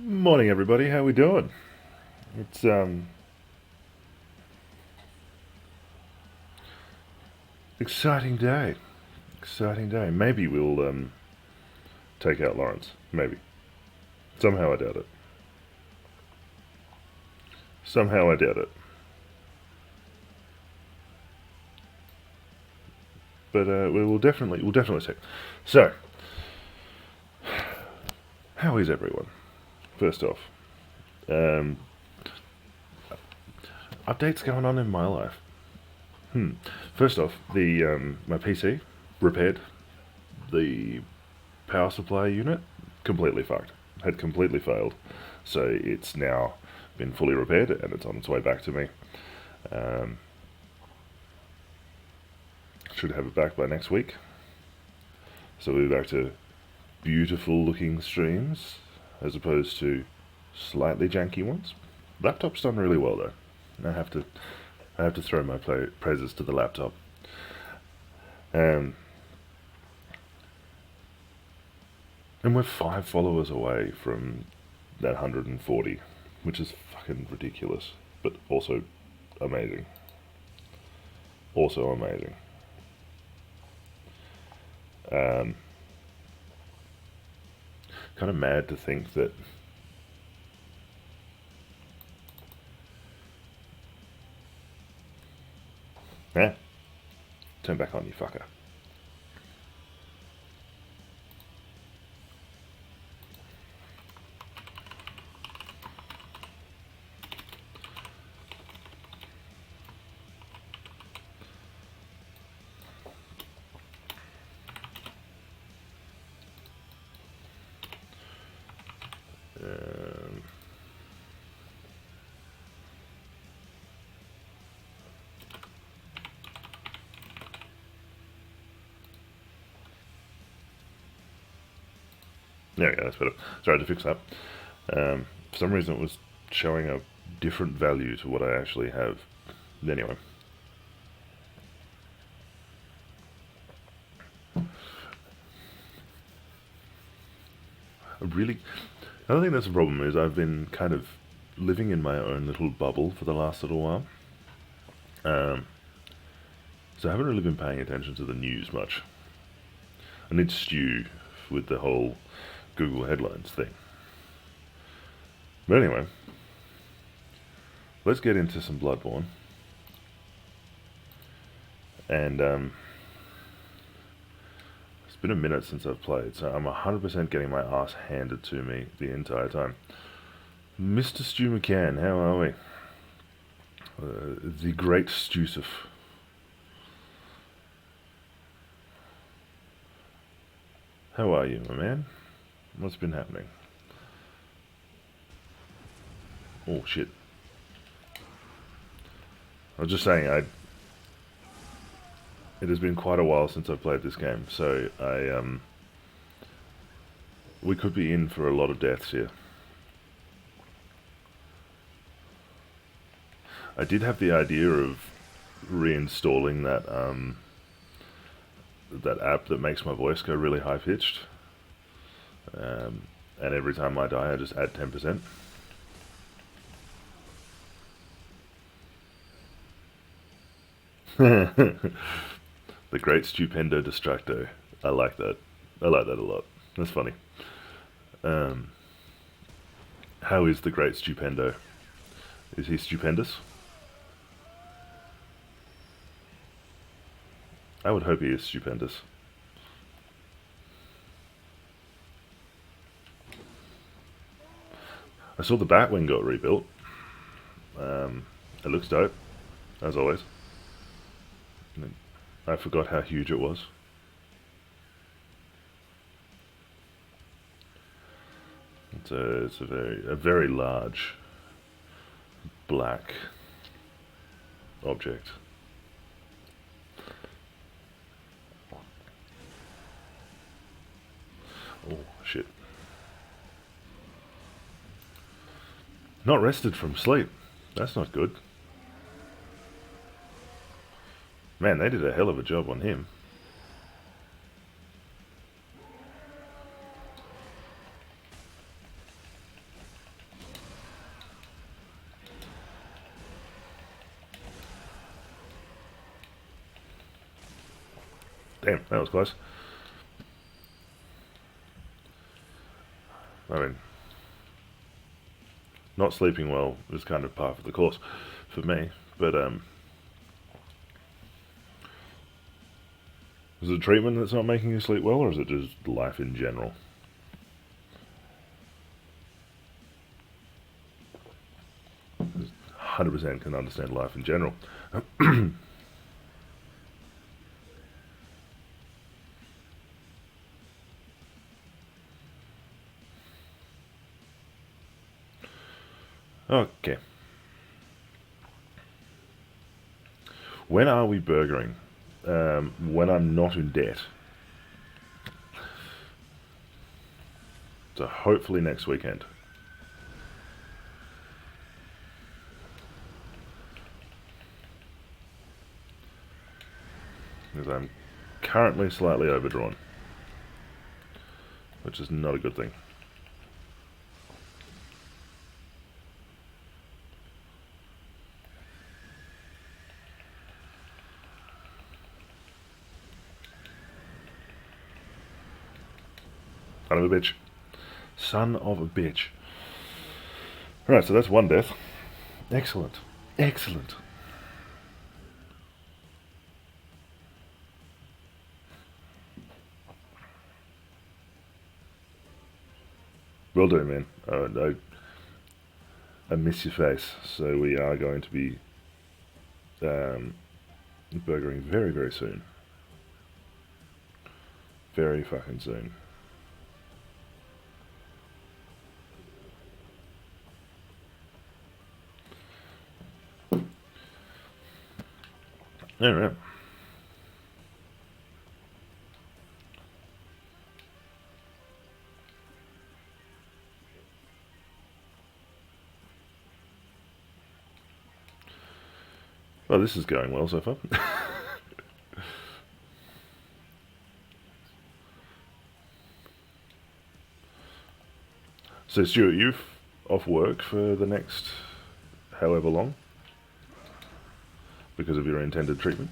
Morning, everybody. How we doing? It's exciting day. Exciting day. Maybe we'll take out Laurence. Maybe. Somehow I doubt it. Somehow I doubt it. But we'll definitely see. So, how is everyone? First off, um, updates going on in my life. First off, the my PC repaired. The power supply unit completely fucked. Had completely failed. So it's now been fully repaired and it's on its way back to me. Um, should have it back by next week. So we'll be back to beautiful looking streams as opposed to slightly janky ones. Laptop's done really well though. I have to throw my praises to the laptop. Um, and we're 5 followers away from that 140, which is fucking ridiculous, but also amazing. Also amazing. Um, kind of mad to think that. Eh? Turn back on, you fucker. Um, there we go, that's better. Sorry to fix that. For some reason it was showing a different value to what I actually have. Anyway. Another thing that's a problem is I've been kind of living in my own little bubble for the last little while. Um, so I haven't really been paying attention to the news much. I need to stew with the whole Google headlines thing. But anyway, let's get into some Bloodborne. And it's been a minute since I've played, so I'm 100% getting my ass handed to me the entire time. Mr. Stu McCann, how are we? The great Stusif. How are you, my man? What's been happening? Oh, shit. I was just saying, it has been quite a while since I've played this game, so we could be in for a lot of deaths here. I did have the idea of reinstalling that app that makes my voice go really high pitched, and every time I die, I just add 10%. The great stupendo distracto. I like that. I like that a lot. That's funny. Um, how is the great stupendo? Is he stupendous? I would hope he is stupendous. I saw the Batwing got rebuilt. It looks dope, as always. I forgot how huge it was. It's a very large black object. Oh shit! Not rested from sleep. That's not good. Man, they did a hell of a job on him. Damn, that was close. I mean, not sleeping well is kind of par for the course for me, but is it treatment that's not making you sleep well, or is it just life in general? 100% can understand life in general. Okay. When are we burgering? When I'm not in debt. So hopefully next weekend. Because I'm currently slightly overdrawn, which is not a good thing. Son of a bitch. Son of a bitch. Alright, so that's one death. Excellent. Excellent. Will do, man. I miss your face. So we are going to be burgering very, very soon. Very fucking soon. Alright. Well, this is going well so far. So, Stuart, you're off work for the next however long because of your intended treatment?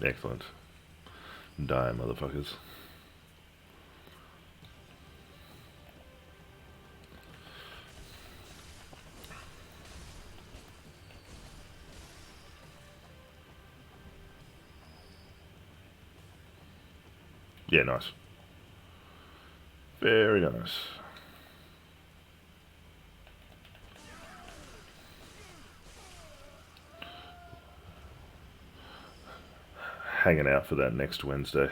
Excellent. Die, motherfuckers. Yeah, nice. Very nice. Hanging out for that next Wednesday.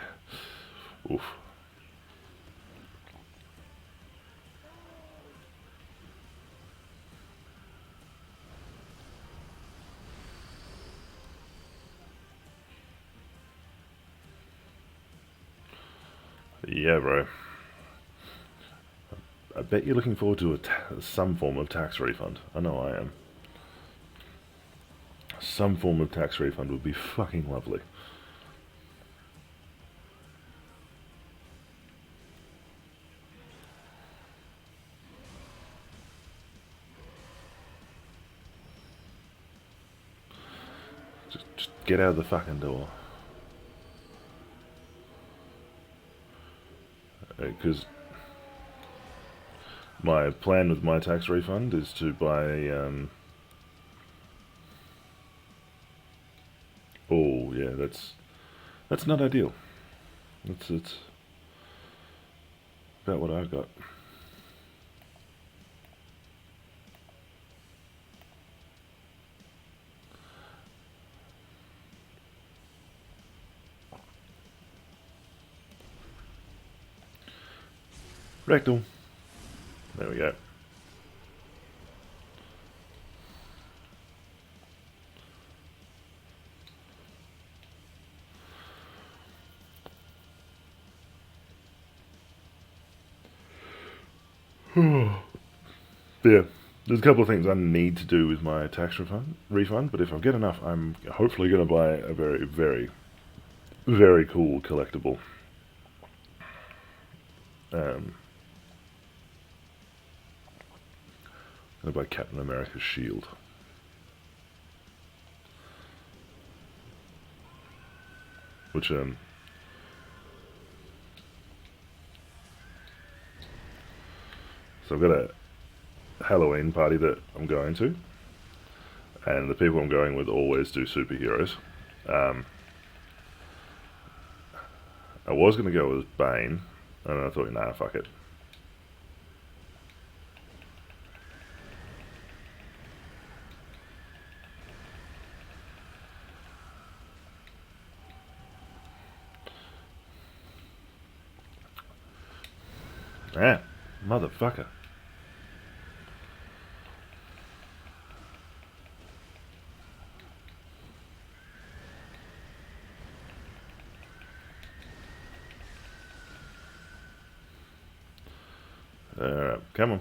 Oof. Yeah, bro. I bet you're looking forward to some form of tax refund. I know I am. Some form of tax refund would be fucking lovely. Just get out of the fucking door. Because my plan with my tax refund is to buy. Oh yeah, that's not ideal. It's about what I've got. Rectal. There we go. Yeah, there's a couple of things I need to do with my tax refund, but if I get enough, I'm hopefully going to buy a very, very very cool collectible. Um, and by Captain America's shield. Which, so I've got a Halloween party that I'm going to, and the people I'm going with always do superheroes. Um, I was going to go with Bane, and I thought, nah, fuck it. Ah, motherfucker. Alright, come on.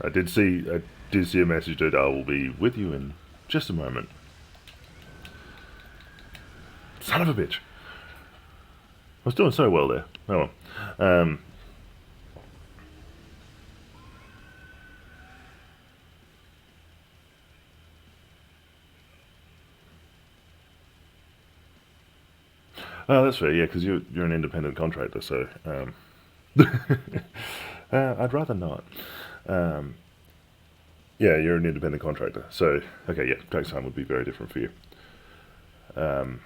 I did see a message that I will be with you in just a moment. Son of a bitch. I was doing so well there. Oh well. Oh, that's fair, yeah, because you're an independent contractor, so I'd rather not. Um, yeah, you're an independent contractor, so okay, yeah, tax time would be very different for you. Um,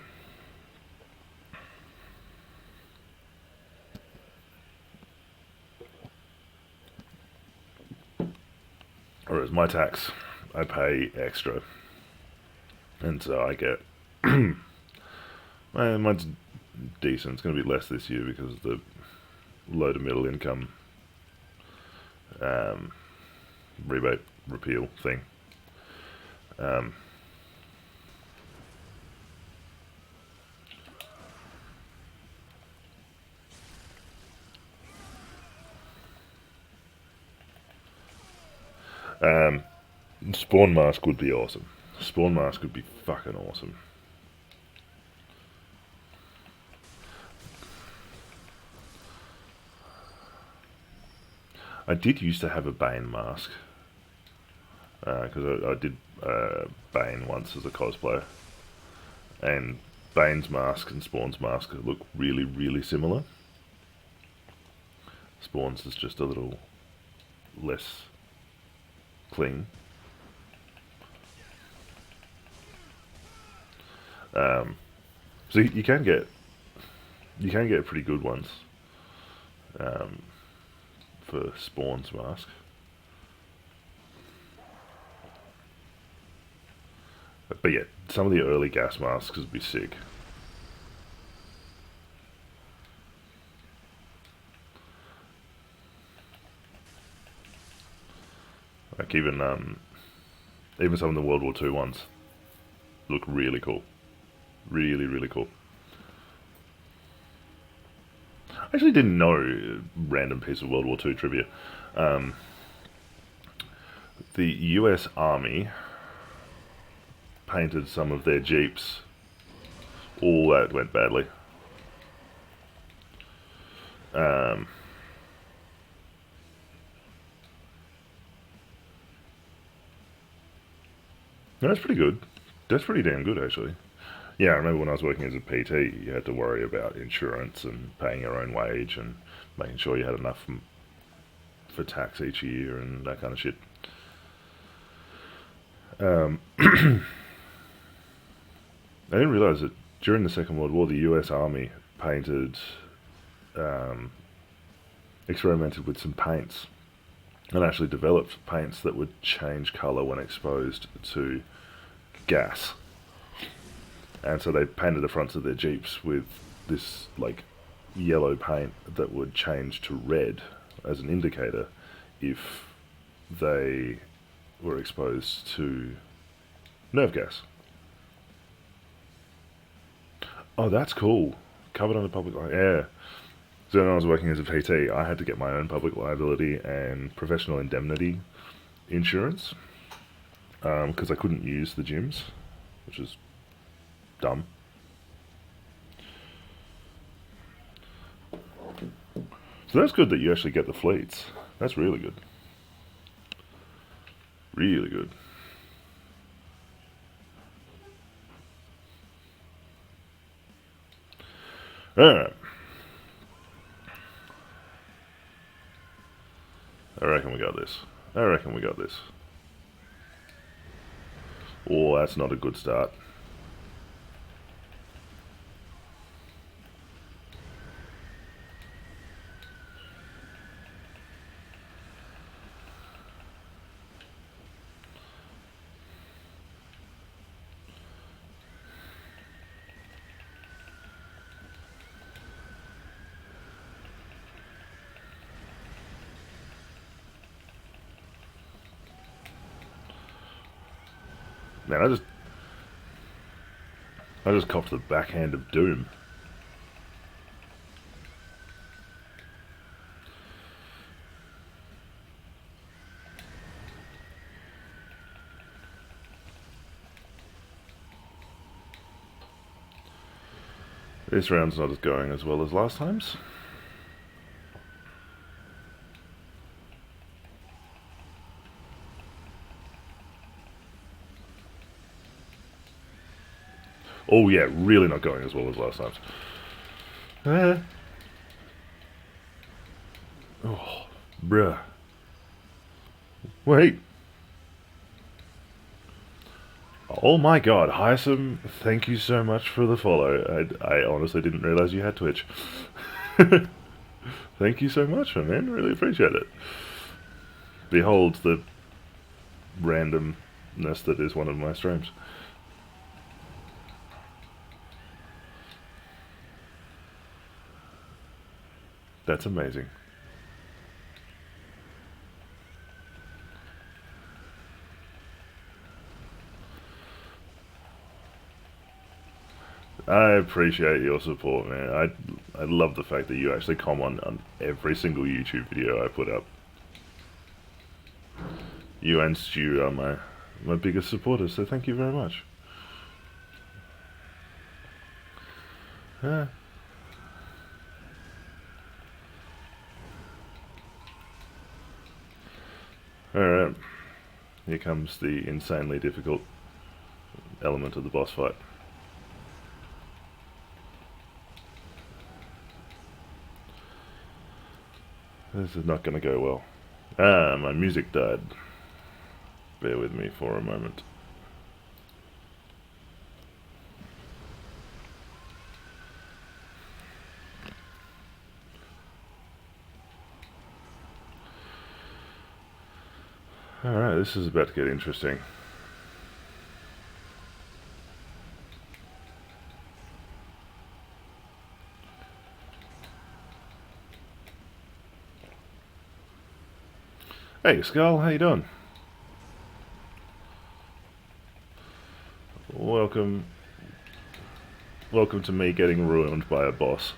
Whereas my tax, I pay extra, and so I get mine's decent. It's going to be less this year because of the low to middle income um, rebate repeal thing. Um, um, Spawn mask would be awesome. Spawn mask would be fucking awesome. I did used to have a Bane mask because I did Bane once as a cosplayer, and Bane's mask and Spawn's mask look really, really similar. Spawn's is just a little less clean. So you can get pretty good ones um, for Spawn's mask. But yeah, some of the early gas masks would be sick. Like even some of the World War Two ones look really cool, really really cool. I actually didn't know random piece of World War Two trivia. Um, the U.S. Army painted some of their jeeps. All that went badly. Um, no, that's pretty good. That's pretty damn good, actually. Yeah, I remember when I was working as a PT, you had to worry about insurance and paying your own wage and making sure you had enough for tax each year and that kind of shit. I didn't realize that during the Second World War, the U.S. Army painted experimented with some paints and actually developed paints that would change colour when exposed to gas. And so they painted the fronts of their Jeeps with this like yellow paint that would change to red as an indicator if they were exposed to nerve gas. Oh, that's cool. Covered under public liability. Yeah. So when I was working as a PT, I had to get my own public liability and professional indemnity insurance because I couldn't use the gyms, which is dumb. So that's good that you actually get the fleets. That's really good. Really good. Alright. I reckon we got this. I reckon we got this. Oh, that's not a good start. Man, I just copped the backhand of doom. This round's not as going as well as last time's. Oh yeah, really not going as well as last time's. Oh, bruh. Wait. Oh my god, Hysum, thank you so much for the follow. I honestly didn't realize you had Twitch. Thank you so much, my man. Really appreciate it. Behold the randomness that is one of my streams. That's amazing. I appreciate your support, man. I love the fact that you actually comment on every single YouTube video I put up. You and Stu are my biggest supporters, so thank you very much. Alright. Here comes the insanely difficult element of the boss fight. This is not going to go well. Ah, my music died. Bear with me for a moment. Alright, this is about to get interesting. Hey, Skull, how you doing? Welcome to me getting ruined by a boss.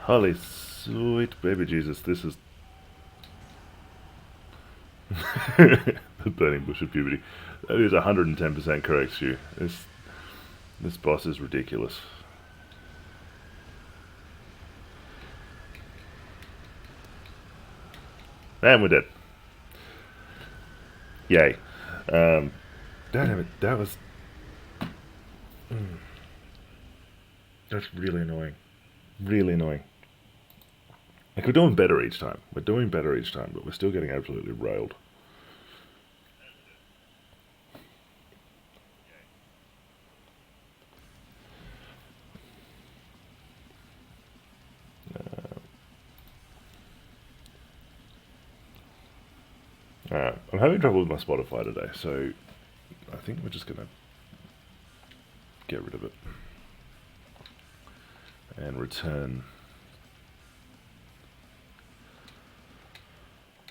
Holy sweet baby Jesus, this is... the burning bush of puberty. That is 110% correct, Stu. This boss is ridiculous. And we're dead. Yay. Damn it, that was... That's really annoying. Really annoying. Like, we're doing better each time. We're doing better each time, but we're still getting absolutely railed. I'm having trouble with my Spotify today, so I think we're just gonna get rid of it and return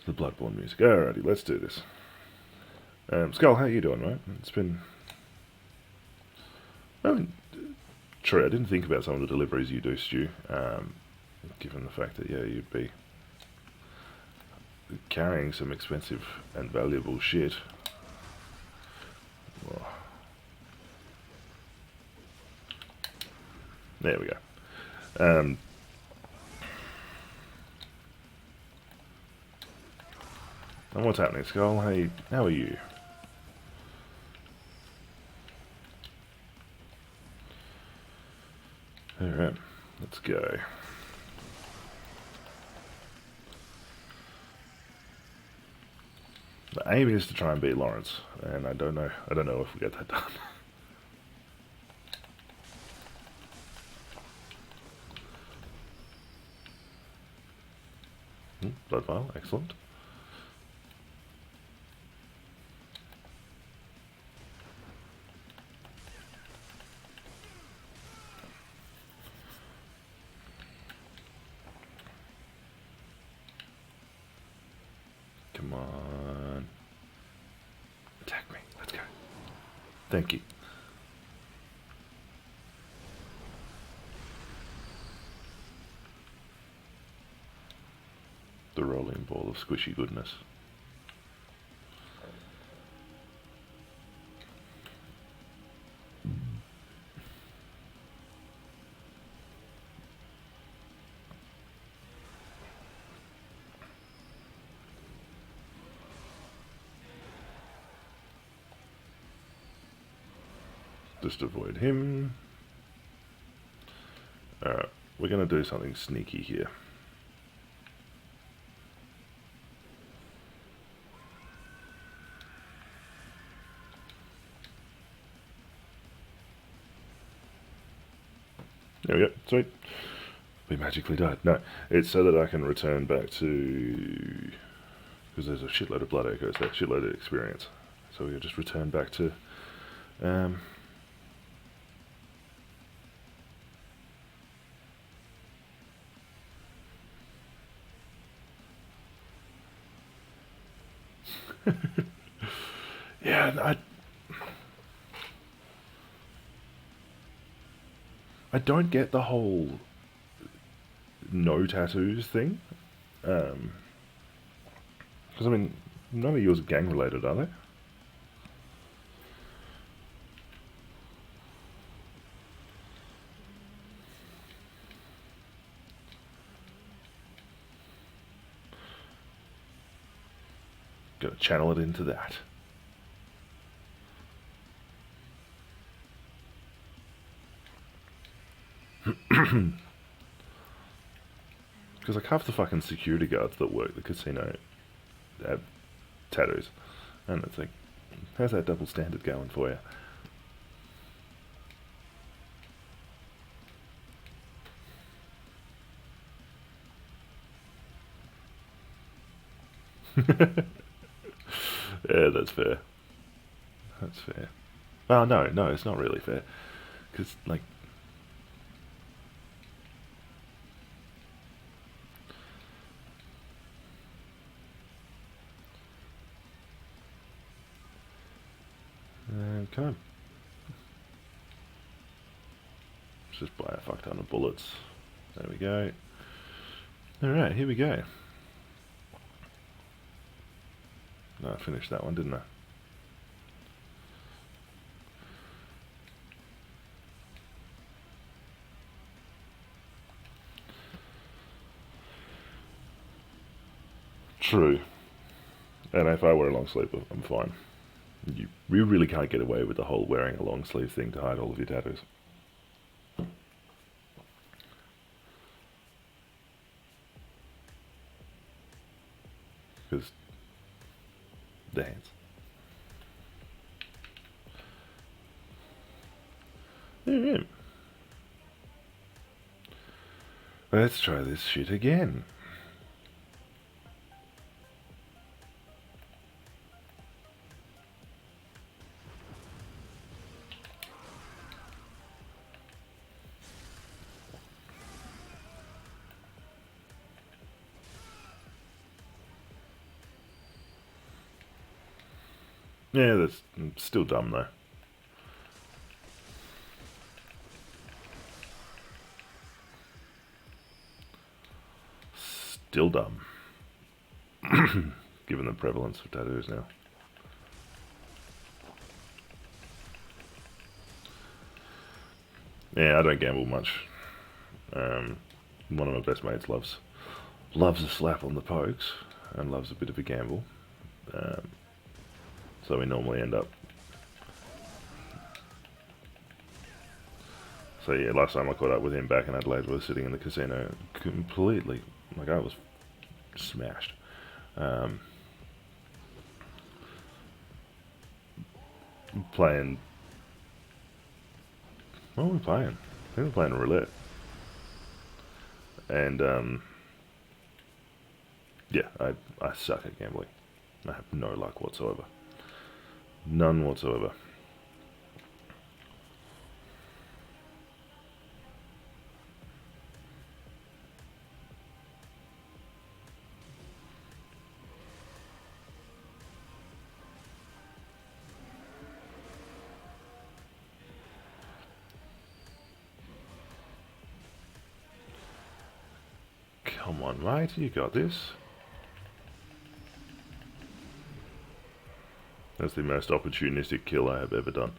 the Bloodborne music. Alrighty, let's do this. Skull, how you doing, mate? It's been... I mean, true, I didn't think about some of the deliveries you do, Stu, given the fact that, yeah, you'd be carrying some expensive and valuable shit. Well, there we go. And what's happening, Skull? Hey, how are you? Alright, let's go. The aim is to try and beat Laurence, and I don't know if we get that done. Blood vial, excellent. Come on. Attack me. Let's go. Thank you. The rolling ball of squishy goodness. Just avoid him. Alright, we're going to do something sneaky here. There we go, sweet. We magically died. No, it's so that I can return back to... Because there's a shitload of blood echoes there, shitload of experience. So we'll just return back to... yeah, I don't get the whole no tattoos thing. Because, I mean, none of yours are gang related, are they? Gotta channel it into that. Because like half the fucking security guards that work the casino have tattoos. And it's like, how's that double standard going for you? Yeah, that's fair. That's fair. Well, no, it's not really fair. Because, like... Can I... Let's just buy a fuck ton of bullets. There we go. Alright, here we go. No, I finished that one, didn't I? True. And if I wear a long sleeve, I'm fine. You really can't get away with the whole wearing a long sleeve thing to hide all of your tattoos. Because the hands. Yeah. Let's try this shit again. Yeah, that's still dumb though. Still dumb. Given the prevalence of tattoos now. Yeah, I don't gamble much. One of my best mates loves a slap on the pokes and loves a bit of a gamble. So we normally end up. So yeah, last time I caught up with him back in Adelaide, we were sitting in the casino completely, like I was smashed. Playing. What were we playing? I think we were playing roulette. And yeah, I suck at gambling. I have no luck whatsoever. None whatsoever. Come on, mate, you got this. That's the most opportunistic kill I have ever done.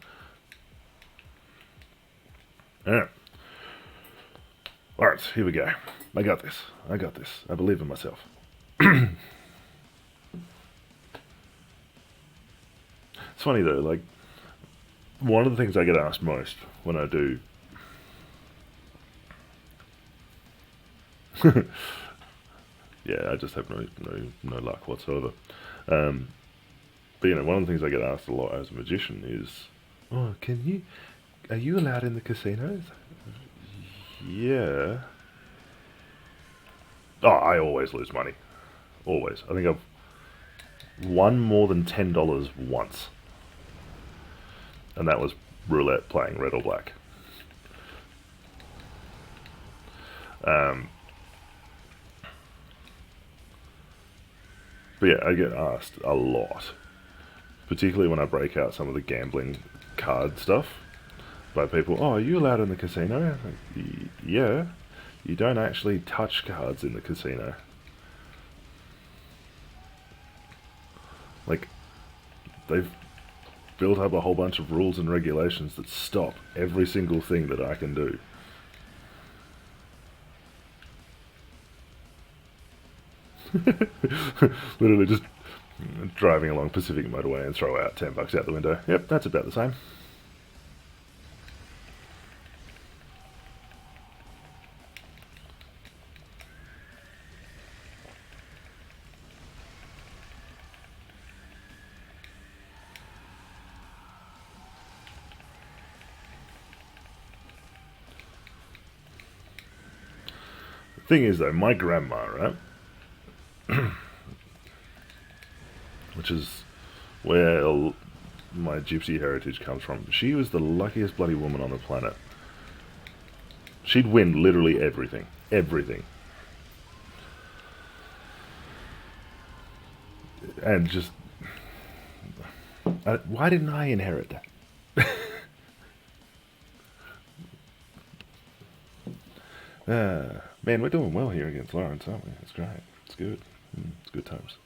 Alright. Alright, here we go. I got this. I got this. I believe in myself. It's funny though, like, one of the things I get asked most when I do... yeah, I just have no luck whatsoever. But you know, one of the things I get asked a lot as a magician is, "Oh, are you allowed in the casinos?" Yeah. Oh, I always lose money. Always. I think I've won more than $10 once. And that was roulette playing red or black. But yeah, I get asked a lot. Particularly when I break out some of the gambling card stuff. By people, "Oh, are you allowed in the casino?" Like, yeah. You don't actually touch cards in the casino. Like, they've built up a whole bunch of rules and regulations that stop every single thing that I can do. Literally just driving along Pacific Motorway and throw out $10 out the window. Yep, that's about the same. The thing is though, my grandma, right? Which is where my gypsy heritage comes from. She was the luckiest bloody woman on the planet. She'd win literally everything. Everything. And just... why didn't I inherit that? Man, we're doing well here against Laurence, aren't we? It's great. It's good. It's good times.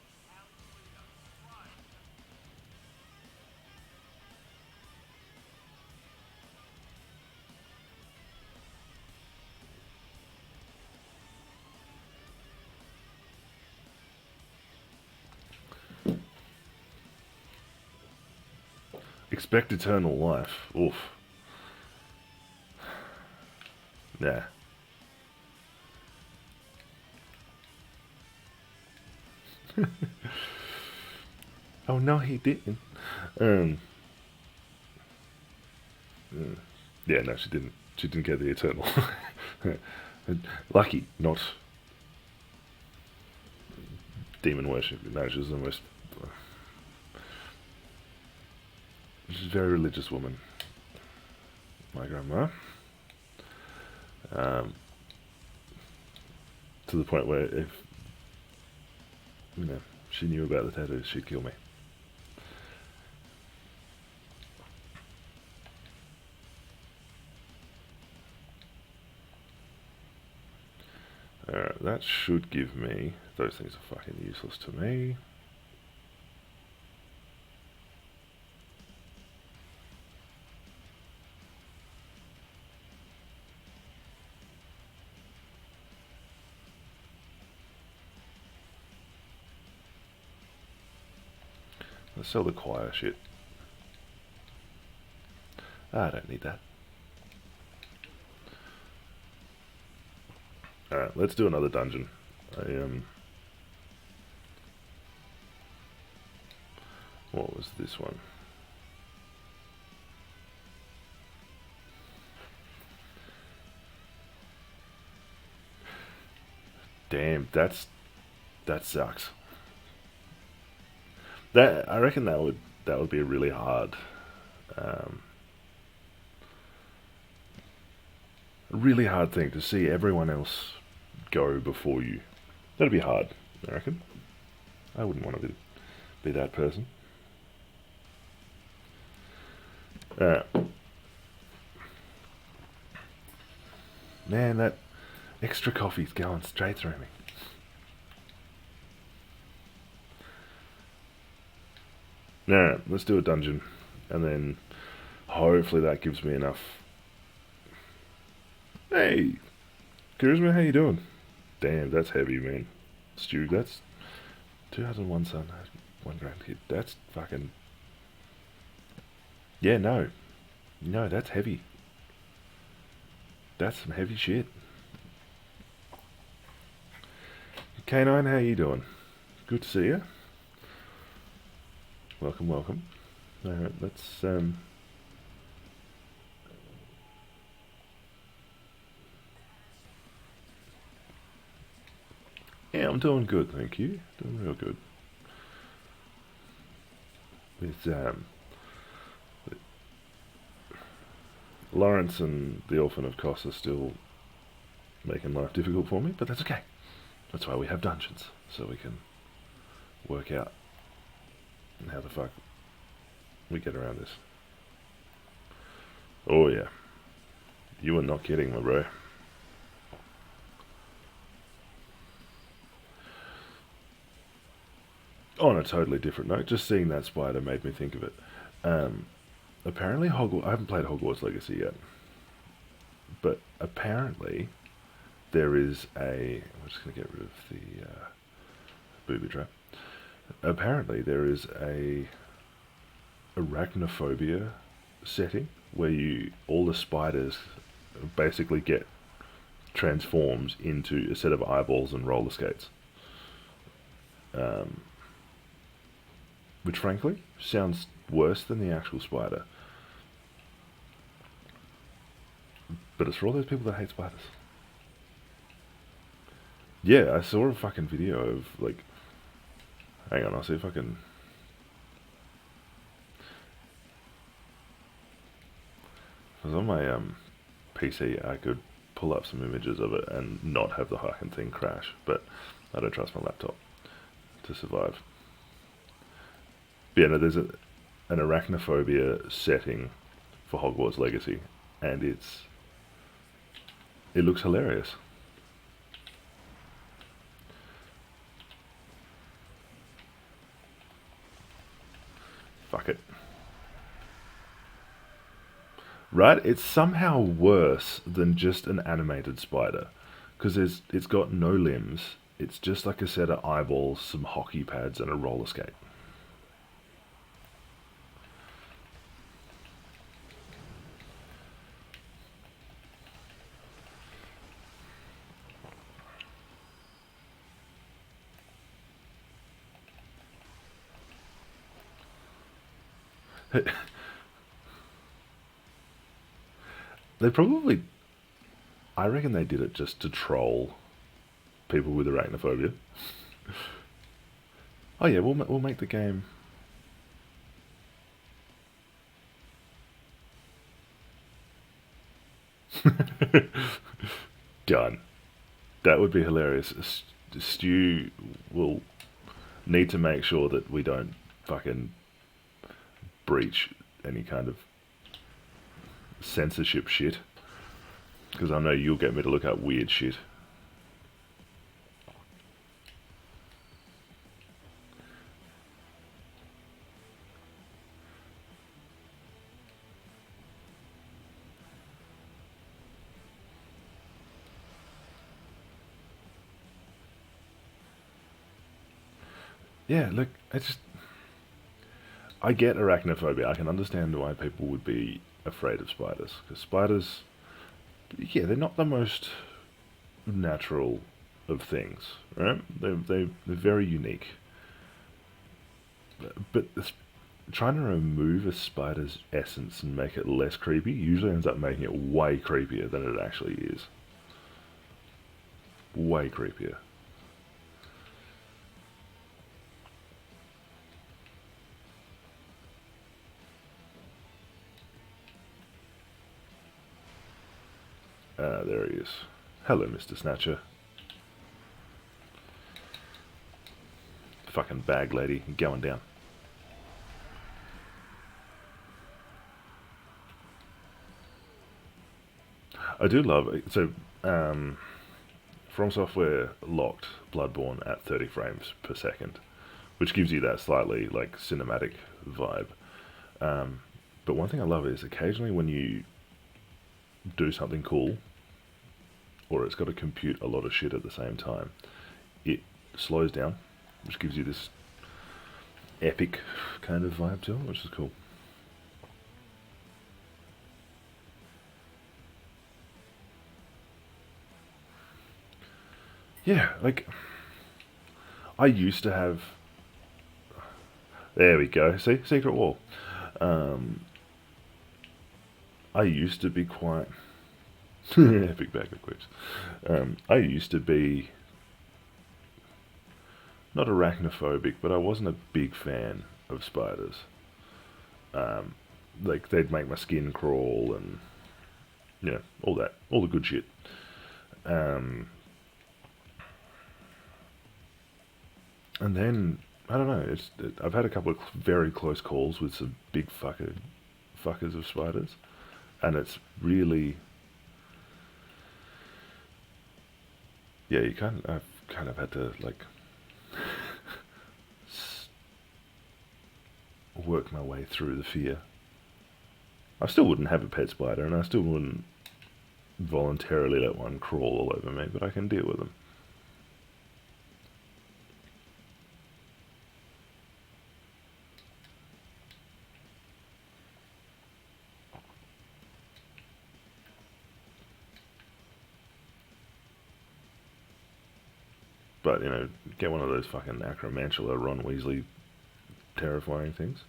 Expect eternal life. Oof. Nah. Oh no, he didn't. Um. Yeah, no, she didn't. She didn't get the eternal. Lucky, not demon worship. No, she was the most. She's a very religious woman. My grandma. Um, to the point where if she knew about the tattoos, she'd kill me. Alright, that should give me... Those things are fucking useless to me. Let's sell the choir shit. I don't need that. Alright, let's do another dungeon. What was this one? Damn, that sucks. I reckon that would be a really hard, a really hard thing to see everyone else go before you. That'd be hard, I reckon. I wouldn't want to be that person. Man, that extra coffee's going straight through me. No, let's do a dungeon, and then hopefully that gives me enough. Hey, Charisma, how you doing? Damn, that's heavy, man. Stu, that's 2001 son, 1 grandkid. That's fucking... Yeah, no, that's heavy. That's some heavy shit. K9, how you doing? Good to see you. Welcome, welcome. Alright, let's yeah, I'm doing good, thank you. Doing real good. With Laurence and the Orphan of Kos are still making life difficult for me, but that's okay. That's why we have dungeons, so we can work out how the fuck we get around this. Oh yeah. You are not kidding, my bro. On a totally different note, just seeing that spider made me think of it. Apparently Hogwarts... I haven't played Hogwarts Legacy yet. But apparently there is a... I'm just going to get rid of the booby trap. Apparently there is a arachnophobia setting where all the spiders basically get transformed into a set of eyeballs and roller skates. Which frankly sounds worse than the actual spider. But it's for all those people that hate spiders. Yeah, I saw a fucking video of, like... Hang on, I'll see if I can... Because on my PC I could pull up some images of it and not have the fucking thing crash, but I don't trust my laptop to survive. But yeah, no, there's an arachnophobia setting for Hogwarts Legacy, and it looks hilarious. Fuck it. Right? It's somehow worse than just an animated spider, because it's got no limbs. It's just like a set of eyeballs, some hockey pads, and a roller skate. They probably, I reckon they did it just to troll people with arachnophobia. Oh yeah, we'll make the game. Done. That would be hilarious. Stu will need to make sure that we don't fucking breach any kind of censorship shit. Because I know you'll get me to look up weird shit. Yeah, look, I get arachnophobia. I can understand why people would be afraid of spiders. Because spiders, yeah, they're not the most natural of things, right? They're very unique. But trying to remove a spider's essence and make it less creepy usually ends up making it way creepier than it actually is. Way creepier. Ah, there he is. Hello, Mr. Snatcher. Fucking bag lady, going down. I do love it. So, From Software locked Bloodborne at 30 frames per second, which gives you that slightly like cinematic vibe. But one thing I love is occasionally when you do something cool, or it's got to compute a lot of shit at the same time, it slows down, which gives you this epic kind of vibe to it, which is cool. Yeah, like I used to have. There we go. See, secret wall. Um, I used to be quite epic bag of quips. I used to be not arachnophobic, but I wasn't a big fan of spiders. Um, like they'd make my skin crawl and all that, all the good shit. Um, and then I don't know. I've had a couple of very close calls with some big fuckers of spiders, and it's really yeah. I've kind of had to like work my way through the fear. I still wouldn't have a pet spider, and I still wouldn't voluntarily let one crawl all over me, but I can deal with them. But, get one of those fucking Acromantula Ron Weasley terrifying things.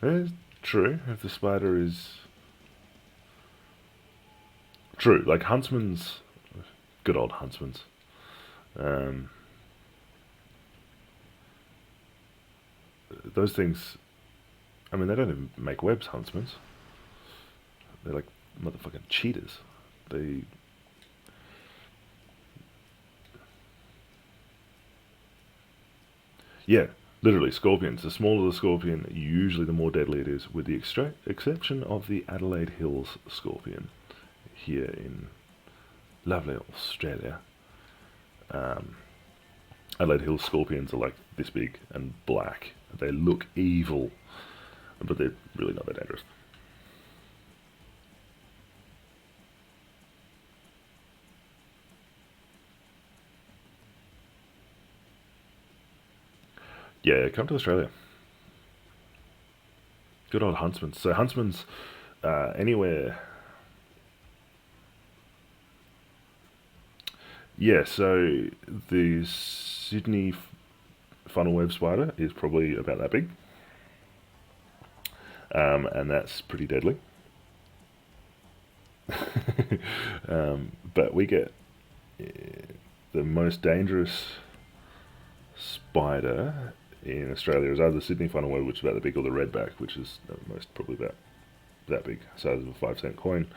It's true, if the spider is... True, like Huntsman's... Good old Huntsman's. Um, those things... I mean, they don't even make webs, Huntsman's. They're like motherfucking cheetahs. They... Yeah, literally, scorpions. The smaller the scorpion, usually the more deadly it is, with the exception of the Adelaide Hills scorpion here in lovely Australia. Um, Adelaide Hills scorpions are like this big and black. They look evil, but they're really not that dangerous. Yeah, come to Australia. Good old Huntsman's. So Huntsman's, anywhere. Yeah, so the Sydney funnel web spider is probably about that big, and that's pretty deadly. But we get the most dangerous spider in Australia is either the Sydney funnel web, which is about that big, or the redback, which is most probably about that big, size of a 5 cent coin,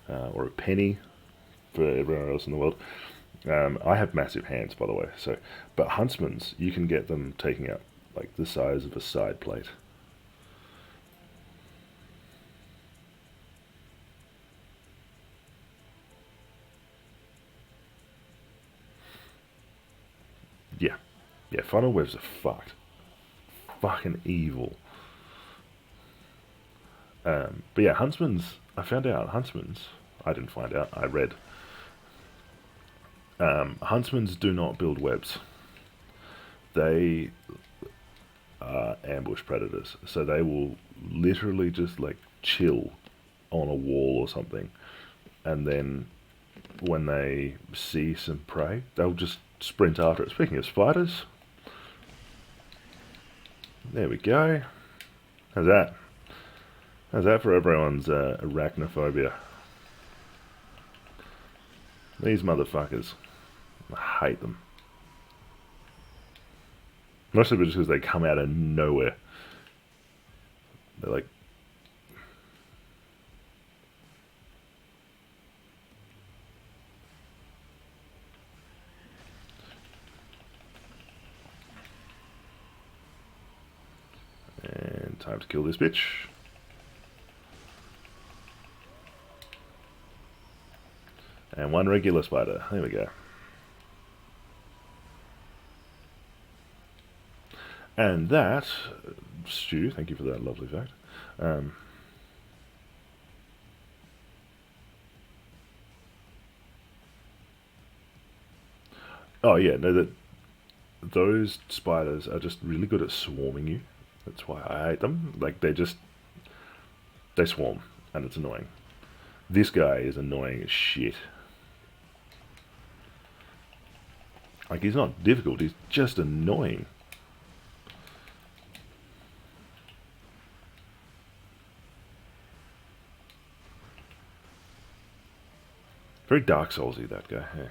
or a penny for everyone else in the world. I have massive hands, by the way. So, but huntsmen's, you can get them taking up like the size of a side plate. Yeah, yeah. Funnel webs are fucked, fucking evil. But yeah, huntsmen's. I found out huntsmen's. I didn't find out. I read. Huntsmen's do not build webs. They are ambush predators, so they will literally just like chill on a wall or something, and then when they see some prey, they'll just sprint after it. Speaking of spiders, there we go. How's that? How's that for everyone's arachnophobia? These motherfuckers. I hate them. Mostly just because they come out of nowhere. They're like... And time to kill this bitch. And one regular spider. There we go. And that, Stu, thank you for that lovely fact. Oh yeah, no, that those spiders are just really good at swarming you. That's why I hate them. Like they swarm, and it's annoying. This guy is annoying as shit. Like he's not difficult, he's just annoying. Very Dark Soulsy, that guy. Yeah.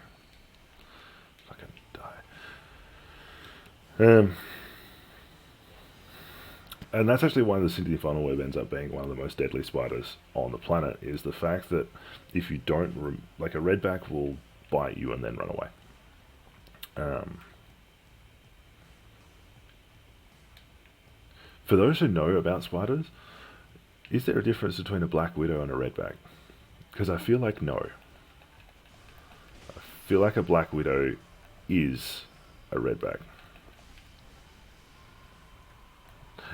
Fucking die. And that's actually why the Sydney funnel web ends up being one of the most deadly spiders on the planet, is the fact that if you don't... like a redback will bite you and then run away. For those who know about spiders, is there a difference between a black widow and a redback? Because I feel like no. I feel like a black widow is a redback.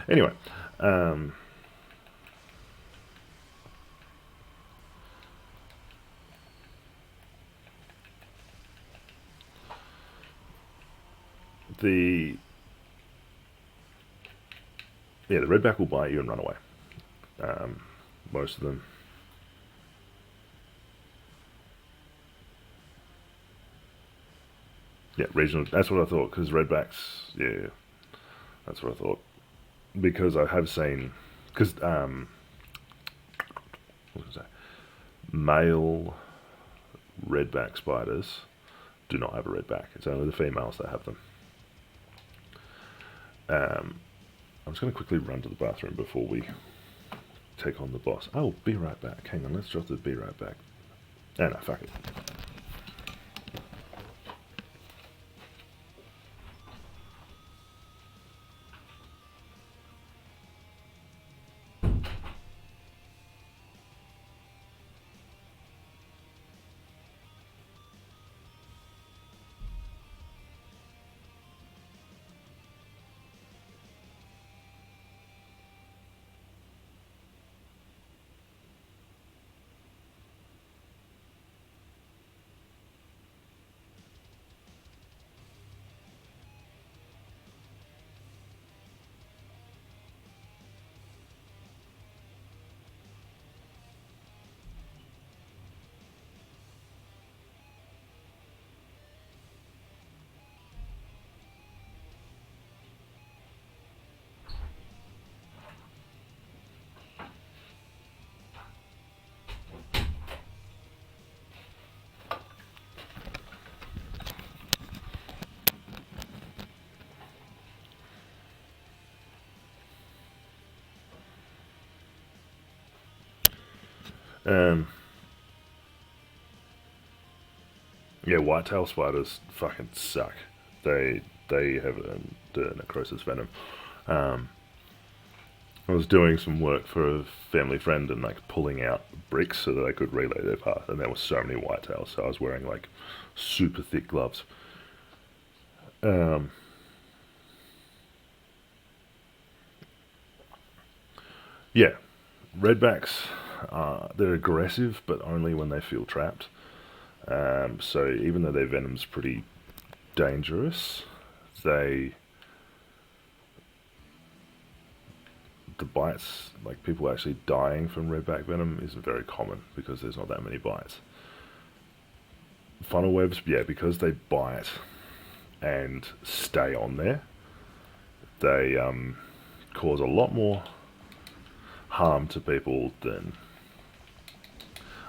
Anyway, the redback will bite you and run away. Most of them. Yeah, regional. That's what I thought. Because redbacks, yeah, that's what I thought. Because I have seen, because what was I say? Male redback spiders do not have a redback. It's only the females that have them. I'm just going to quickly run to the bathroom before we take on the boss. Oh, be right back. Hang on, let's drop the be right back. Oh no, fuck it. Um, yeah, whitetail spiders fucking suck. They have the necrosis venom. Um, I was doing some work for a family friend and like pulling out bricks so that I could relay their path, and there were so many whitetails, so I was wearing like super thick gloves. Um, yeah, redbacks, they're aggressive, but only when they feel trapped. So even though their venom's pretty dangerous, they the bites, like people actually dying from redback venom, isn't very common because there's not that many bites. Funnel webs, yeah, because they bite and stay on there, they cause a lot more harm to people than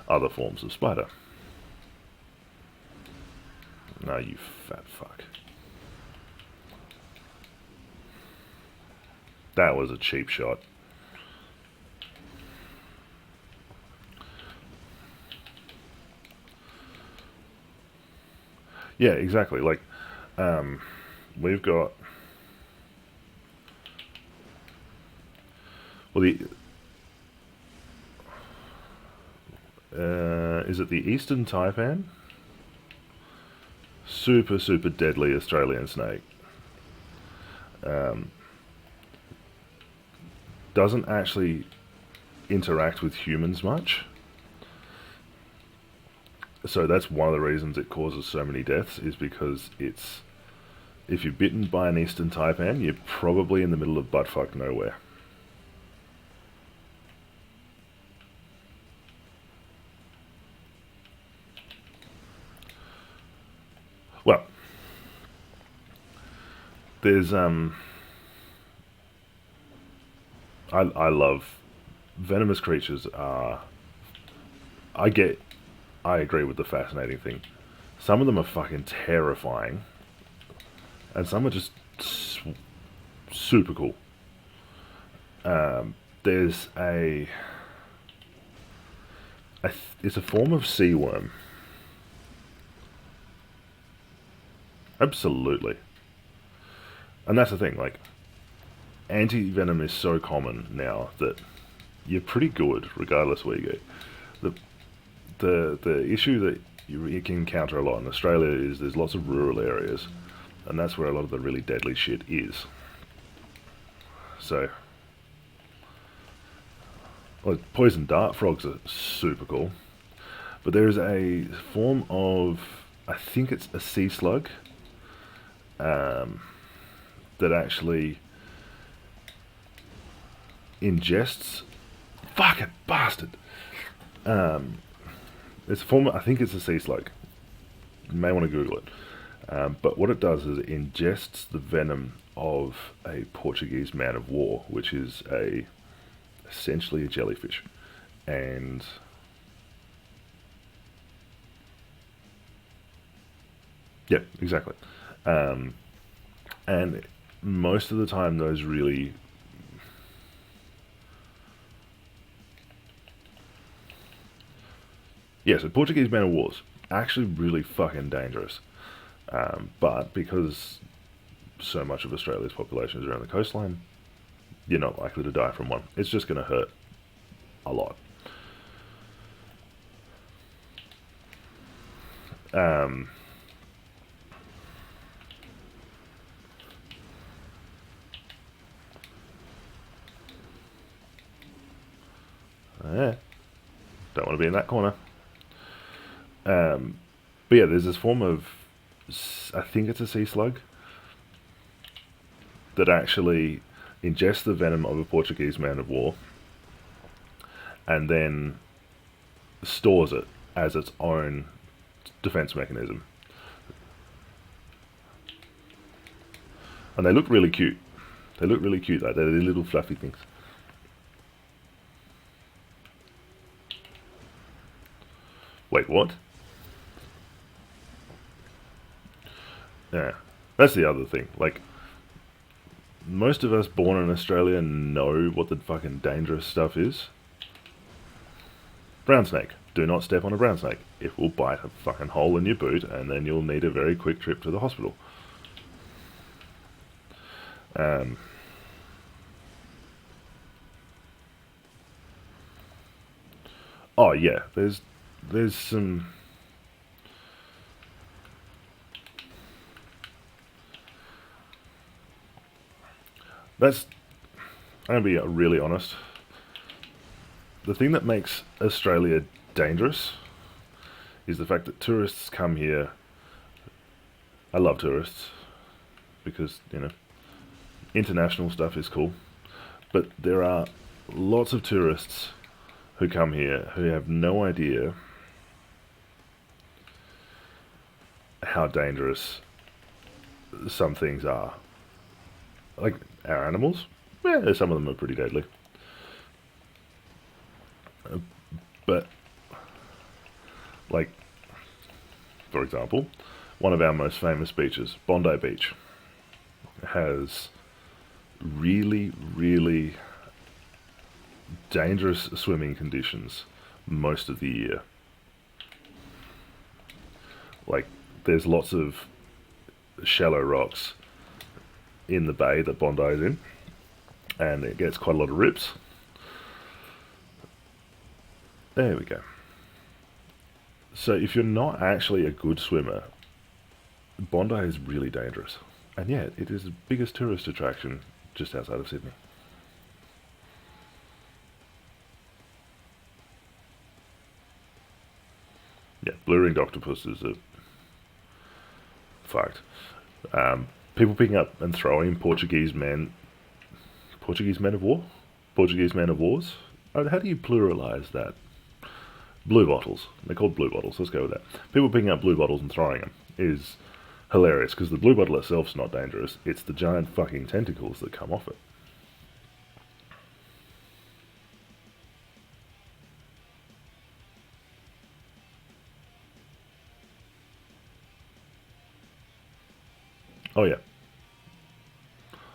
other forms of spider. No, you fat fuck. That was a cheap shot. Yeah, exactly. Like, we've got. Well, is it the Eastern Taipan? Super, super deadly Australian snake. Um, doesn't actually interact with humans much. So that's one of the reasons it causes so many deaths, is because it's, if you're bitten by an Eastern Taipan, you're probably in the middle of buttfuck nowhere. Well, there's I love venomous creatures. Are I agree with the fascinating thing. Some of them are fucking terrifying, and some are just super cool. There's it's a form of sea worm. Absolutely, and that's the thing. Like, anti venom is so common now that you're pretty good regardless where you go. The issue that you can encounter a lot in Australia is there's lots of rural areas, and that's where a lot of the really deadly shit is. So, well, poison dart frogs are super cool, but there is a form of, I think it's a sea slug, um, that actually ingests. Fucking bastard! It's a form. I think it's a sea slug. You may want to Google it. But what it does is it ingests the venom of a Portuguese man of war, which is essentially a jellyfish, and yeah, exactly. Um, and most of the time, those really, yeah, so Portuguese man of wars actually really fucking dangerous. But because so much of Australia's population is around the coastline, you're not likely to die from one. It's just going to hurt a lot. Um, yeah, don't want to be in that corner. But yeah, there's this form of, I think it's a sea slug, that actually ingests the venom of a Portuguese man of war and then stores it as its own defense mechanism. And they look really cute. They look really cute, like they're little fluffy things. Wait, what? Yeah, that's the other thing. Like, most of us born in Australia know what the fucking dangerous stuff is. Brown snake. Do not step on a brown snake. It will bite a fucking hole in your boot, and then you'll need a very quick trip to the hospital. Oh yeah, there's some. That's. I'm gonna be really honest. The thing that makes Australia dangerous is the fact that tourists come here. I love tourists because, international stuff is cool. But there are lots of tourists who come here who have no idea how dangerous some things are. Like our animals, yeah, some of them are pretty deadly. But, like, for example, one of our most famous beaches, Bondi Beach, has really, really dangerous swimming conditions most of the year. Like, there's lots of shallow rocks in the bay that Bondi is in, and it gets quite a lot of rips. There we go. So if you're not actually a good swimmer, Bondi is really dangerous. And yet, it is the biggest tourist attraction just outside of Sydney. Yeah, blue-ringed octopuses are fucked. People picking up and throwing Portuguese men of war? Portuguese men of wars? How do you pluralize that? Blue bottles. They're called blue bottles. Let's go with that. People picking up blue bottles and throwing them is hilarious because the blue bottle itself's not dangerous. It's the giant fucking tentacles that come off it. Oh yeah.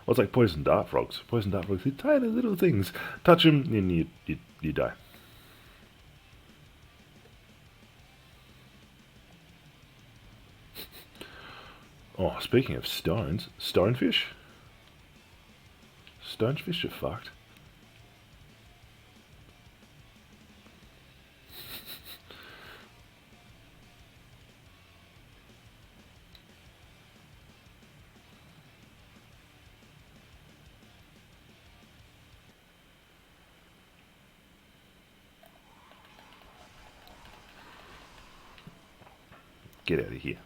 Well, it's like poison dart frogs. Poison dart frogs, these tiny little things. Touch them and you die. Oh, speaking of stones, stonefish? Stonefish are fucked. Get out of here.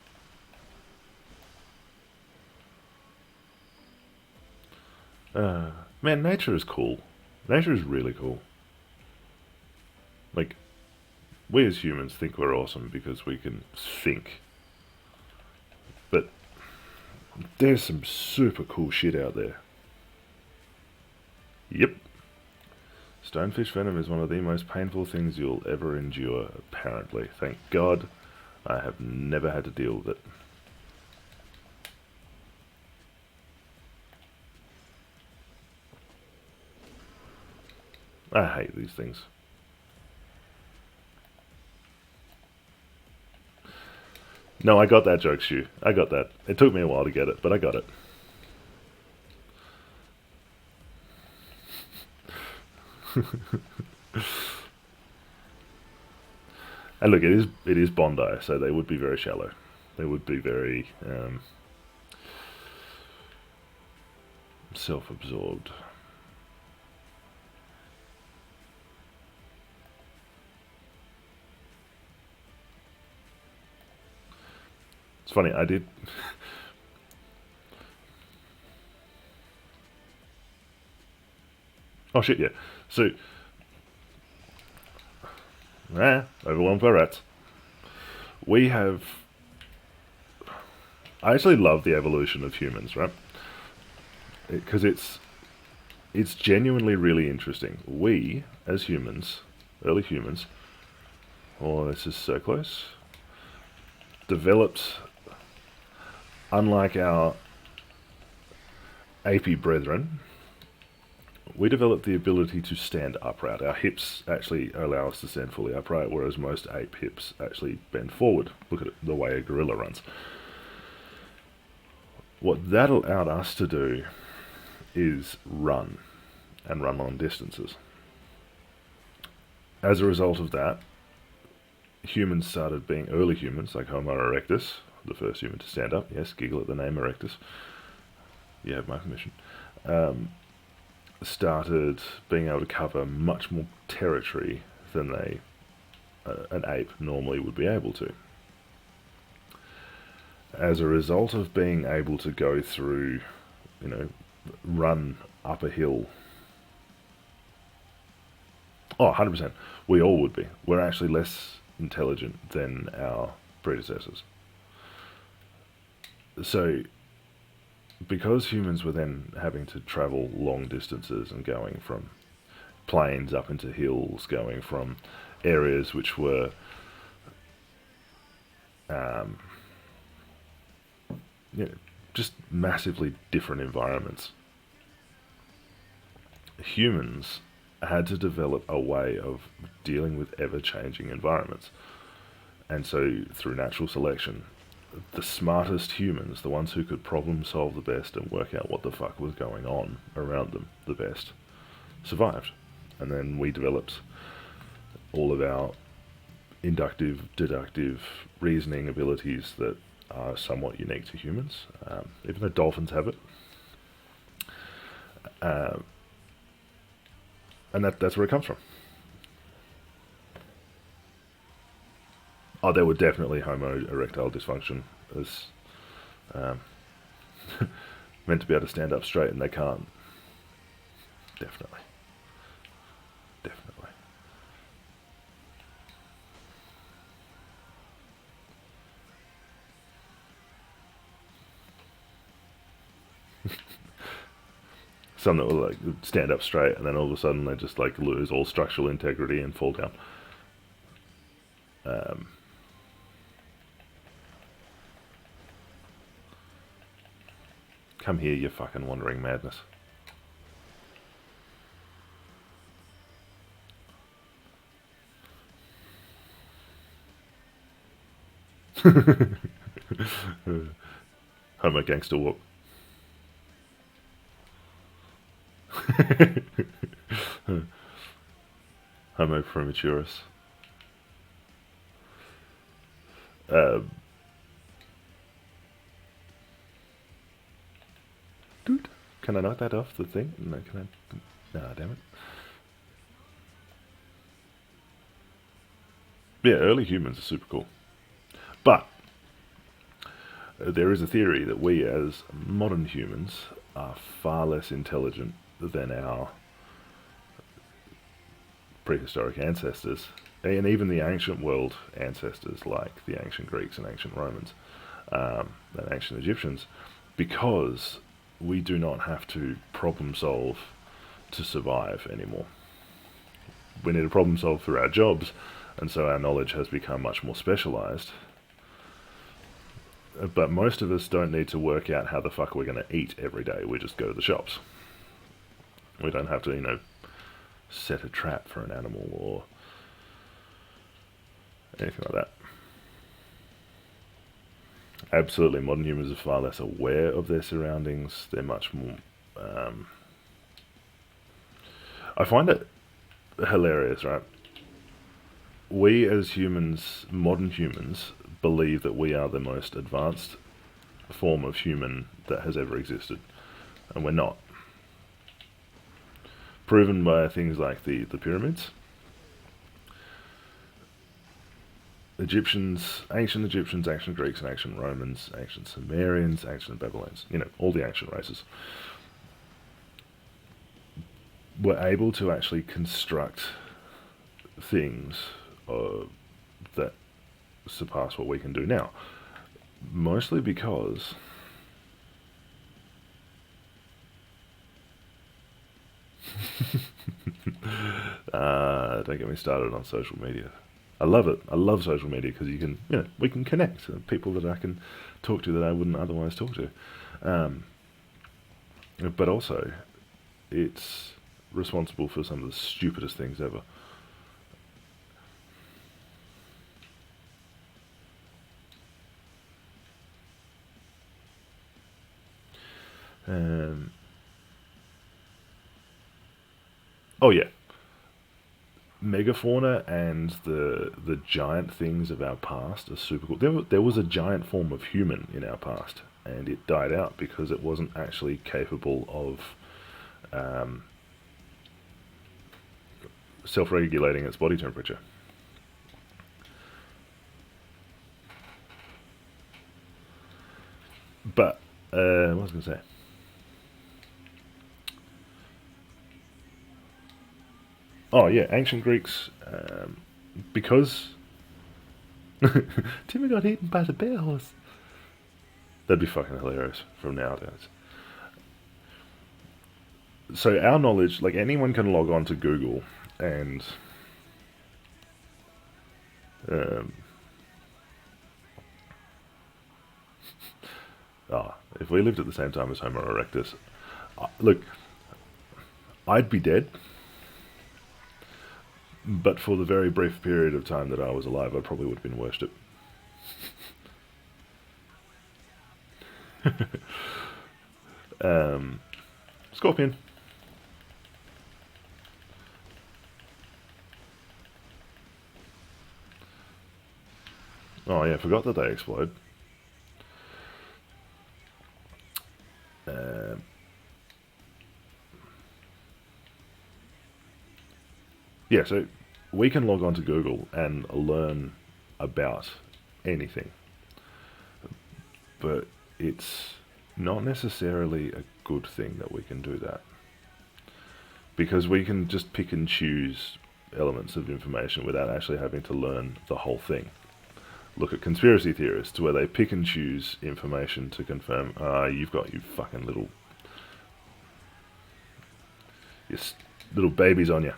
Man, nature is cool. Nature is really cool. Like, we as humans think we're awesome because we can think. But there's some super cool shit out there. Yep. Stonefish venom is one of the most painful things you'll ever endure, apparently. Thank God I have never had to deal with it. I hate these things. No, I got that joke, Stu. I got that. It took me a while to get it, but I got it. And look, it is Bondi, so they would be very shallow. They would be very self-absorbed. It's funny, I did. Oh shit, yeah. So, overwhelmed by rats. We have. I actually love the evolution of humans, right? Because it's genuinely really interesting. We, as humans, early humans, oh, this is so close, developed, unlike our apey brethren, we developed the ability to stand upright. Our hips actually allow us to stand fully upright, whereas most ape hips actually bend forward. Look at it, the way a gorilla runs. What that allowed us to do is run, and run long distances. As a result of that, humans started being early humans, like Homo erectus, the first human to stand up. Yes, giggle at the name erectus. You have my permission. Started being able to cover much more territory than an ape normally would be able to. As a result of being able to go through, run up a hill. Oh, 100%. We all would be. We're actually less intelligent than our predecessors. So, because humans were then having to travel long distances and going from plains up into hills, going from areas which were just massively different environments, humans had to develop a way of dealing with ever-changing environments. And so, through natural selection, the smartest humans, the ones who could problem solve the best and work out what the fuck was going on around them the best, survived. And then we developed all of our inductive, deductive, reasoning abilities that are somewhat unique to humans, even though dolphins have it. And that's where it comes from. Oh, there were definitely Homo erectile dysfunction as meant to be able to stand up straight and they can't. Definitely. Some that will stand up straight and then all of a sudden they just lose all structural integrity and fall down. Come here, you fucking wandering madness. Homo gangster walk. Homo prematurus. Dude, can I knock that off the thing? No, can I? Nah, damn it. Yeah, early humans are super cool. But there is a theory that we as modern humans are far less intelligent than our prehistoric ancestors, and even the ancient world ancestors like the ancient Greeks and ancient Romans and ancient Egyptians, because we do not have to problem solve to survive anymore. We need to problem solve through our jobs, and so our knowledge has become much more specialized. But most of us don't need to work out how the fuck we're going to eat every day. We just go to the shops. We don't have to, set a trap for an animal or anything like that. Absolutely, modern humans are far less aware of their surroundings. They're much more... I find it hilarious, right? We as humans, modern humans, believe that we are the most advanced form of human that has ever existed. And we're not. Proven by things like the pyramids. Ancient Egyptians, ancient Greeks and ancient Romans, ancient Sumerians, ancient Babylonians, all the ancient races, were able to actually construct things that surpass what we can do now. Mostly because don't get me started on social media. I love it. I love social media because you can, we can connect to people that I can talk to that I wouldn't otherwise talk to. But also, it's responsible for some of the stupidest things ever. Oh yeah, megafauna and the giant things of our past are super cool. There was a giant form of human in our past, and it died out because it wasn't actually capable of self-regulating its body temperature. But what was I going to say? Oh yeah, ancient Greeks, because Timmy got eaten by the bear horse. That'd be fucking hilarious from nowadays. So our knowledge, like anyone can log on to Google and um, if we lived at the same time as Homo erectus, look, I'd be dead. But for the very brief period of time that I was alive, I probably would have been worshipped. Scorpion. Oh yeah, forgot that they explode. Yeah, so we can log on to Google and learn about anything, but it's not necessarily a good thing that we can do that, because we can just pick and choose elements of information without actually having to learn the whole thing. Look at conspiracy theorists, where they pick and choose information to confirm, you've got you fucking your little babies on you.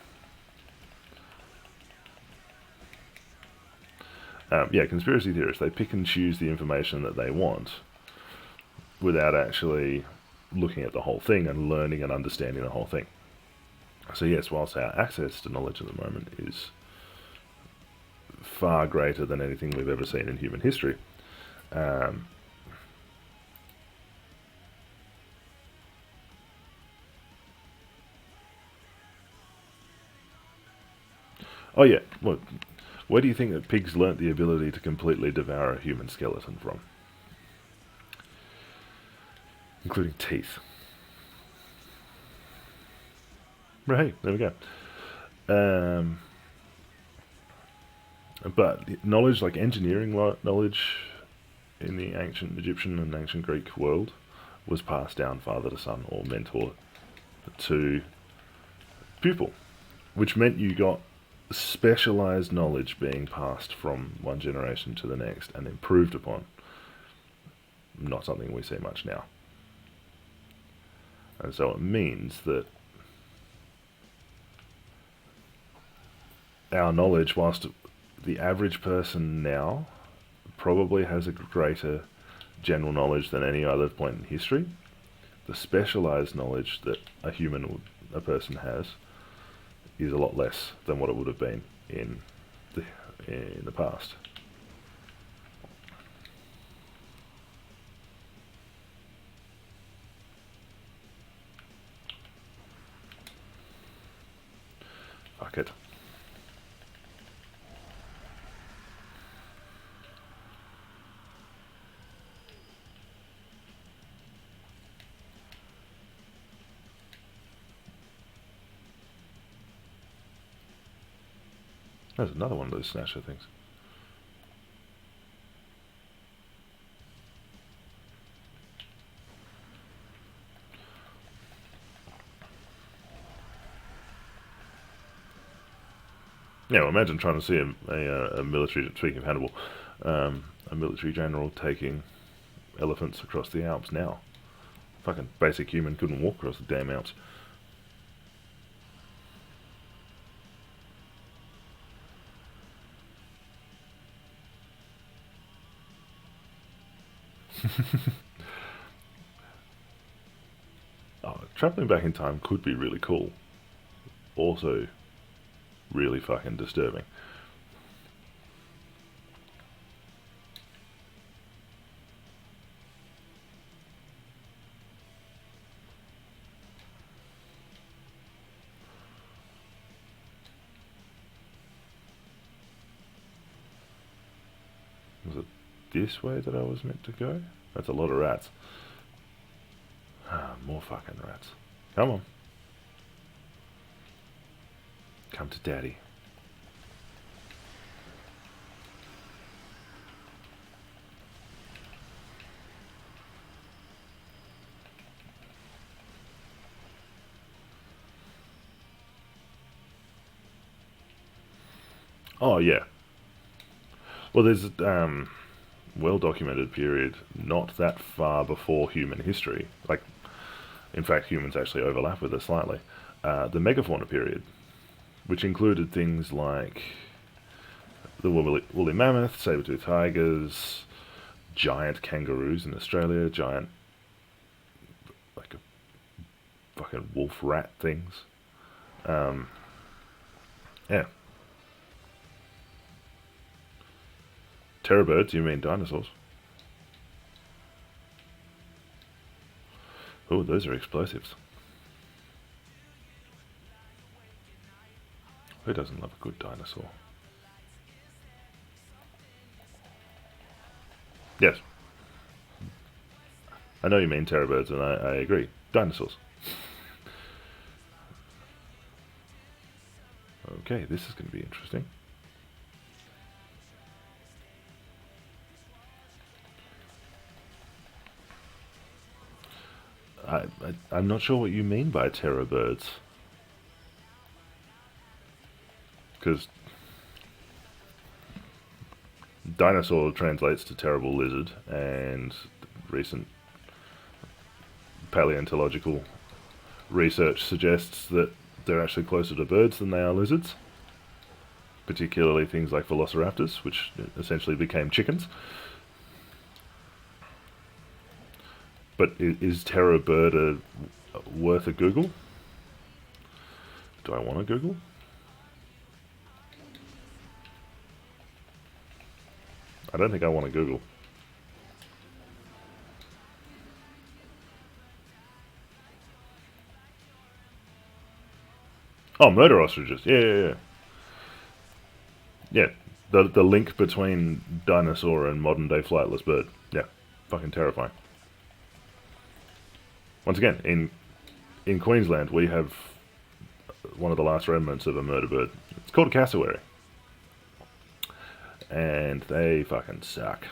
Yeah, conspiracy theorists, they pick and choose the information that they want without actually looking at the whole thing and learning and understanding the whole thing. So yes, whilst our access to knowledge at the moment is far greater than anything we've ever seen in human history, oh yeah, well, where do you think that pigs learnt the ability to completely devour a human skeleton from? Including teeth. Right, there we go. But knowledge, like engineering knowledge in the ancient Egyptian and ancient Greek world, was passed down father to son or mentor to pupil, which meant you got specialized knowledge being passed from one generation to the next and improved upon. Not something we see much now. And so it means that our knowledge, whilst the average person now probably has a greater general knowledge than any other point in history, the specialized knowledge that a person has is a lot less than what it would have been in the past. Fuck it. There's another one of those snatcher things. Yeah, well, imagine trying to see a military, speaking of Hannibal, a military general taking elephants across the Alps now. Fucking basic human couldn't walk across the damn Alps. Traveling back in time could be really cool. also really fucking disturbing. Was it this way that I was meant to go? That's a lot of rats. Ah, more fucking rats. Come on. Come to daddy. Oh, yeah. Well, there's well-documented period not that far before human history. Like, in fact, humans actually overlap with it slightly. The megafauna period, which included things like the woolly mammoth, saber-toothed tigers, giant kangaroos in Australia, giant, like, fucking wolf rat things. Yeah. Terror birds, you mean dinosaurs? Oh, those are explosives. Who doesn't love a good dinosaur? Yes. I know you mean terror birds, and I agree. Dinosaurs. Okay, this is going to be interesting. I'm not sure what you mean by terror birds. Because dinosaur translates to terrible lizard, and recent paleontological research suggests that they're actually closer to birds than they are lizards. Particularly things like velociraptors, which essentially became chickens. But is terror bird worth a Google? Do I want to Google? I don't think I want to Google. Oh, murder ostriches. Yeah. Yeah, the link between dinosaur and modern day flightless bird. Yeah, fucking terrifying. Once again, in Queensland, we have one of the last remnants of a murder bird. It's called a cassowary. And they fucking suck.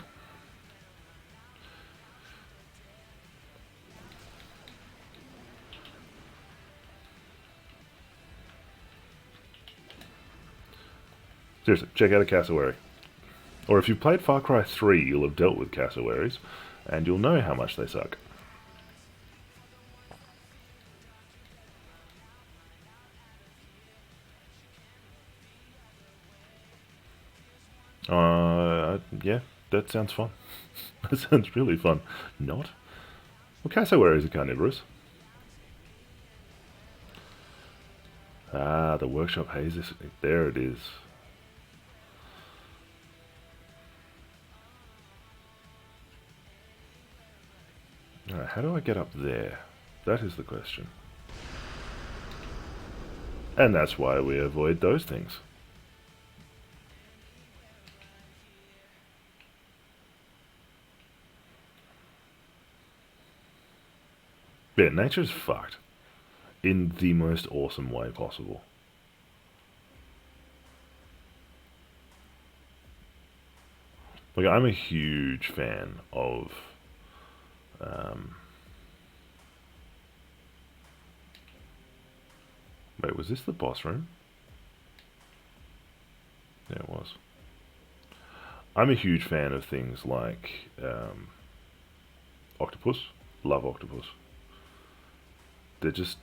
Seriously, check out a cassowary. Or if you've played Far Cry 3, you'll have dealt with cassowaries, and you'll know how much they suck. Yeah, that sounds fun. That sounds really fun. Not? Well, cassowaries are carnivorous. Ah, the workshop haze. There it is. Alright, how do I get up there? That is the question. And that's why we avoid those things. Yeah, nature's fucked. In the most awesome way possible. Like, I'm a huge fan of wait, was this the boss room? Yeah, it was. I'm a huge fan of things like octopus. Love octopus. They're just...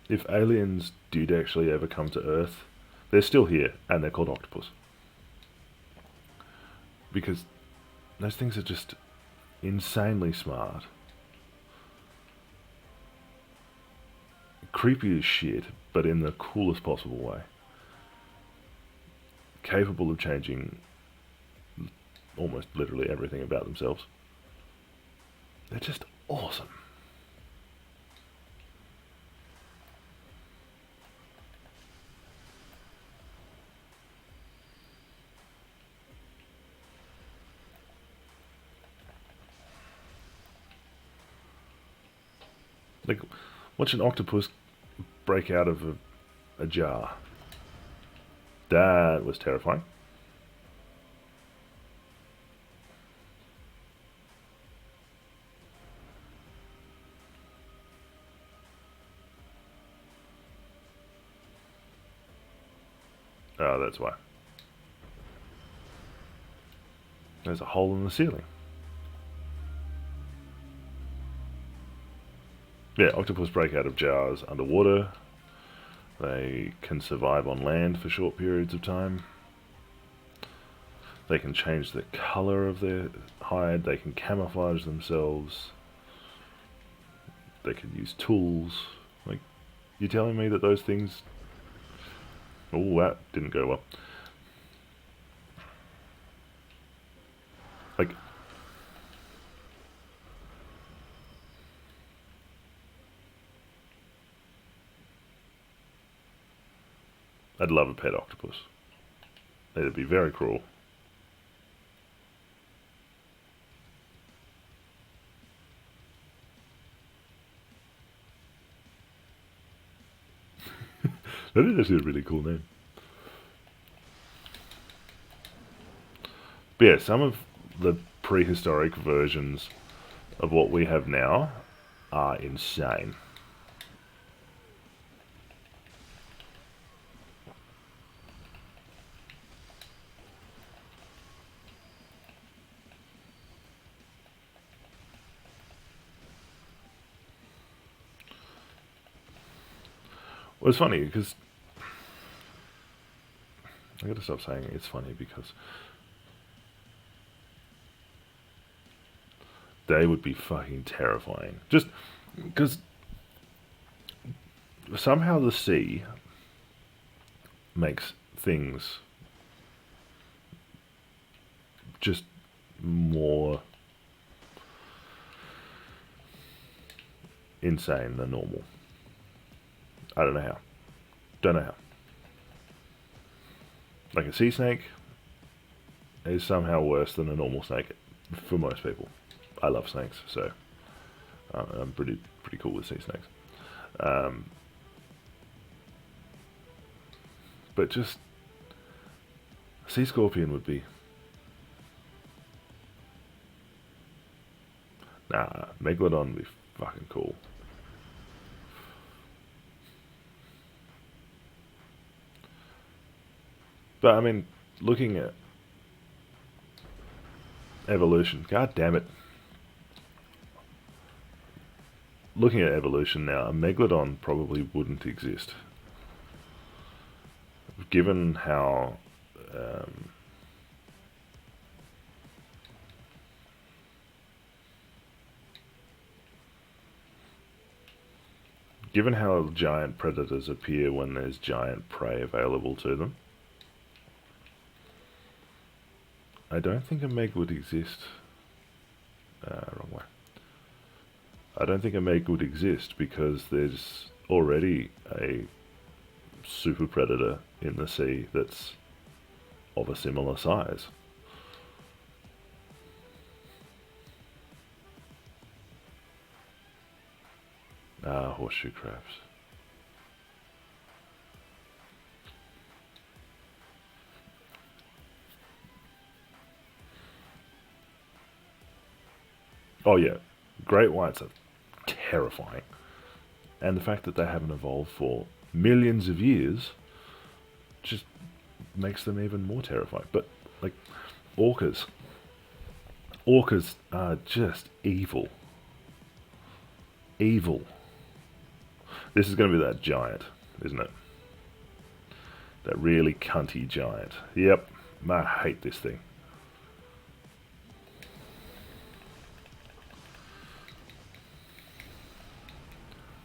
If aliens did actually ever come to Earth, they're still here, and they're called octopus. Because those things are just insanely smart. creepy as shit, but in the coolest possible way. Capable of changing almost literally everything about themselves. They're just awesome. Like, watch an octopus break out of a jar. That was terrifying. Oh, that's why. There's a hole in the ceiling. Yeah, octopus break out of jars underwater. They can survive on land for short periods of time. They can change the color of their hide. They can camouflage themselves. They can use tools. Like, you telling me that those things... Oh, that didn't go well. Like... I'd love a pet octopus. It'd be very cruel. That is actually a really cool name. But yeah, some of the prehistoric versions of what we have now are insane. Well, it's funny because I gotta stop saying it's funny because they would be fucking terrifying. Just because somehow the sea makes things just more insane than normal. I don't know how. Don't know how. Like a sea snake is somehow worse than a normal snake for most people. I love snakes, so I'm pretty cool with sea snakes. But just sea scorpion would be... Nah, Megalodon would be fucking cool. But I mean, looking at evolution, god damn it. Looking at evolution now, a Megalodon probably wouldn't exist. Given how given how giant predators appear when there's giant prey available to them, I don't think a Meg would exist. Wrong way. I don't think a Meg would exist because there's already a super predator in the sea that's of a similar size. Horseshoe crabs. Oh yeah, great whites are terrifying. And the fact that they haven't evolved for millions of years just makes them even more terrifying. But, like, orcas. Orcas are just evil. Evil. This is going to be that giant, isn't it? That really cunty giant. Yep, I hate this thing.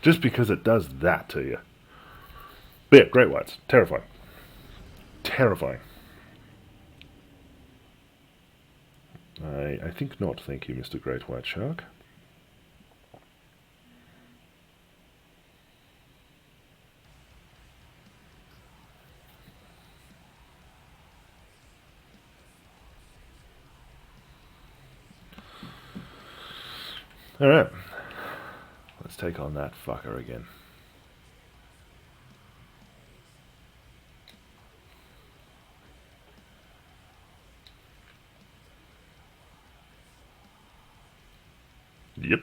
Just because it does that to you. But yeah, great whites. Terrifying. Terrifying. I think not, thank you, Mr. Great White Shark. Alright. Let's take on that fucker again. Yep.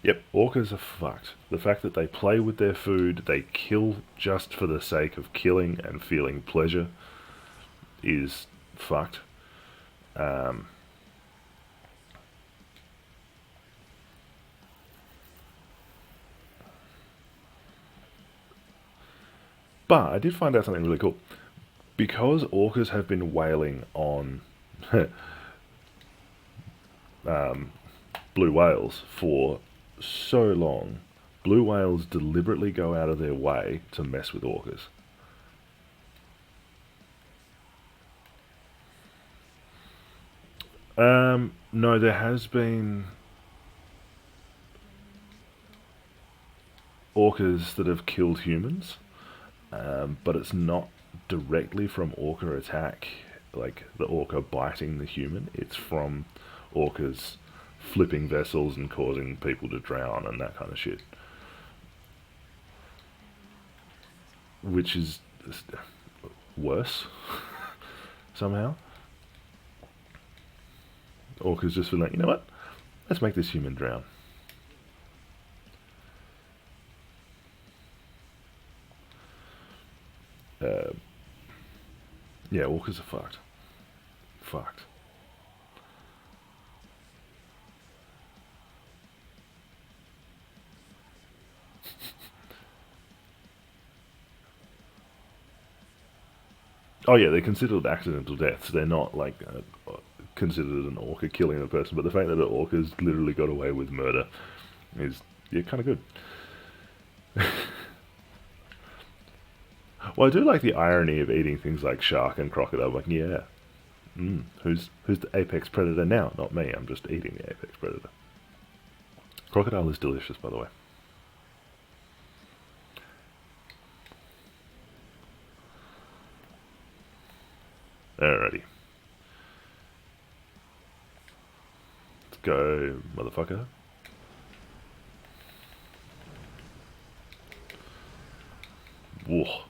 Yep, orcas are fucked. The fact that they play with their food, they kill just for the sake of killing and feeling pleasure is fucked. But I did find out something really cool. Because orcas have been whaling on blue whales for so long, blue whales deliberately go out of their way to mess with orcas. No, there has been orcas that have killed humans, but it's not directly from orca attack, like the orca biting the human. It's from orcas flipping vessels and causing people to drown and that kind of shit. Which is worse, somehow. Orcas just feel like, you know what? Let's make this human drown. Yeah, orcas are fucked. Fucked. Oh yeah, they're considered accidental deaths. They're not like considered an orca killing a person, but the fact that an orca's literally got away with murder is, yeah, kind of good. Well, I do like the irony of eating things like shark and crocodile. Like, yeah, who's the apex predator now? Not me. I'm just eating the apex predator. Crocodile is delicious, by the way. Alrighty. Let's go, motherfucker. Whoa.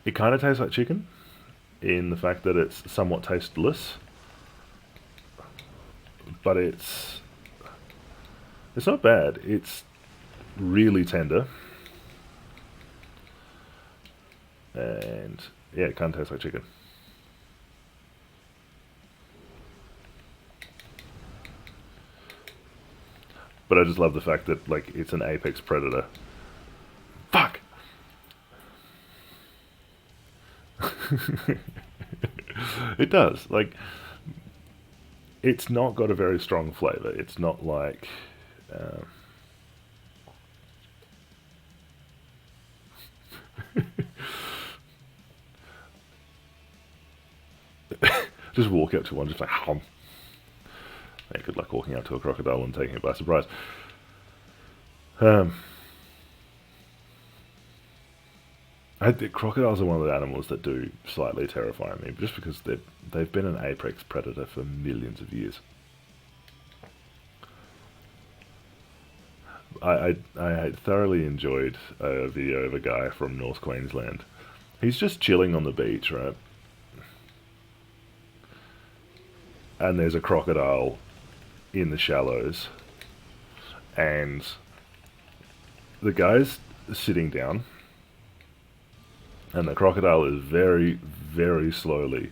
It kind of tastes like chicken, in the fact that it's somewhat tasteless, but it's not bad. It's really tender, and yeah, it kind of tastes like chicken. But I just love the fact that, like, it's an apex predator. Fuck! It does. Like, it's not got a very strong flavour. It's not like... just walk up to one, just like, hum. Yeah, good luck walking up to a crocodile and taking it by surprise. I think crocodiles are one of the animals that do slightly terrify me, just because they've been an apex predator for millions of years. I thoroughly enjoyed a video of a guy from North Queensland. He's just chilling on the beach, right? And there's a crocodile in the shallows, and the guy's sitting down, and the crocodile is very, very slowly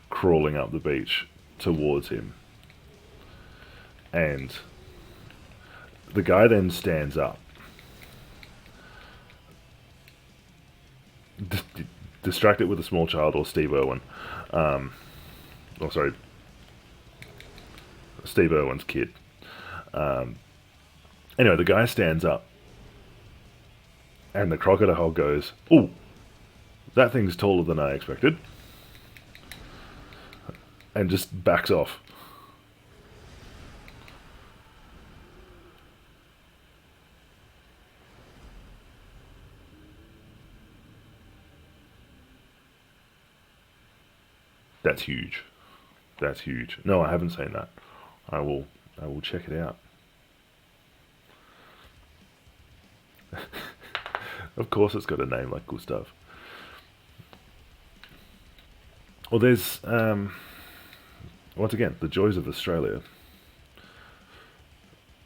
crawling up the beach towards him. And the guy then stands up, distracted with a small child, or Steve Irwin. Oh, sorry, Steve Irwin's kid. Anyway, the guy stands up, and the crocodile goes, "Ooh, that thing's taller than I expected," and just backs off. That's huge. That's huge. No, I haven't seen that. I will. I will check it out. Of course, it's got a name like Gustav. Well, there's once again the joys of Australia.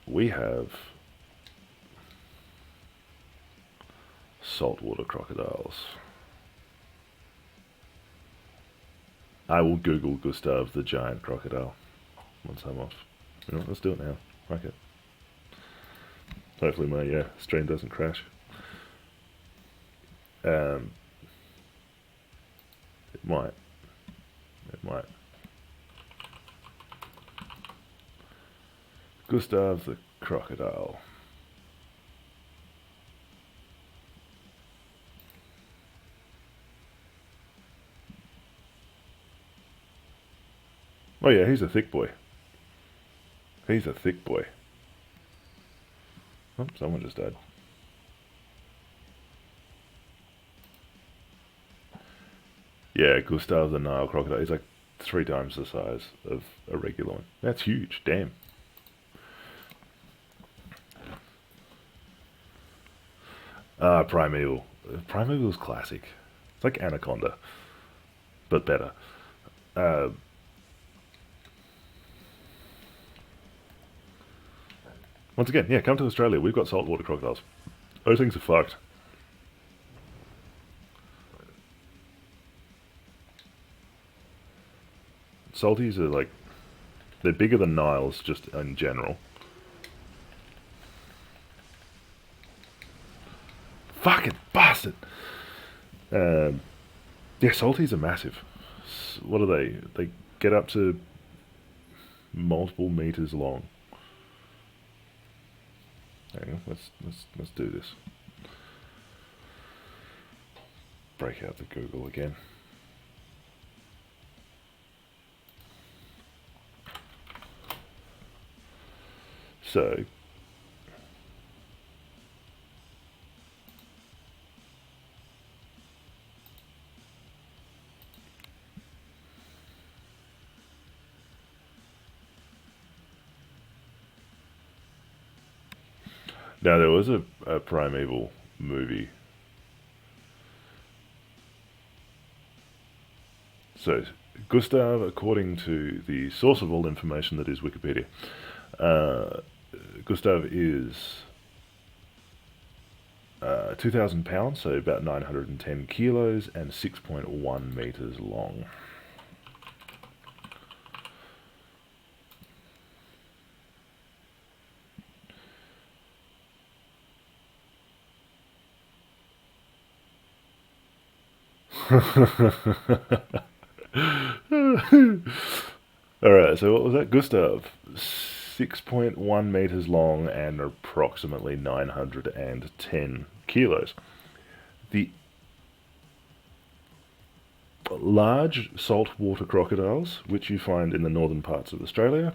We have saltwater crocodiles. I will Google Gustav the giant crocodile once I'm off. You know, let's do it now. Fuck it. Hopefully my stream doesn't crash. It might. It might. Gustav the crocodile. Oh yeah, he's a thick boy. He's a thick boy. Oh, someone just died. Yeah, Gustav the Nile crocodile. He's like 3 times the size of a regular one. That's huge. Damn. Primeval. Primeval's classic. It's like Anaconda, but better. Uh, Once again, yeah, come to Australia. We've got saltwater crocodiles. Those things are fucked. Salties are like, they're bigger than Niles just in general. Fucking bastard! Yeah, salties are massive. What are they? They get up to multiple meters long. Hang on, let's do this. Break out the Google again. So, now there was a Primeval movie. So, Gustav, according to the source of all information that is Wikipedia, Gustav is 2,000 pounds, so about 910 kilos, and 6.1 meters long. Alright, so what was that? Gustav. 6.1 meters long and approximately 910 kilos. The large saltwater crocodiles, which you find in the northern parts of Australia,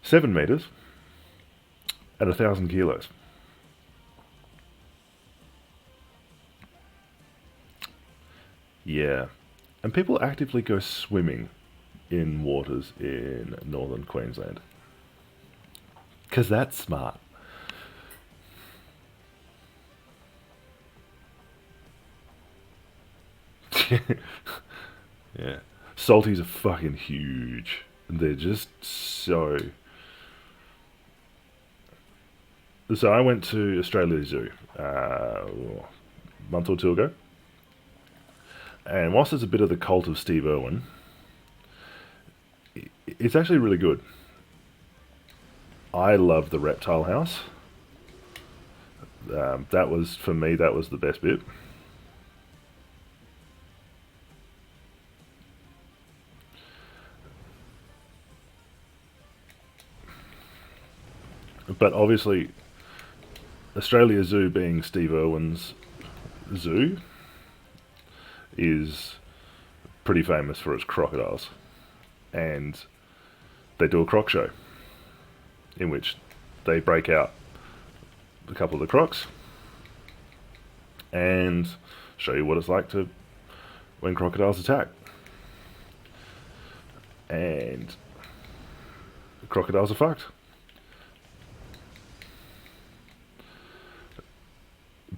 7 meters and 1,000 kilos. Yeah. And people actively go swimming in waters in northern Queensland. Because that's smart. Yeah. Salties are fucking huge. They're just so... So I went to Australia Zoo a month or two ago. And whilst it's a bit of the cult of Steve Irwin, it's actually really good. I love the reptile house. That was, for me, that was the best bit. But obviously, Australia Zoo being Steve Irwin's zoo is pretty famous for its crocodiles. And they do a croc show in which they break out a couple of the crocs and show you what it's like to when crocodiles attack. And crocodiles are fucked.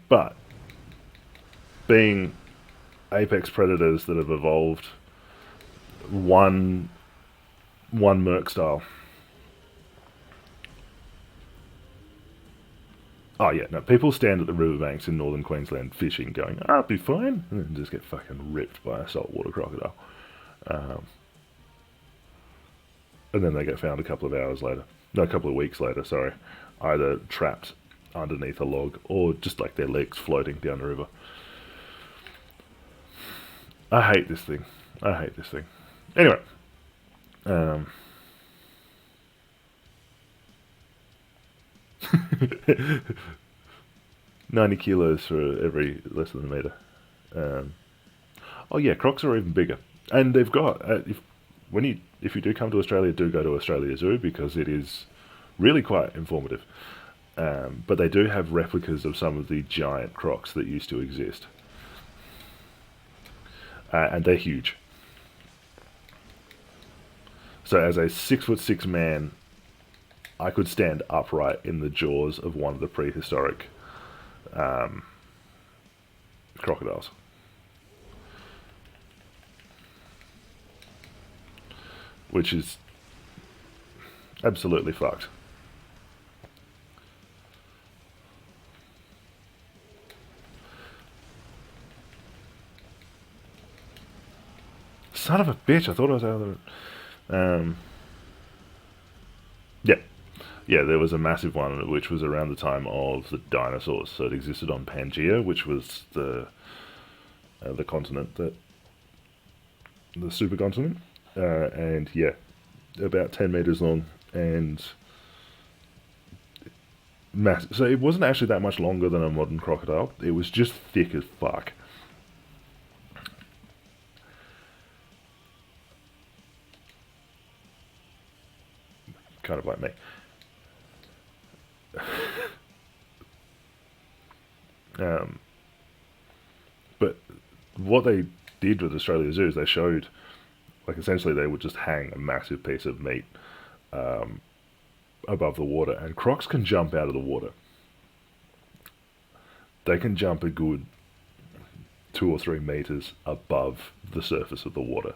But being apex predators that have evolved one Merc style. Oh yeah, no, people stand at the riverbanks in northern Queensland fishing going, I'll be fine, and then just get fucking ripped by a saltwater crocodile. And then they get found a couple of weeks later, sorry, either trapped underneath a log or just like their legs floating down the river. I hate this thing. Anyway, 90 kilos for every less than a metre. Oh yeah, crocs are even bigger, and they've got if you do come to Australia, do go to Australia Zoo because it is really quite informative. But they do have replicas of some of the giant crocs that used to exist, and they're huge. So as a 6'6" man, I could stand upright in the jaws of one of the prehistoric crocodiles. Which is absolutely fucked. Son of a bitch, I thought I was out of it. Yeah. Yeah, there was a massive one which was around the time of the dinosaurs. So it existed on Pangaea, which was the continent the supercontinent. And yeah, about 10 meters long and massive. So it wasn't actually that much longer than a modern crocodile. It was just thick as fuck. Kind of like me. But what they did with Australia Zoo is they showed, like, essentially they would just hang a massive piece of meat above the water, and crocs can jump out of the water. They can jump a good 2 or 3 meters above the surface of the water,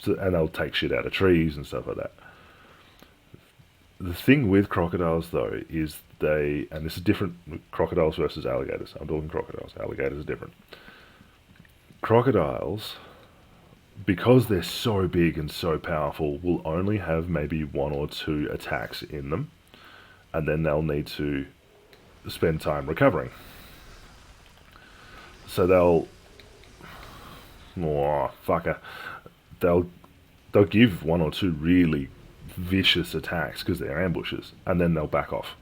and they'll take shit out of trees and stuff like that. The thing with crocodiles, though, is and this is different, crocodiles versus alligators. I'm talking crocodiles. Alligators are different. Crocodiles, because they're so big and so powerful, will only have maybe 1 or 2 attacks in them, and then they'll need to spend time recovering. So they'll give 1 or 2 really vicious attacks because they're ambushes, and then they'll back off.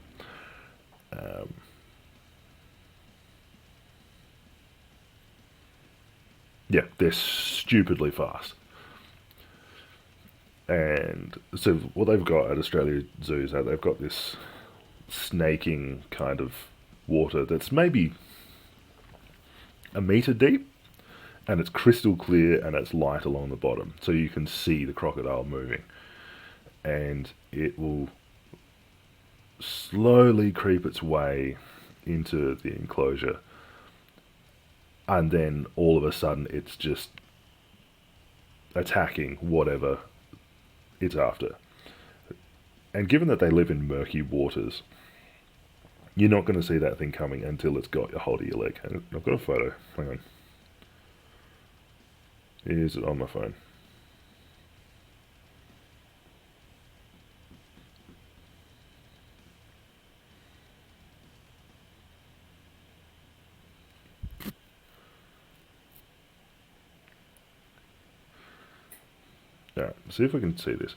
Yeah, they're stupidly fast. And so what they've got at Australia Zoo is that they've got this snaking kind of water that's maybe a metre deep, and it's crystal clear and it's light along the bottom, so you can see the crocodile moving. And it will slowly creep its way into the enclosure, and then all of a sudden it's just attacking whatever it's after. And given that they live in murky waters, you're not going to see that thing coming until it's got a hold of your leg. And I've got a photo. Hang on. Is it on my phone? Alright, see if we can see this.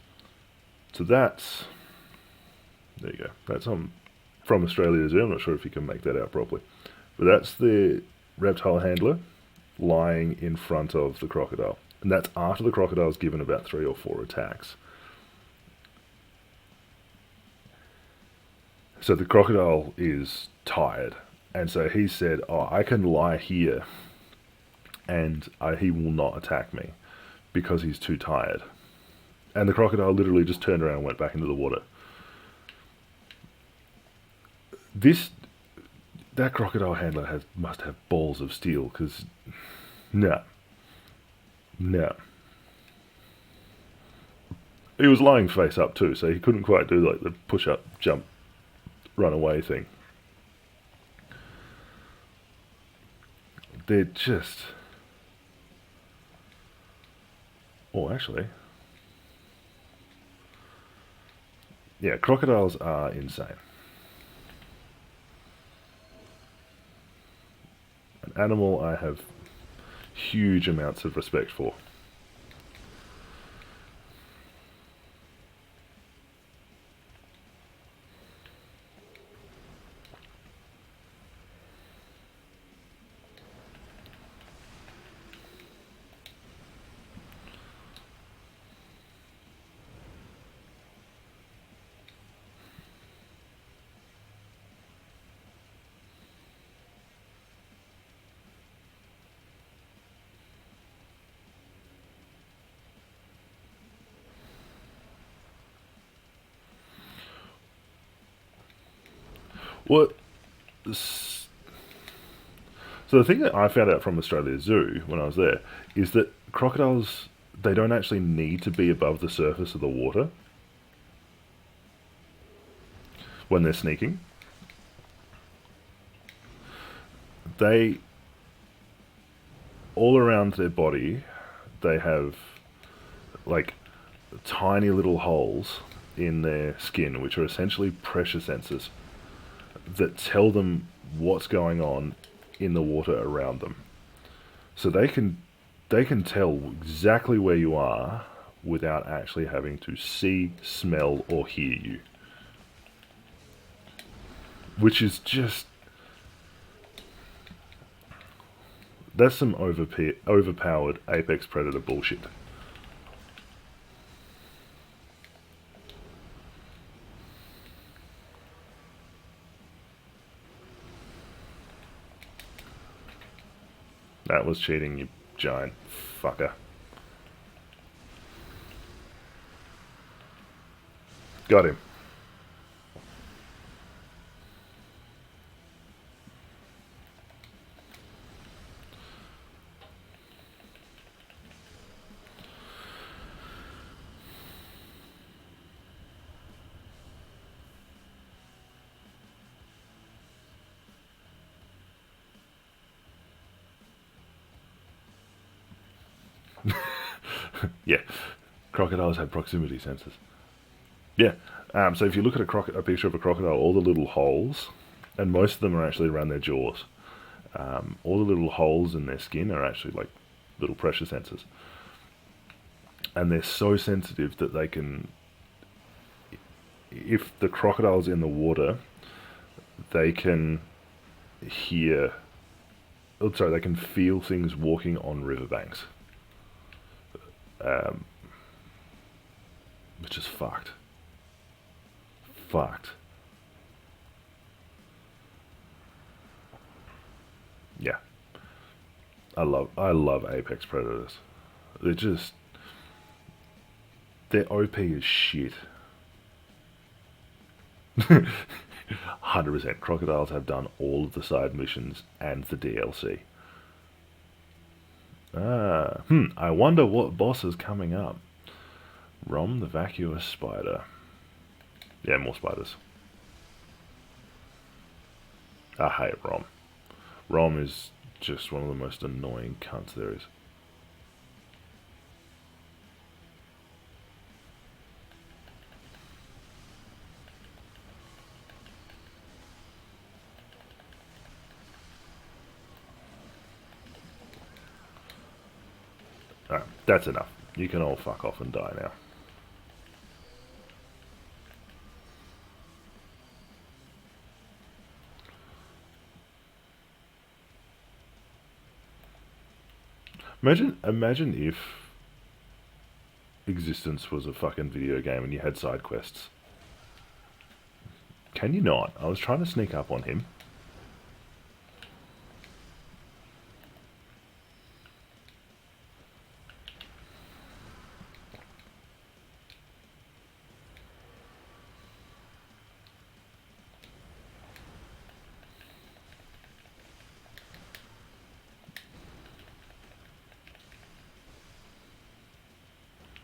So that's There you go. That's from Australia Zoo. I'm not sure if you can make that out properly. But that's the reptile handler lying in front of the crocodile. And that's after the crocodile's given about 3 or 4 attacks. So the crocodile is tired. And so he said, oh, I can lie here and he will not attack me because he's too tired. And the crocodile literally just turned around and went back into the water. That crocodile handler must have balls of steel, because no. He was lying face up too, so he couldn't quite do like the push up, jump, run away thing. They're just... Oh, actually... Yeah, crocodiles are insane. An animal I have huge amounts of respect for. What? So the thing that I found out from Australia Zoo when I was there is that crocodiles, they don't actually need to be above the surface of the water when they're sneaking. They, all around their body, they have like tiny little holes in their skin, which are essentially pressure sensors that tell them what's going on in the water around them. So they can tell exactly where you are without actually having to see, smell, or hear you. Which is just... That's some overpowered apex predator bullshit. That was cheating, you giant fucker. Got him. Yeah, crocodiles have proximity sensors. Yeah, so if you look at a picture of a crocodile, all the little holes, and most of them are actually around their jaws, all the little holes in their skin are actually like little pressure sensors. And they're so sensitive that they can, if the crocodile's in the water, they can hear, oh, sorry, they can feel things walking on riverbanks. Which is fucked. Yeah. I love apex predators. They're OP as shit. 100%. Crocodiles have done all of the side missions and the DLC. I wonder what boss is coming up. Rom the vacuous spider. Yeah, more spiders. I hate Rom. Rom is just one of the most annoying cunts there is. Alright, that's enough. You can all fuck off and die now. Imagine if existence was a fucking video game and you had side quests. Can you not? I was trying to sneak up on him.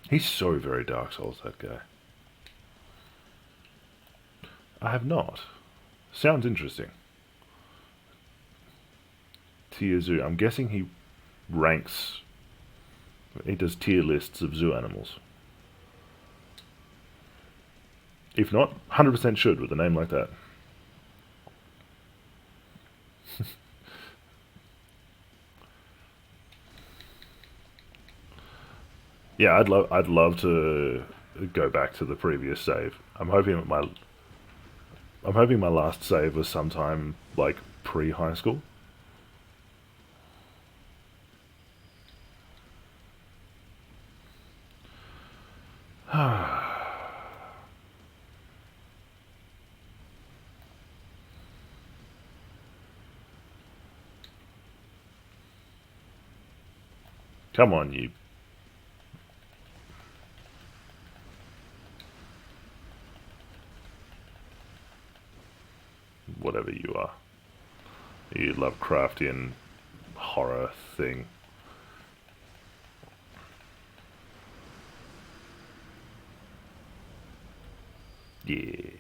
He's so very Dark Souls, that guy. I have not. Sounds interesting. Tier Zoo. I'm guessing he ranks. He does tier lists of zoo animals. If not, 100% should with a name like that. Yeah, I'd love to go back to the previous save. I'm hoping my last save was sometime like pre-high school. Come on, you. Whatever you are. You Lovecraftian horror thing. Yeah.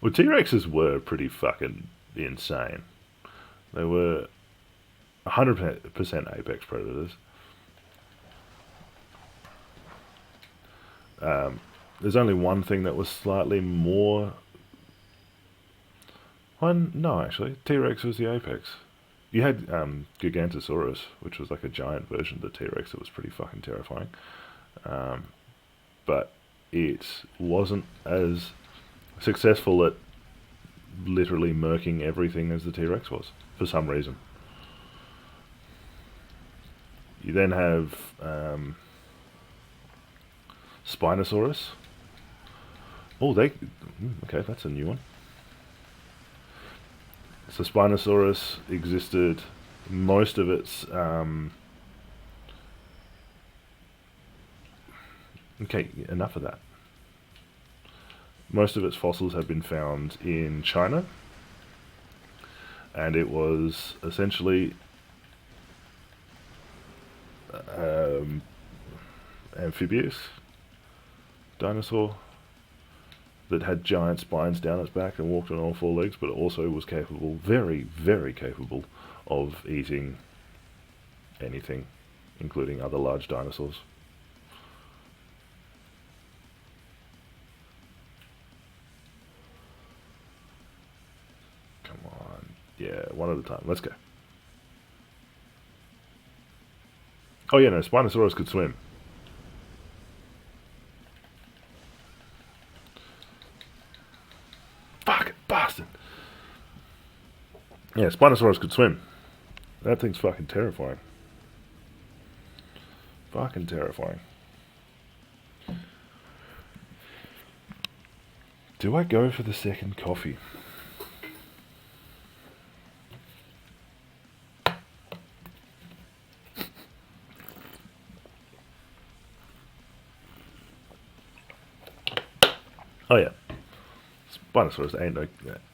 Well, T-Rexes were pretty fucking insane. They were 100% apex predators. There's only one thing that was slightly more. One, no, actually, T-Rex was the apex. You had Gigantosaurus, which was like a giant version of the T-Rex that was pretty fucking terrifying. But it wasn't as successful at literally murking everything as the T-Rex was, for some reason. You then have Spinosaurus. Oh, okay, that's a new one. So Spinosaurus existed, most of its, okay, enough of that. Most of its fossils have been found in China, and it was essentially amphibious dinosaur that had giant spines down its back and walked on all four legs, but it also was capable, very, very capable, of eating anything, including other large dinosaurs. Come on. Yeah, one at a time. Let's go. Oh yeah, no, Spinosaurus could swim. Fuck, bastard. Yeah, Spinosaurus could swim. That thing's fucking terrifying. Fucking terrifying. Do I go for the second coffee? Oh yeah. Spinosaurus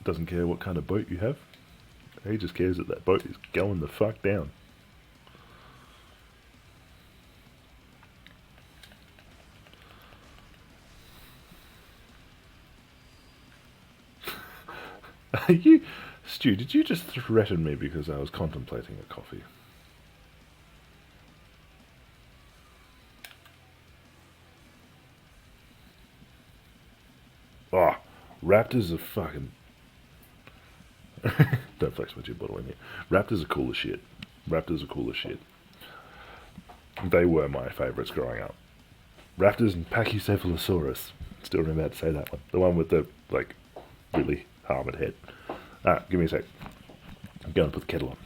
doesn't care what kind of boat you have. He just cares that boat is going the fuck down. Stu, did you just threaten me because I was contemplating a coffee? Oh, raptors are fucking... Don't flex my chip bottle in here. Raptors are cool as shit. Raptors are cool as shit. They were my favourites growing up. Raptors and Pachycephalosaurus. Still remember how to say that one. The one with the, like, really armoured head. Alright, give me a sec. I'm going to put the kettle on.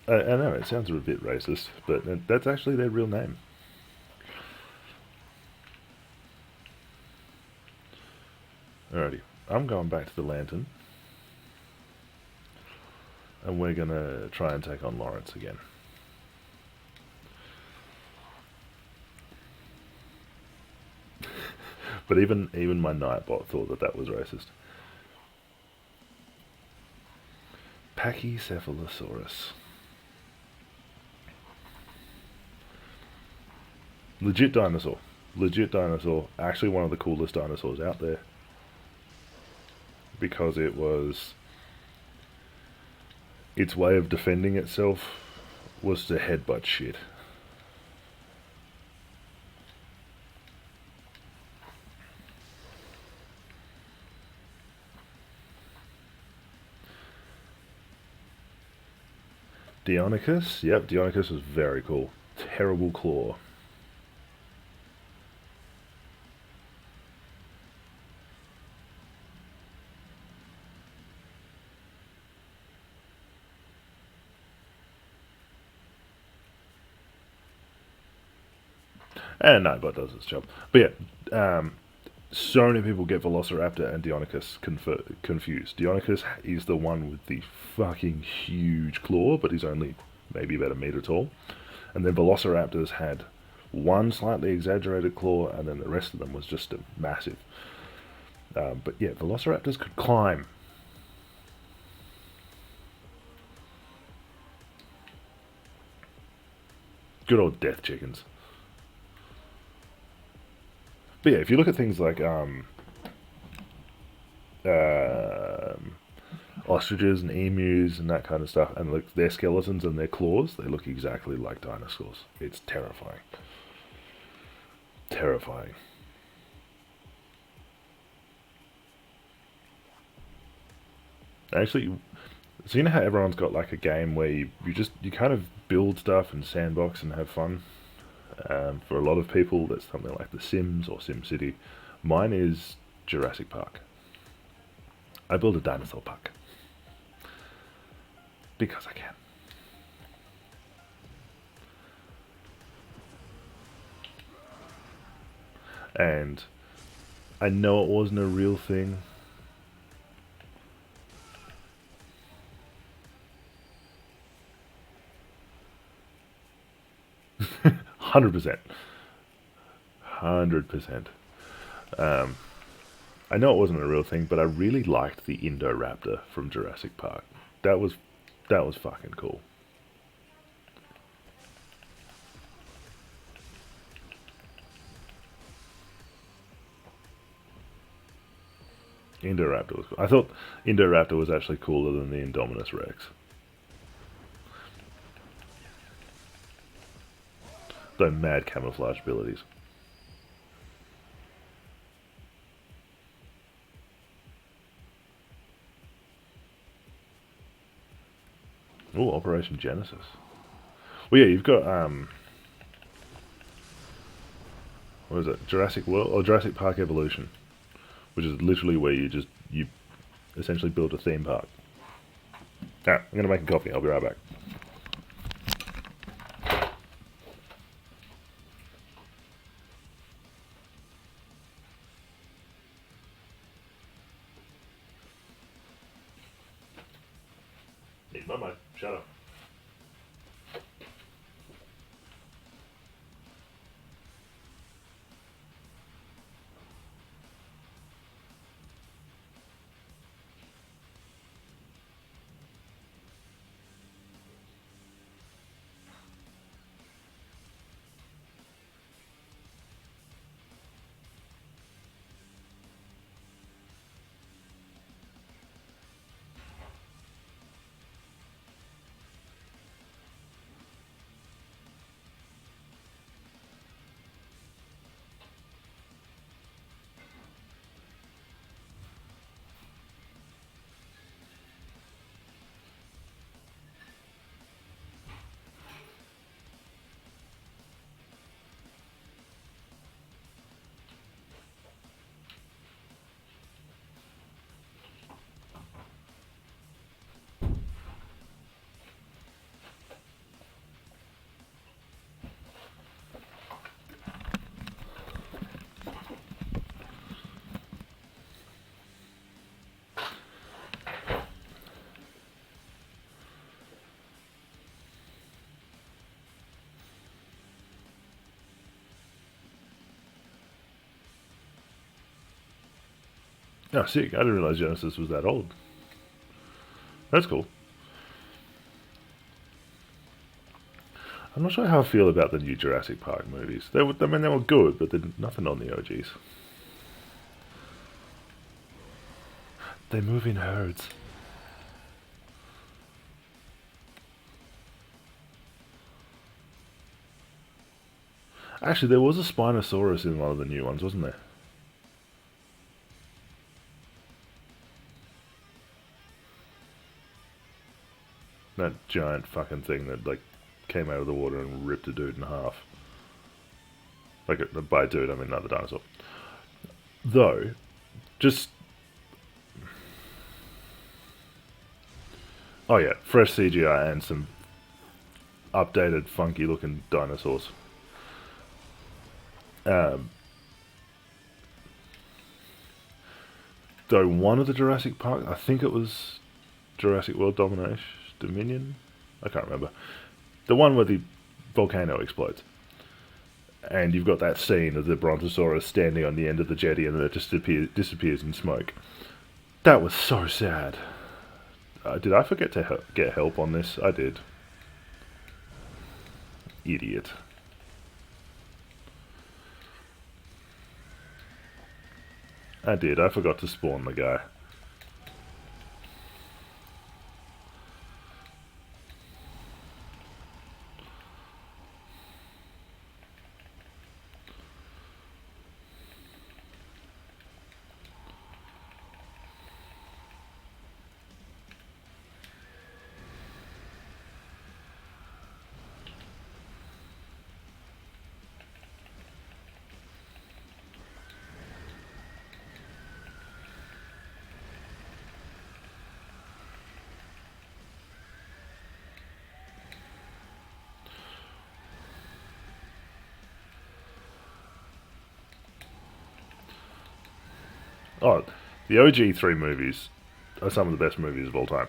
I know, it sounds a bit racist, but that's actually their real name. Alrighty, I'm going back to the lantern. And we're going to try and take on Laurence again. But even my Nightbot thought that was racist. Pachycephalosaurus. Legit dinosaur. Legit dinosaur. Actually one of the coolest dinosaurs out there. Because it was... its way of defending itself was to headbutt shit. Deinonychus? Yep, Deinonychus was very cool. Terrible claw. And Nightbot does its job. But yeah, so many people get Velociraptor and Deinonychus confused. Deinonychus is the one with the fucking huge claw, but he's only maybe about a meter tall. And then Velociraptors had one slightly exaggerated claw, and then the rest of them was just a massive. But yeah, Velociraptors could climb. Good old death chickens. But yeah, if you look at things like ostriches and emus and that kind of stuff, and look, their skeletons and their claws, they look exactly like dinosaurs. It's terrifying. Terrifying. Actually, so you know how everyone's got like a game where you kind of build stuff and sandbox and have fun? For a lot of people, that's something like The Sims or SimCity. Mine is Jurassic Park. I build a dinosaur park. Because I can. And I know it wasn't a real thing. Hundred percent. 100%. I know it wasn't a real thing, but I really liked the Indoraptor from Jurassic Park. That was fucking cool. Indoraptor was cool. I thought Indoraptor was actually cooler than the Indominus Rex. Though mad camouflage abilities. Oh, Operation Genesis. Well, yeah, you've got what is it? Jurassic World or Jurassic Park Evolution, which is literally where you essentially build a theme park. Alright, I'm gonna make a coffee. I'll be right back. Not my shadow. Oh, sick. I didn't realize Genesis was that old. That's cool. I'm not sure how I feel about the new Jurassic Park movies. They were good, but they're nothing on the OGs. They move in herds. Actually, there was a Spinosaurus in one of the new ones, wasn't there? That giant fucking thing that, like, came out of the water and ripped a dude in half. Like, by dude, I mean not the dinosaur. Though, just... Oh yeah, fresh CGI and some updated, funky-looking dinosaurs. Though one of the Jurassic Park, I think it was Jurassic World Dominion? I can't remember. The one where the volcano explodes. And you've got that scene of the Brontosaurus standing on the end of the jetty and then it just disappears in smoke. That was so sad. Did I forget to get help on this? I did. Idiot. I did. I forgot to spawn the guy. Oh, the OG 3 movies are some of the best movies of all time.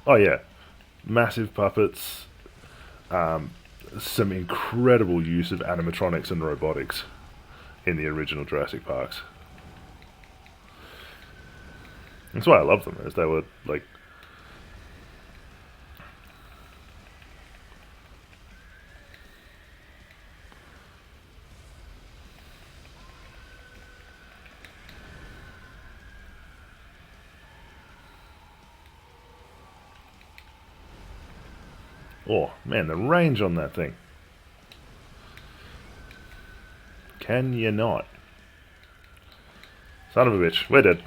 Oh yeah, massive puppets, some incredible use of animatronics and robotics in the original Jurassic Parks. That's why I love them, is they were like... Oh, man, the range on that thing. Can you not? Son of a bitch, we're dead.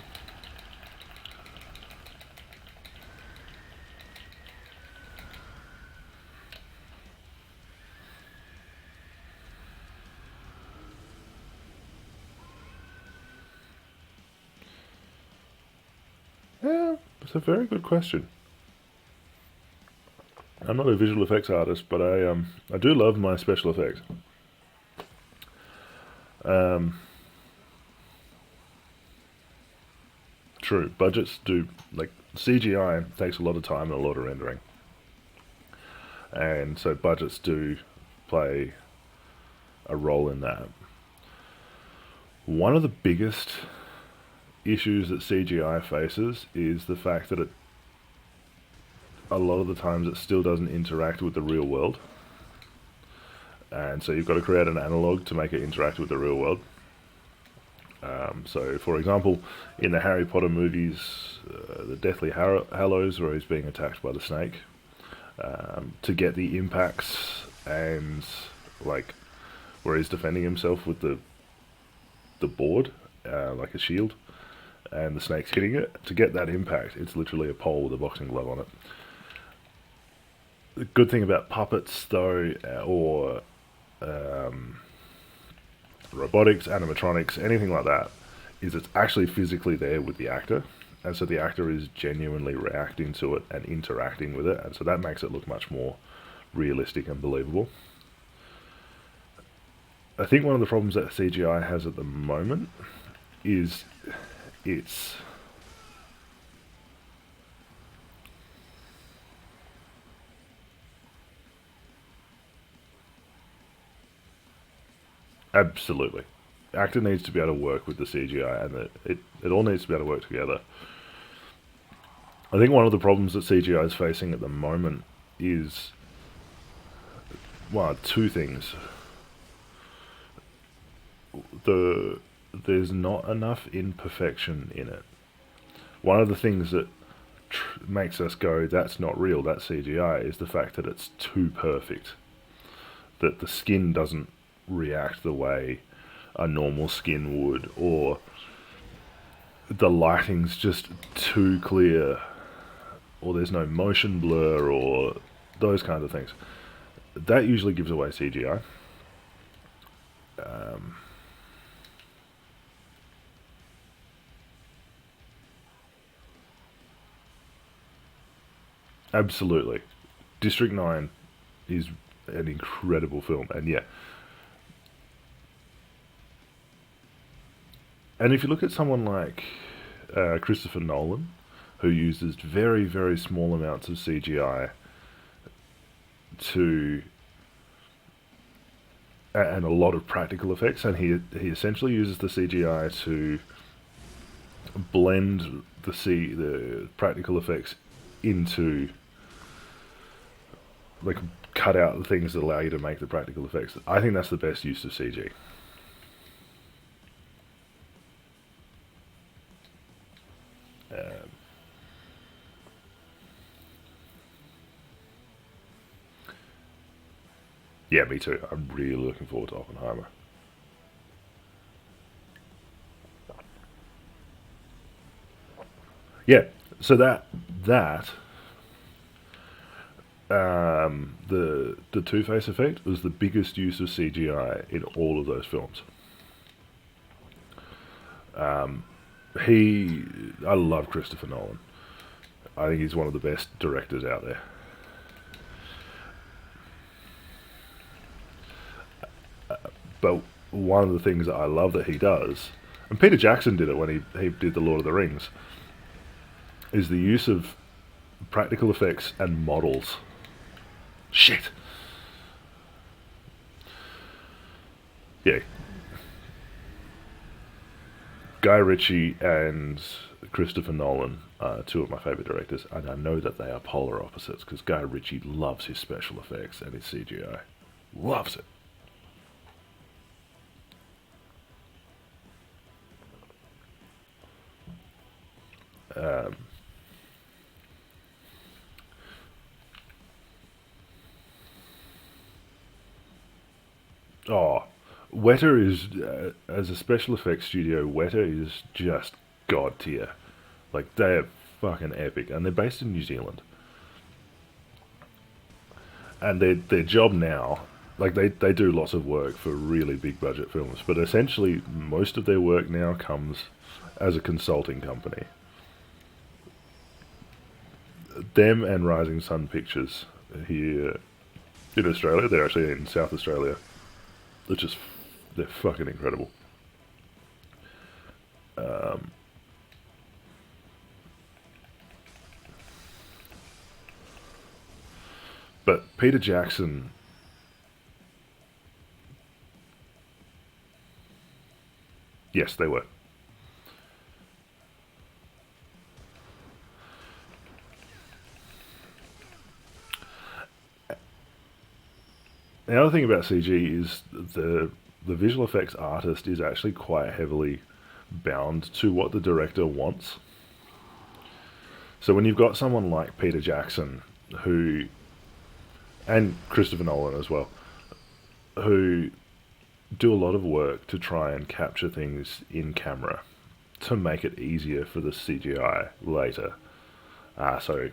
Yeah, it's a very good question. I'm not a visual effects artist, but I do love my special effects. Um, True, budgets do, like, CGI takes a lot of time and a lot of rendering, and so budgets do play a role in that. One of the biggest issues that CGI faces is the fact that a lot of the times it still doesn't interact with the real world. And so you've got to create an analog to make it interact with the real world. So, for example, in the Harry Potter movies, the Deathly Hallows, where he's being attacked by the snake, to get the impacts and, like, where he's defending himself with the board, like a shield, and the snake's hitting it, to get that impact, it's literally a pole with a boxing glove on it. The good thing about puppets, though, or robotics, animatronics, anything like that, is it's actually physically there with the actor, and so the actor is genuinely reacting to it and interacting with it, and so that makes it look much more realistic and believable. I think one of the problems that CGI has at the moment is it's absolutely. Actor needs to be able to work with the CGI, and it all needs to be able to work together. I think one of the problems that CGI is facing at the moment is, well, two things. There's not enough imperfection in it. One of the things that makes us go, that's not real, that's CGI, is the fact that it's too perfect. That the skin doesn't react the way a normal skin would, or the lighting's just too clear, or there's no motion blur, or those kinds of things. That usually gives away CGI. Absolutely. District 9 is an incredible film, and yeah. And if you look at someone like Christopher Nolan, who uses very, very small amounts of CGI to and a lot of practical effects, and he essentially uses the CGI to blend the practical effects into, like, cut out the things that allow you to make the practical effects. I think that's the best use of CG. Yeah, me too. I'm really looking forward to Oppenheimer. Yeah, so that the Two Face effect was the biggest use of CGI in all of those films. I love Christopher Nolan. I think he's one of the best directors out there. But one of the things that I love that he does, and Peter Jackson did it when he did the Lord of the Rings, is the use of practical effects and models. Shit. Yeah. Guy Ritchie and Christopher Nolan are two of my favourite directors, and I know that they are polar opposites because Guy Ritchie loves his special effects and his CGI. Loves it. Um, oh, Weta is, as a special effects studio, Weta is just god tier. Like, they're fucking epic, and they're based in New Zealand. And their job now, like, they do lots of work for really big budget films, but essentially most of their work now comes as a consulting company. Them and Rising Sun Pictures here in Australia. They're actually in South Australia. They're fucking incredible. But Peter Jackson, yes, they were. The other thing about CG is the visual effects artist is actually quite heavily bound to what the director wants. So when you've got someone like Peter Jackson, who, and Christopher Nolan as well, who do a lot of work to try and capture things in camera to make it easier for the CGI later. So,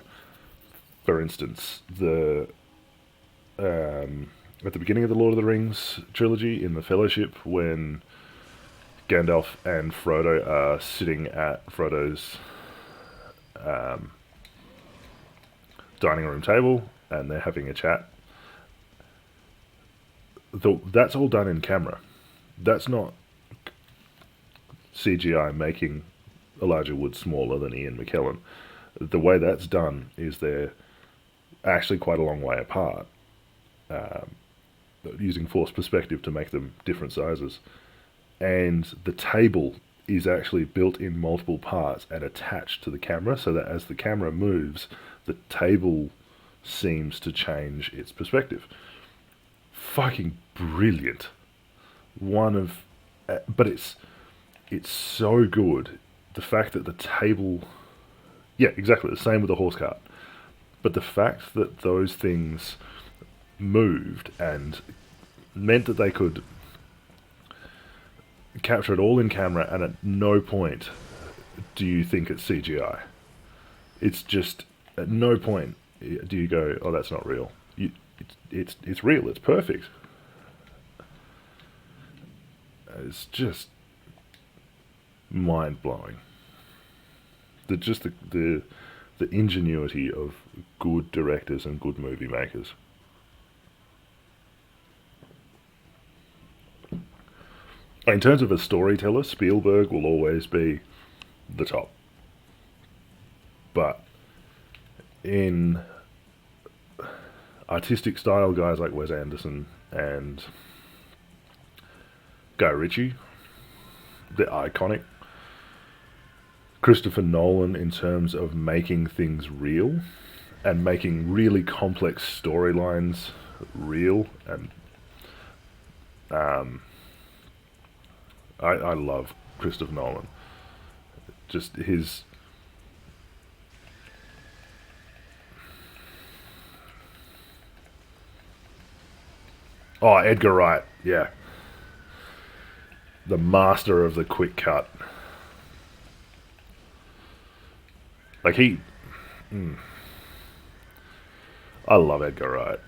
for instance, the at the beginning of the Lord of the Rings trilogy in the Fellowship, when Gandalf and Frodo are sitting at Frodo's dining room table and they're having a chat, that's all done in camera. That's not CGI making Elijah Wood smaller than Ian McKellen. The way that's done is they're actually quite a long way apart, using forced perspective to make them different sizes. And the table is actually built in multiple parts and attached to the camera, so that as the camera moves, the table seems to change its perspective. Fucking brilliant. But it's so good. The fact that the table, yeah, exactly the same with the horse cart. But the fact that those things moved and meant that they could capture it all in camera, and at no point do you think it's CGI. It's just at no point do you go, "Oh, that's not real." It's real. It's perfect. It's just mind blowing. The ingenuity of good directors and good movie makers. In terms of a storyteller, Spielberg will always be the top. But in artistic style, guys like Wes Anderson and Guy Ritchie, they're iconic. Christopher Nolan, in terms of making things real and making really complex storylines real, and I love Christopher Nolan. Just his Edgar Wright, yeah, the master of the quick cut. Like I love Edgar Wright.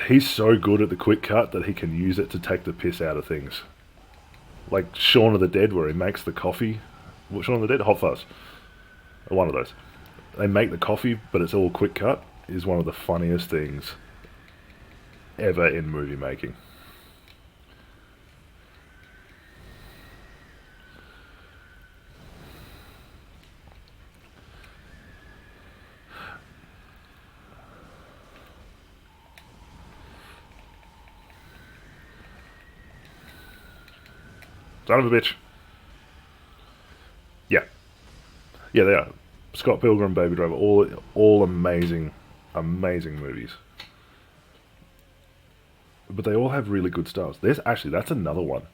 He's so good at the quick cut that he can use it to take the piss out of things. Like Shaun of the Dead, where he makes the coffee. What, Shaun of the Dead? Hot Fuzz. One of those. They make the coffee, but it's all quick cut. Is one of the funniest things ever in movie making. Son of a bitch. Yeah. Yeah, they are. Scott Pilgrim, Baby Driver, all amazing, amazing movies. But they all have really good stars. That's another one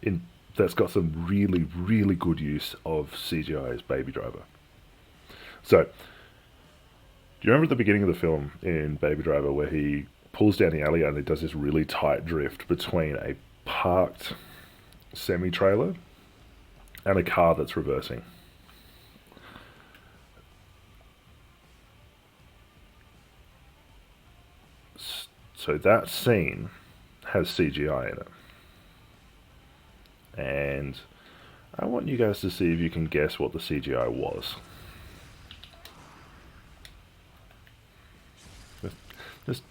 in that's got some really, really good use of CGI as Baby Driver. So, do you remember at the beginning of the film in Baby Driver where he pulls down the alley and he does this really tight drift between a parked semi-trailer and a car that's reversing? So that scene has CGI in it. And I want you guys to see if you can guess what the CGI was. Just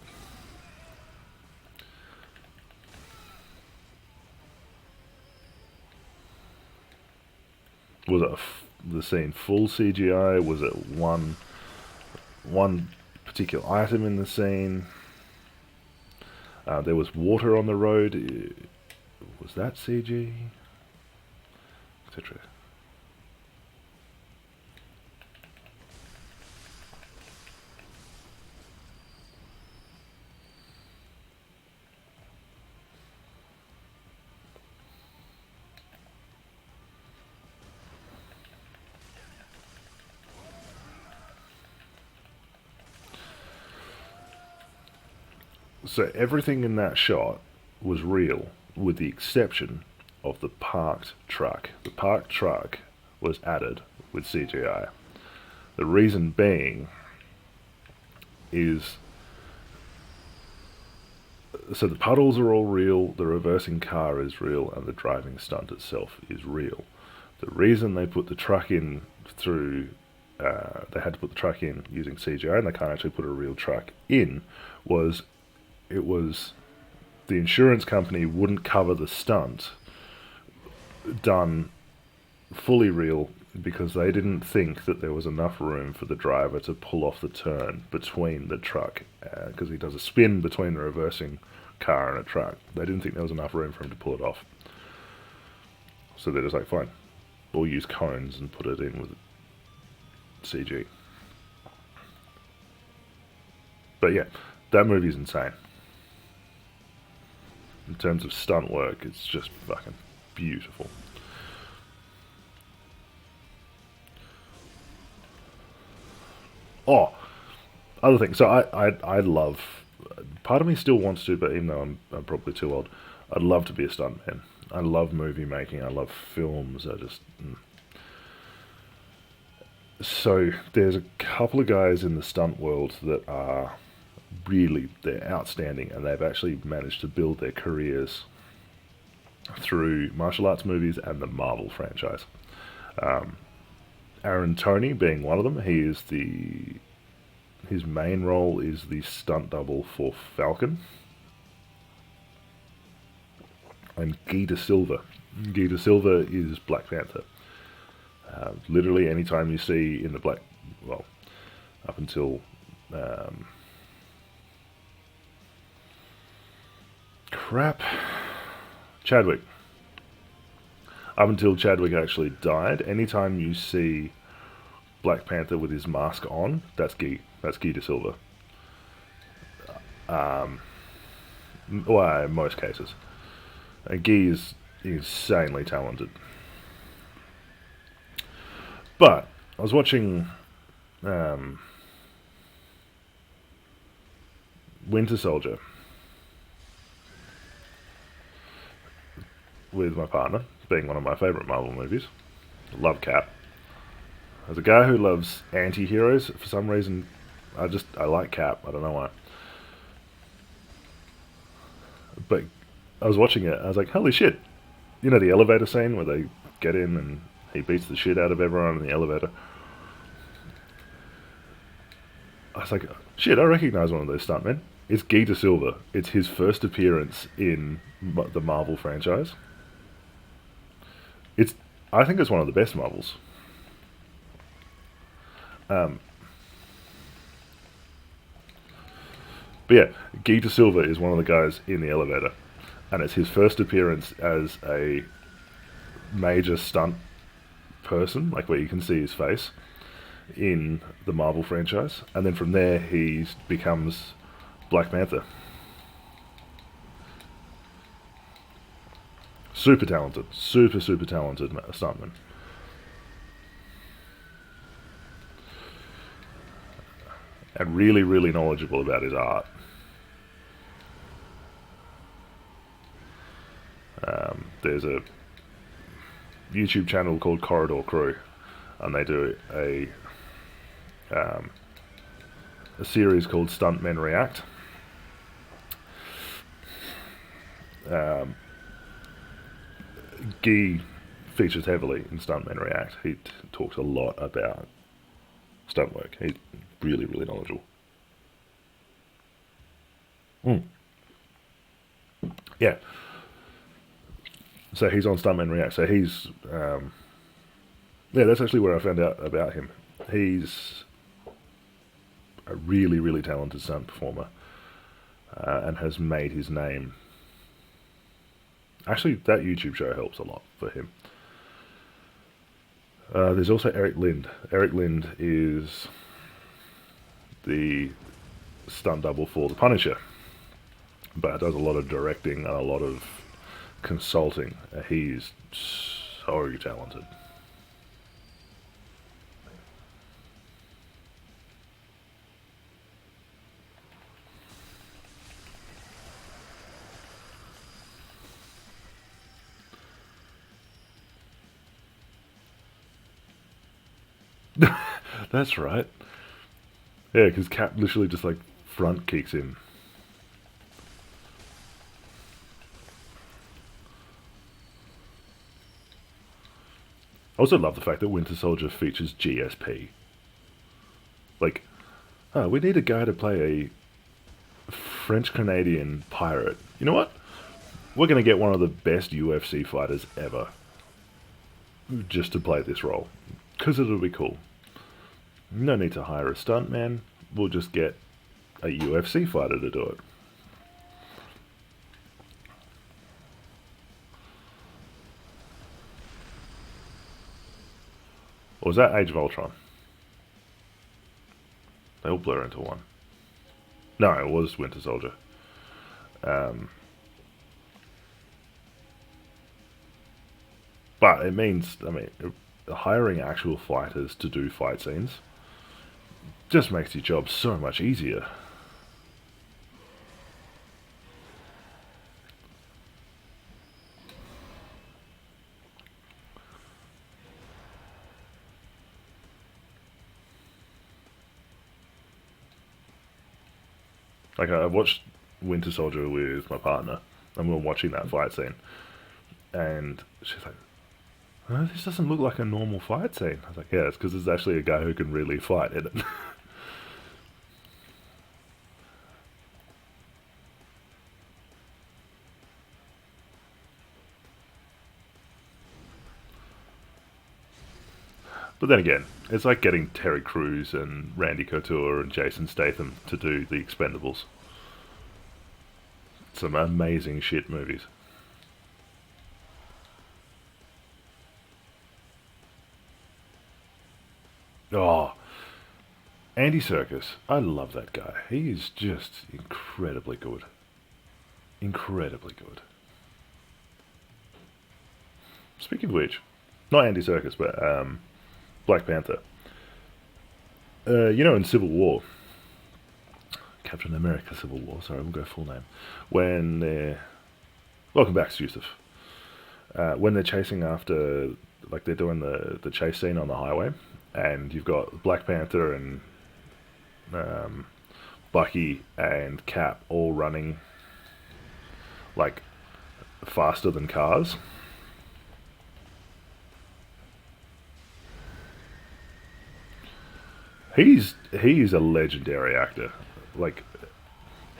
was it the scene full CGI? Was it one particular item in the scene? There was water on the road. Was that CG? Etc. So everything in that shot was real, with the exception of the parked truck. The parked truck was added with CGI. The reason being is, so the puddles are all real, the reversing car is real, and the driving stunt itself is real. The reason they put the truck in through, they had to put the truck in using CGI, and they can't actually put a real truck in, was the insurance company wouldn't cover the stunt done fully real because they didn't think that there was enough room for the driver to pull off the turn between the truck, because he does a spin between the reversing car and a truck. They didn't think there was enough room for him to pull it off. So they're just like, fine, we'll use cones and put it in with CG. But yeah, that movie's insane. In terms of stunt work, it's just fucking beautiful. Oh, other thing. So I love. Part of me still wants to, but even though I'm probably too old, I'd love to be a stuntman. I love movie making. I love films. I just. So there's a couple of guys in the stunt world that are really, they're outstanding, and they've actually managed to build their careers through martial arts movies and the Marvel franchise. Aaron Toney being one of them. His main role is the stunt double for Falcon. And Guy De Silva. Guy De Silva is Black Panther. Literally anytime you see in the up until Chadwick. Up until Chadwick actually died, anytime you see Black Panther with his mask on, that's Guy De Silva. Well, in most cases. And Guy is insanely talented. But I was watching Winter Soldier with my partner, being one of my favourite Marvel movies. Love Cap. As a guy who loves anti-heroes, for some reason, I like Cap. I don't know why. But I was watching it, I was like, holy shit. You know the elevator scene where they get in and he beats the shit out of everyone in the elevator? I was like, shit, I recognise one of those stuntmen. It's Guy De Silva. It's his first appearance in the Marvel franchise. I think it's one of the best Marvels. But yeah, Guy De Silva is one of the guys in the elevator, and it's his first appearance as a major stunt person, like where you can see his face in the Marvel franchise, and then from there he becomes Black Panther. Super talented, super talented stuntman. And really knowledgeable about his art. There's a YouTube channel called Corridor Crew, and they do a series called Stuntmen React. Guy features heavily in Stuntmen React. He talks a lot about stunt work. He's really, really knowledgeable. Mm. Yeah. So he's on Stuntmen React. So he's yeah, that's actually where I found out about him. He's a really, really talented stunt performer, and has made his name. Actually, that YouTube show helps a lot for him. There's also Eric Lind. Eric Lind is the stunt double for The Punisher, but does a lot of directing and a lot of consulting. He's so talented. That's right. Yeah, because Cap literally just like front kicks him. I also love the fact that Winter Soldier features GSP. Like, oh, we need a guy to play a French Canadian pirate. You know what? We're going to get one of the best UFC fighters ever just to play this role. Because it'll be cool. No need to hire a stuntman. We'll just get a UFC fighter to do it. Or was that Age of Ultron? They all blur into one. No, it was Winter Soldier. Um, but it means, I mean, hiring actual fighters to do fight scenes just makes your job so much easier. Like, I watched Winter Soldier with my partner, and we were watching that fight scene, and she's like, oh, this doesn't look like a normal fight scene. I was like, yeah, it's because there's actually a guy who can really fight in it. But then again, it's like getting Terry Crews and Randy Couture and Jason Statham to do The Expendables. Some amazing shit movies. Oh, Andy Serkis. I love that guy. He is just incredibly good. Incredibly good. Speaking of which, not Andy Serkis, but Black Panther. You know, in Civil War, Captain America Civil War, sorry, we'll go full name. When they're. Welcome back, Yusuf. When they're chasing after. Like, they're doing the chase scene on the highway, and you've got Black Panther and Bucky and Cap all running, like, faster than cars. He's a legendary actor. Like,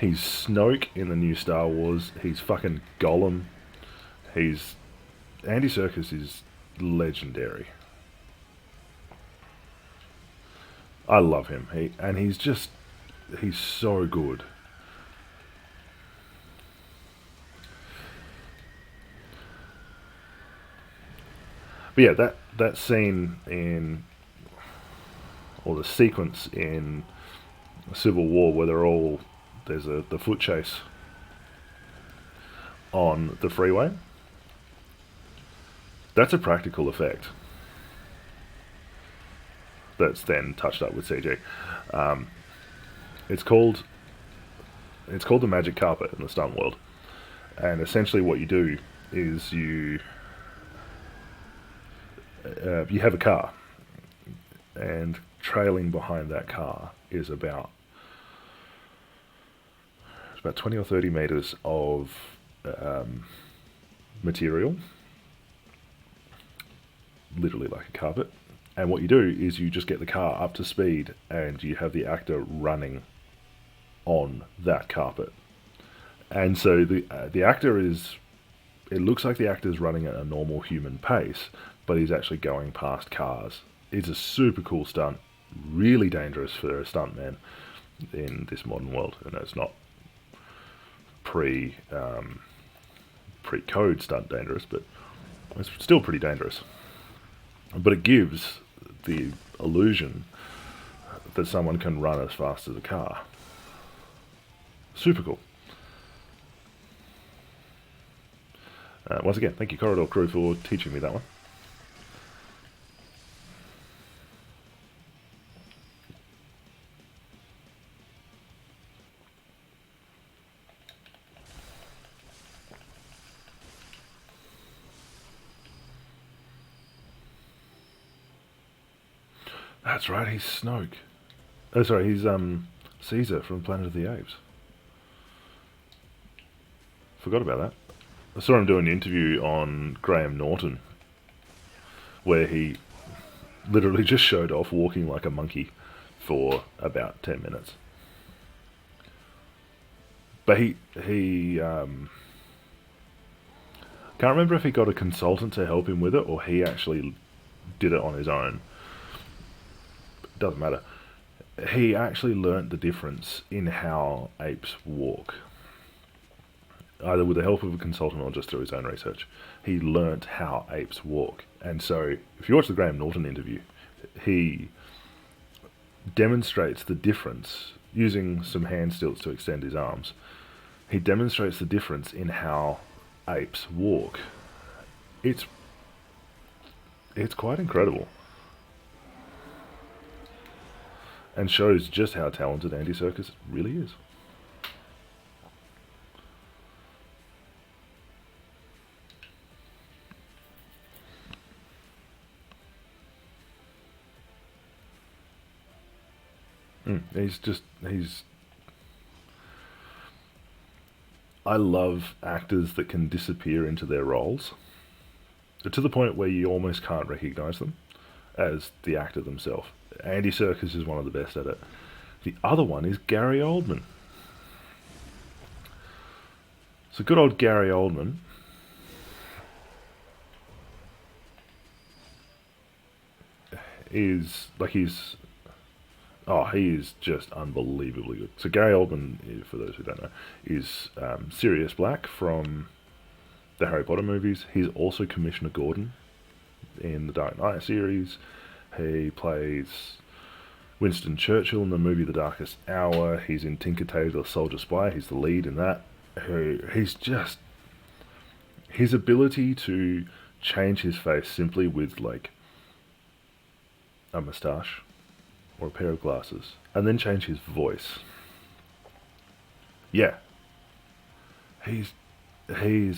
he's Snoke in the new Star Wars. He's fucking Gollum. He's Andy Serkis is legendary. I love him. He's so good. But yeah, that scene in or the sequence in Civil War where there's the foot chase on the freeway. That's a practical effect. That's then touched up with CG. Um, it's called the magic carpet in the stunt world, and essentially what you do is you have a car, and trailing behind that car is about 20 or 30 meters of material, literally like a carpet. And what you do is you just get the car up to speed and you have the actor running on that carpet. And so the actor is, it looks like the actor's running at a normal human pace, but he's actually going past cars. It's a super cool stunt, really dangerous for a stuntman in this modern world. And it's not pre-code stunt dangerous, but it's still pretty dangerous. But it gives the illusion that someone can run as fast as a car. Super cool. Once again, thank you Corridor Crew for teaching me that one. That's right, he's Snoke. Oh, sorry, he's Caesar from Planet of the Apes. Forgot about that. I saw him do an interview on Graham Norton, where he literally just showed off walking like a monkey for about 10 minutes. But he can't remember if he got a consultant to help him with it or he actually did it on his own. Doesn't matter. He actually learnt the difference in how apes walk, either with the help of a consultant or just through his own research. He learnt how apes walk. And so, if you watch the Graham Norton interview, he demonstrates the difference, using some hand stilts to extend his arms. He demonstrates the difference in how apes walk. It's quite incredible. And shows just how talented Andy Serkis really is. I love actors that can disappear into their roles, to the point where you almost can't recognize them as the actor themselves. Andy Serkis is one of the best at it. The other one is Gary Oldman. So good old Gary Oldman is like he is just unbelievably good. So Gary Oldman, for those who don't know, is Sirius Black from the Harry Potter movies. He's also Commissioner Gordon in the Dark Knight series. He plays Winston Churchill in the movie The Darkest Hour. He's in Tinker Tailor Soldier Spy. He's the lead in that. He's just... his ability to change his face simply with, like, a moustache or a pair of glasses, and then change his voice. Yeah. He's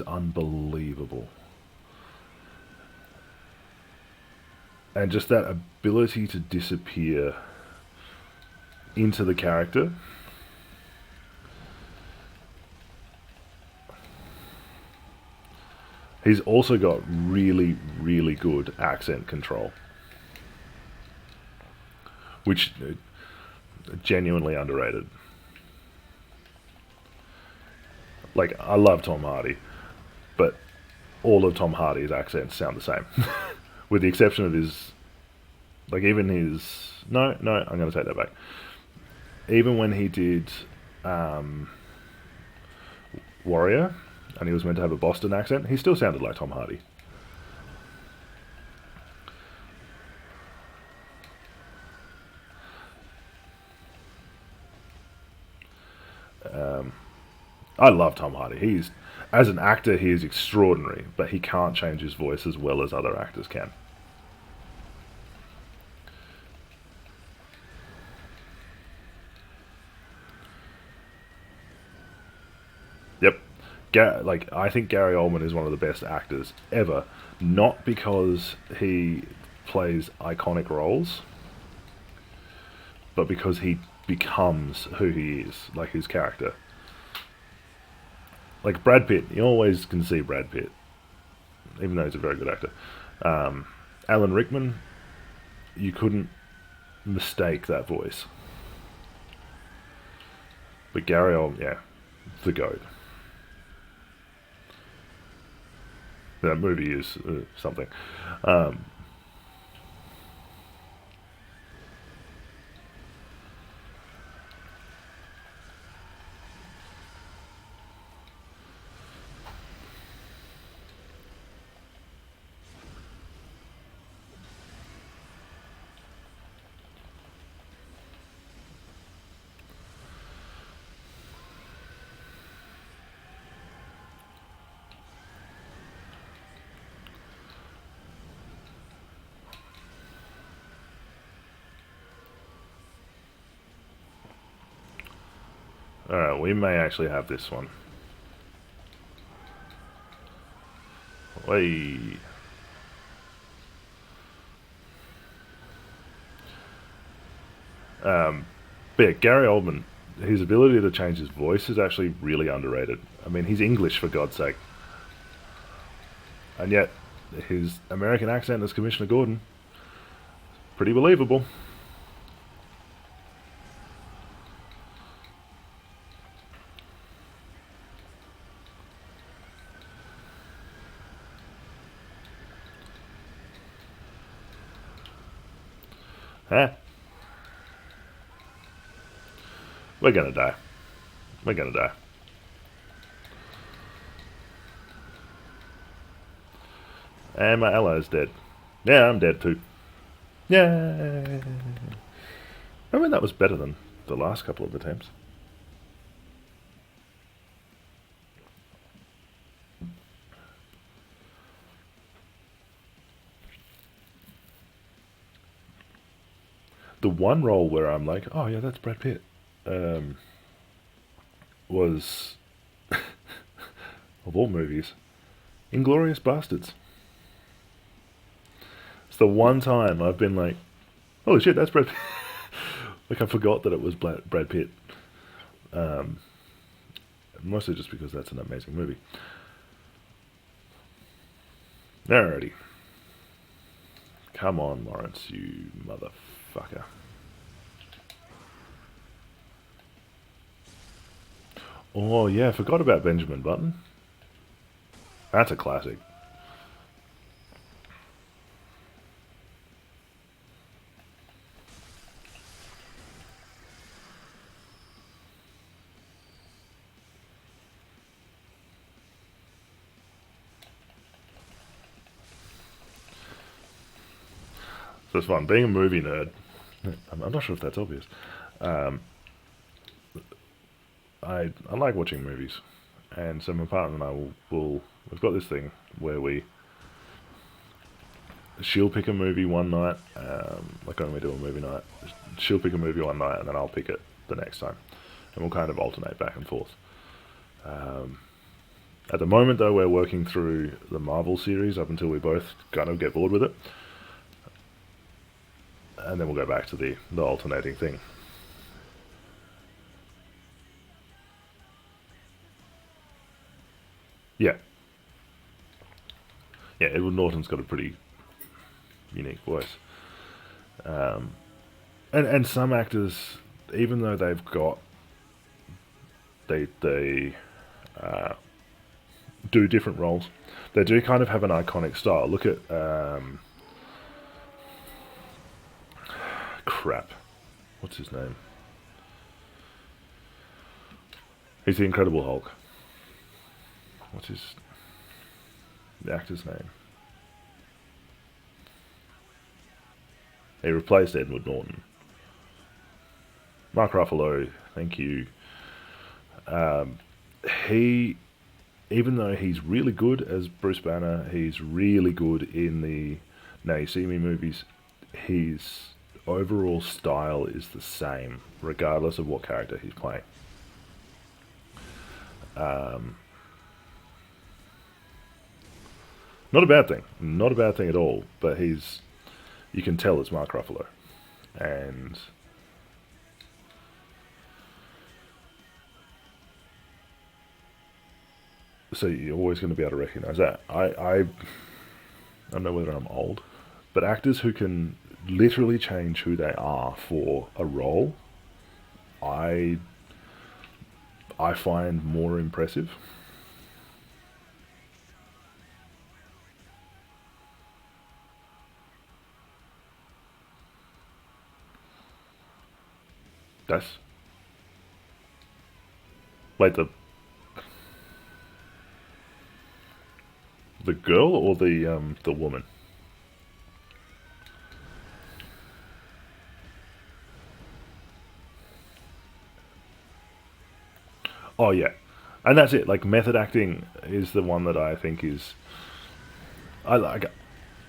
unbelievable. And just that ability to disappear into the character. He's also got really, really good accent control, which genuinely underrated. Like, I love Tom Hardy, but all of Tom Hardy's accents sound the same. With the exception of his, like, even his, no, I'm going to take that back. Even when he did Warrior, and he was meant to have a Boston accent, he still sounded like Tom Hardy. I love Tom Hardy. As an actor, he is extraordinary, but he can't change his voice as well as other actors can. Yep. I think Gary Oldman is one of the best actors ever, not because he plays iconic roles, but because he becomes who he is, like his character. Like Brad Pitt, you always can see Brad Pitt, even though he's a very good actor. Alan Rickman, you couldn't mistake that voice. But Gary Oldman, yeah, the GOAT. That movie is something. Um, Alright, we may actually have this one. Wait. But yeah, Gary Oldman, his ability to change his voice is actually really underrated. I mean, he's English, for God's sake. And yet, his American accent as Commissioner Gordon, pretty believable. Huh? We're gonna die. We're gonna die. And my ally's dead. Yeah, I'm dead too. Yay! I mean, that was better than the last couple of attempts. The one role where I'm like, oh yeah, that's Brad Pitt, was, of all movies, Inglorious Bastards. It's the one time I've been like, holy shit, that's Brad Pitt. Like, I forgot that it was Brad Pitt. Mostly just because that's an amazing movie. Alrighty. Come on, Laurence, you motherfucker. Oh, yeah, I forgot about Benjamin Button. That's a classic. So it's fun. Being a movie nerd, I'm not sure if that's obvious. Um, I like watching movies, and so my partner and I will we've got this thing where she'll pick a movie one night, like when we do a movie night, she'll pick a movie one night and then I'll pick it the next time, and we'll kind of alternate back and forth. At the moment, though, we're working through the Marvel series up until we both kind of get bored with it, and then we'll go back to the alternating thing. Yeah, yeah. Edward Norton's got a pretty unique voice, and some actors, even though they've got they do different roles, they do kind of have an iconic style. Look at crap, what's his name? He's the Incredible Hulk. What's the actor's name? He replaced Edward Norton. Mark Ruffalo, thank you. He, even though he's really good as Bruce Banner, he's really good in the Now You See Me movies. His overall style is the same, regardless of what character he's playing. Not a bad thing. Not a bad thing at all. But you can tell it's Mark Ruffalo. And so you're always going to be able to recognize that. I don't know whether I'm old, But actors who can literally change who they are for a role, I I find more impressive. That's like the girl or the woman. Oh yeah, and that's it. Like method acting is the one that I think is I like.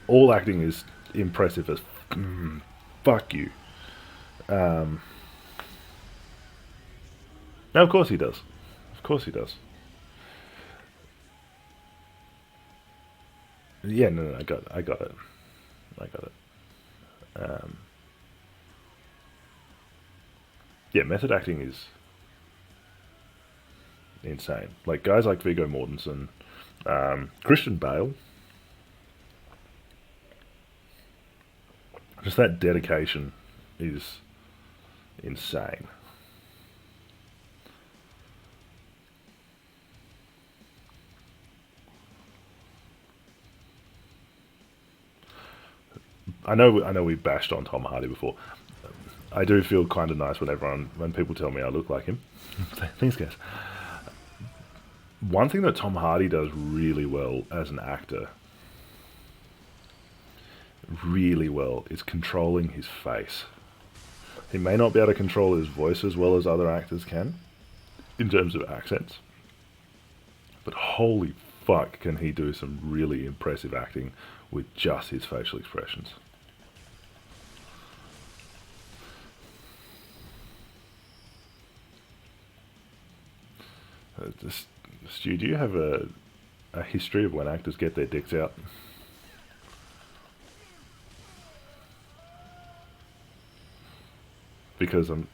All acting is impressive as fuck you. Um, now of course he does. Of course he does. Yeah, no, I got it. I got it. Um, yeah, method acting is insane. Like guys like Viggo Mortensen, Christian Bale, just that dedication is insane. I know we bashed on Tom Hardy before. I do feel kind of nice when people tell me I look like him. Thanks, guys. One thing that Tom Hardy does really well as an actor, really well, is controlling his face. He may not be able to control his voice as well as other actors can, in terms of accents, but holy fuck can he do some really impressive acting with just his facial expressions. Stu, do you have a history of when actors get their dicks out? Because I'm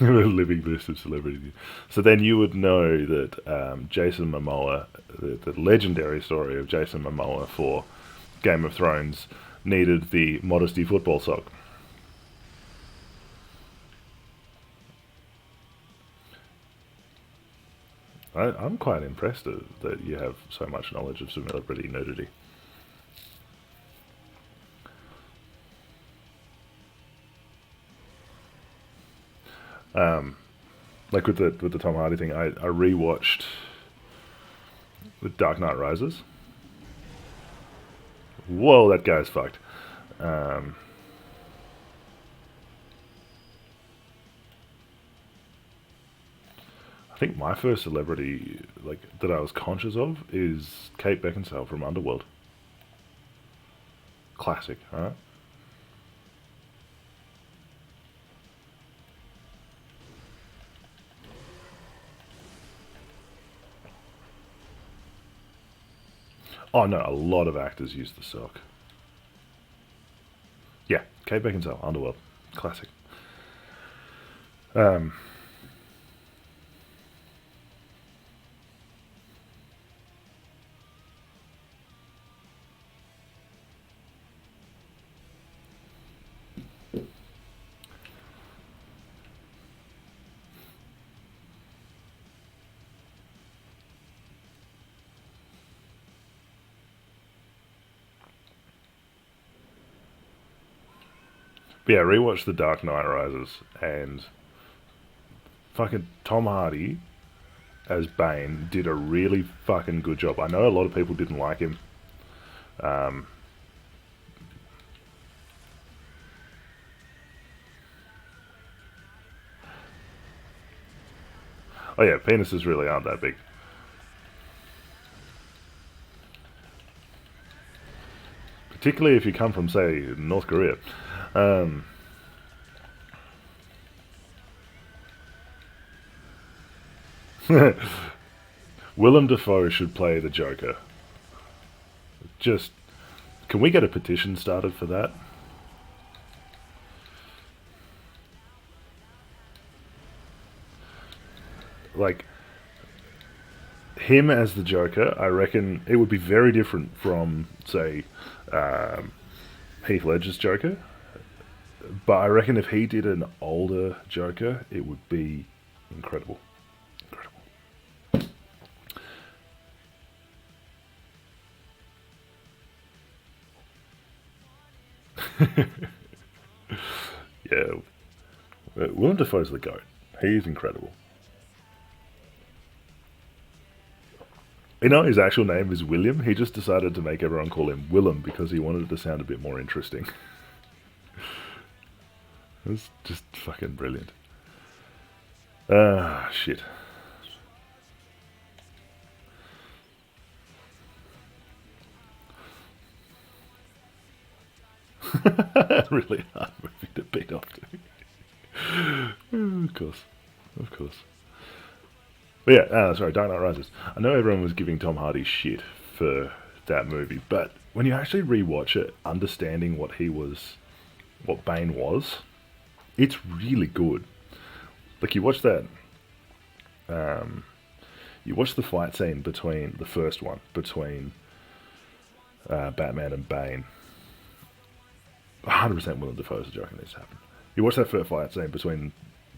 a living list of celebrities. So then you would know that Jason Momoa, the legendary story of Jason Momoa for Game of Thrones, needed the modesty football sock. I'm quite impressed that you have so much knowledge of celebrity nudity. Like with the Tom Hardy thing, I rewatched The Dark Knight Rises. Whoa, that guy's fucked. Um, I think my first celebrity like that I was conscious of is Kate Beckinsale from Underworld. Classic, right? Oh no, a lot of actors use the sock. Yeah, Kate Beckinsale, Underworld, classic. Um, but yeah, rewatch The Dark Knight Rises and fucking Tom Hardy as Bane did a really fucking good job. I know a lot of people didn't like him. Um, oh yeah, penises really aren't that big. Particularly if you come from, say, North Korea. Um, Willem Dafoe should play the Joker. Just, can we get a petition started for that? Like, him as the Joker, I reckon it would be very different from, say, Heath Ledger's Joker. But I reckon if he did an older Joker, it would be incredible. Incredible. Yeah. Willem Dafoe's the GOAT. He's incredible. You know, his actual name is William. He just decided to make everyone call him Willem because he wanted it to sound a bit more interesting. It's just fucking brilliant. Ah, shit. Really hard movie to beat off to. Of course. Of course. But yeah, sorry, Dark Knight Rises. I know everyone was giving Tom Hardy shit for that movie, but when you actually rewatch it, understanding what Bane was, it's really good. Like you watch that, you watch the fight scene between the first one between Batman and Bane. 100% Willem Dafoe's the Joker needs to happen. You watch that first fight scene between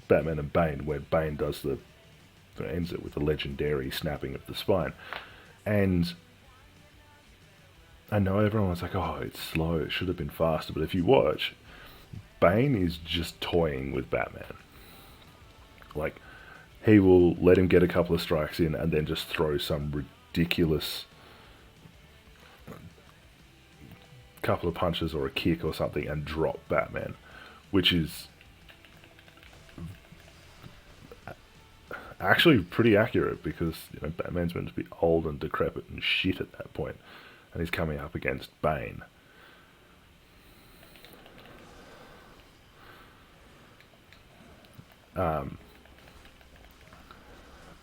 Batman and Bane, where Bane ends it with the legendary snapping of the spine, and I know everyone was like, "Oh, it's slow. It should have been faster." But if you watch, Bane is just toying with Batman. Like, he will let him get a couple of strikes in and then just throw some ridiculous couple of punches or a kick or something and drop Batman, which is actually pretty accurate because, you know, Batman's meant to be old and decrepit and shit at that point, and he's coming up against Bane.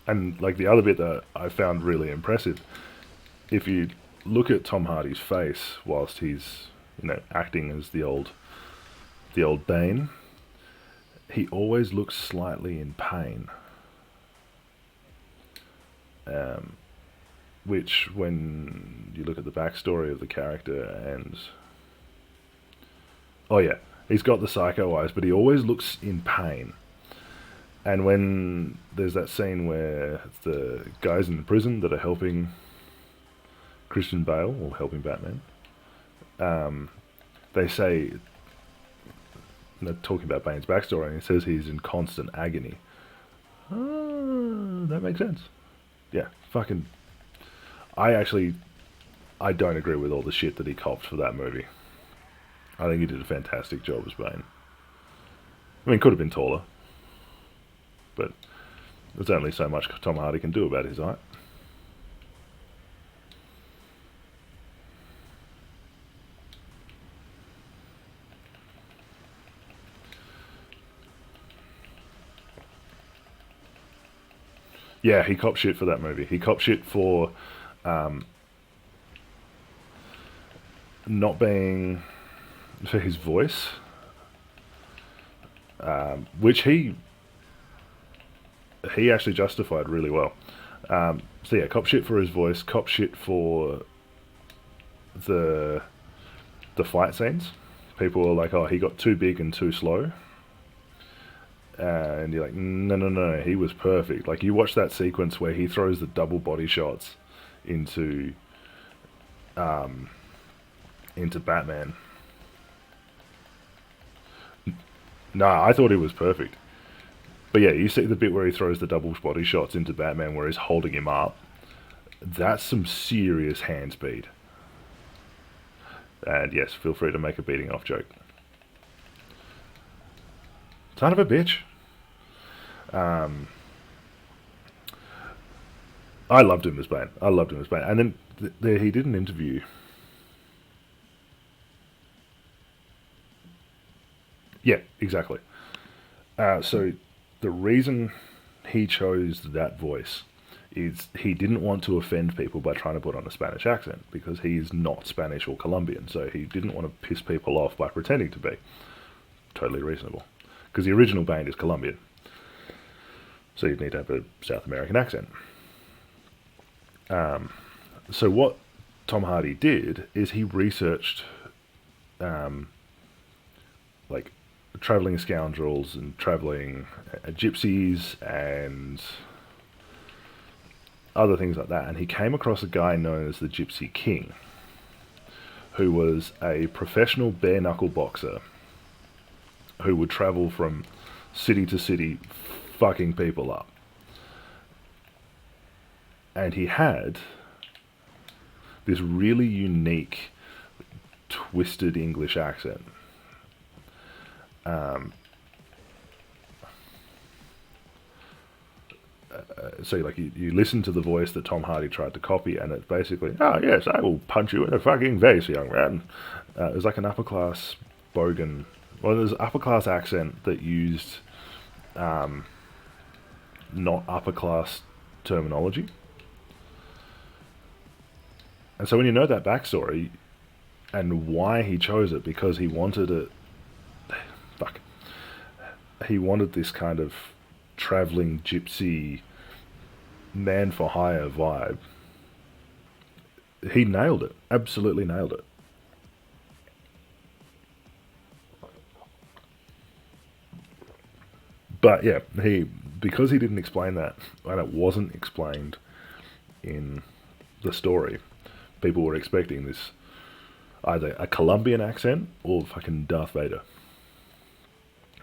And like the other bit that I found really impressive, if you look at Tom Hardy's face whilst he's, you know, acting as the old Bane, he always looks slightly in pain. Which, when you look at the backstory of the character, and oh yeah, he's got the psycho eyes, but he always looks in pain. And when there's that scene where the guys in the prison that are helping Christian Bale, or helping Batman, they say, they're talking about Bane's backstory, and he says he's in constant agony. That makes sense. Yeah, fucking... I don't agree with all the shit that he copped for that movie. I think he did a fantastic job as Bane. I mean, could have been taller, but there's only so much Tom Hardy can do about his height. Yeah, he copped shit for that movie. He copped shit for not being... for his voice, which he actually justified really well. So yeah, cop shit for his voice, cop shit for the fight scenes. People were like, "Oh, he got too big and too slow," and you're like, "No, he was perfect." Like, you watch that sequence where he throws the double body shots into Batman. No, I thought he was perfect. But yeah, you see the bit where he throws the double body shots into Batman where he's holding him up. That's some serious hand speed. And yes, feel free to make a beating off joke. Son of a bitch. I loved him as Bane. And then he did an interview. Yeah, exactly. So the reason he chose that voice is he didn't want to offend people by trying to put on a Spanish accent, because he is not Spanish or Colombian, so he didn't want to piss people off by pretending to be. Totally reasonable. Because the original Bane is Colombian. So you'd need to have a South American accent. So what Tom Hardy did is he researched um, like traveling scoundrels and traveling gypsies and other things like that, and he came across a guy known as the Gypsy King, who was a professional bare knuckle boxer who would travel from city to city fucking people up. And he had this really unique, twisted English accent. So like you listen to the voice that Tom Hardy tried to copy, and it's basically, oh yes, I will punch you in the fucking face, young man. It was like an upper class bogan. Well, there's an upper class accent that used not upper class terminology. And so when you know that backstory and why he chose it, because he wanted it, fuck, he wanted this kind of traveling gypsy man for hire vibe. He nailed it. Absolutely nailed it. But yeah, because he didn't explain that, and it wasn't explained in the story, people were expecting this either a Colombian accent or fucking Darth Vader.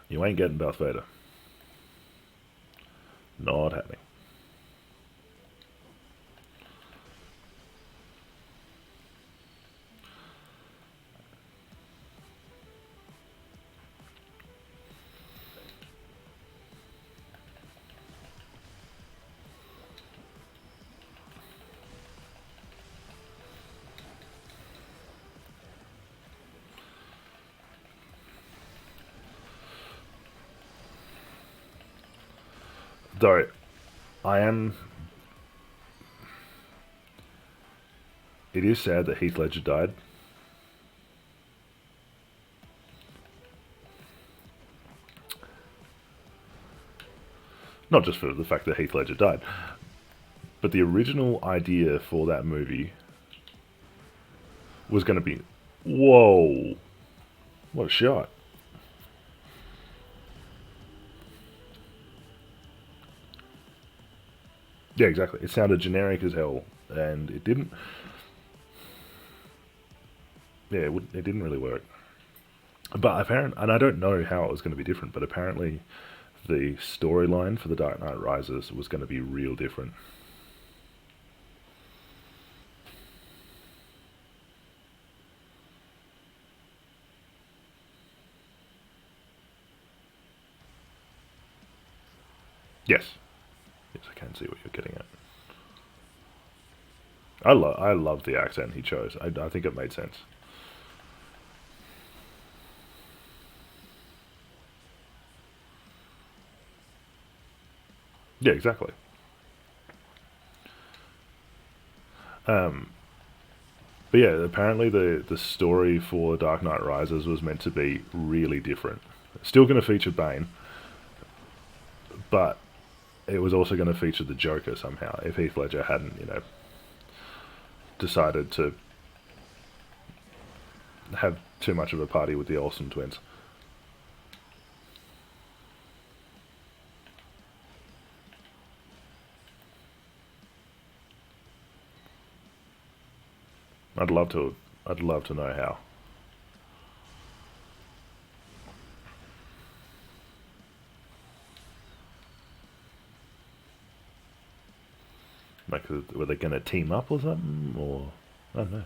You ain't getting Darth Vader. Not happening. Though, I am. It is sad that Heath Ledger died. Not just for the fact that Heath Ledger died, but the original idea for that movie was going to be, whoa, what a shot. Yeah, exactly. It sounded generic as hell, and it didn't. Yeah, it didn't really work. But and I don't know how it was going to be different, but apparently the storyline for The Dark Knight Rises was going to be real different. Yes. Yes, I can see what you're getting at. I love the accent he chose. I think it made sense. Yeah, exactly. Um, but yeah, apparently the story for Dark Knight Rises was meant to be really different. Still going to feature Bane, but it was also going to feature the Joker somehow. If Heath Ledger hadn't, decided to have too much of a party with the Olsen twins. I'd love to. I'd love to know how. Like, were they going to team up or something? Or I don't know.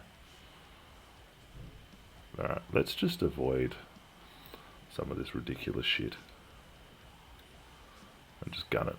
Alright, let's just avoid some of this ridiculous shit and just gun it.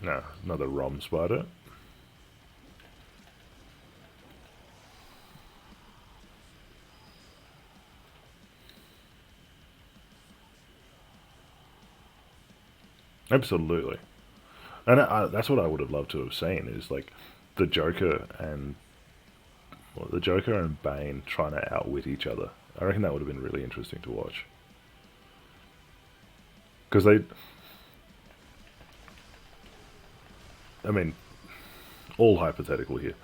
No, another ROM spider. Absolutely. And that's what I would have loved to have seen is like the Joker and Bane trying to outwit each other. I reckon that would have been really interesting to watch. Because I mean, all hypothetical here,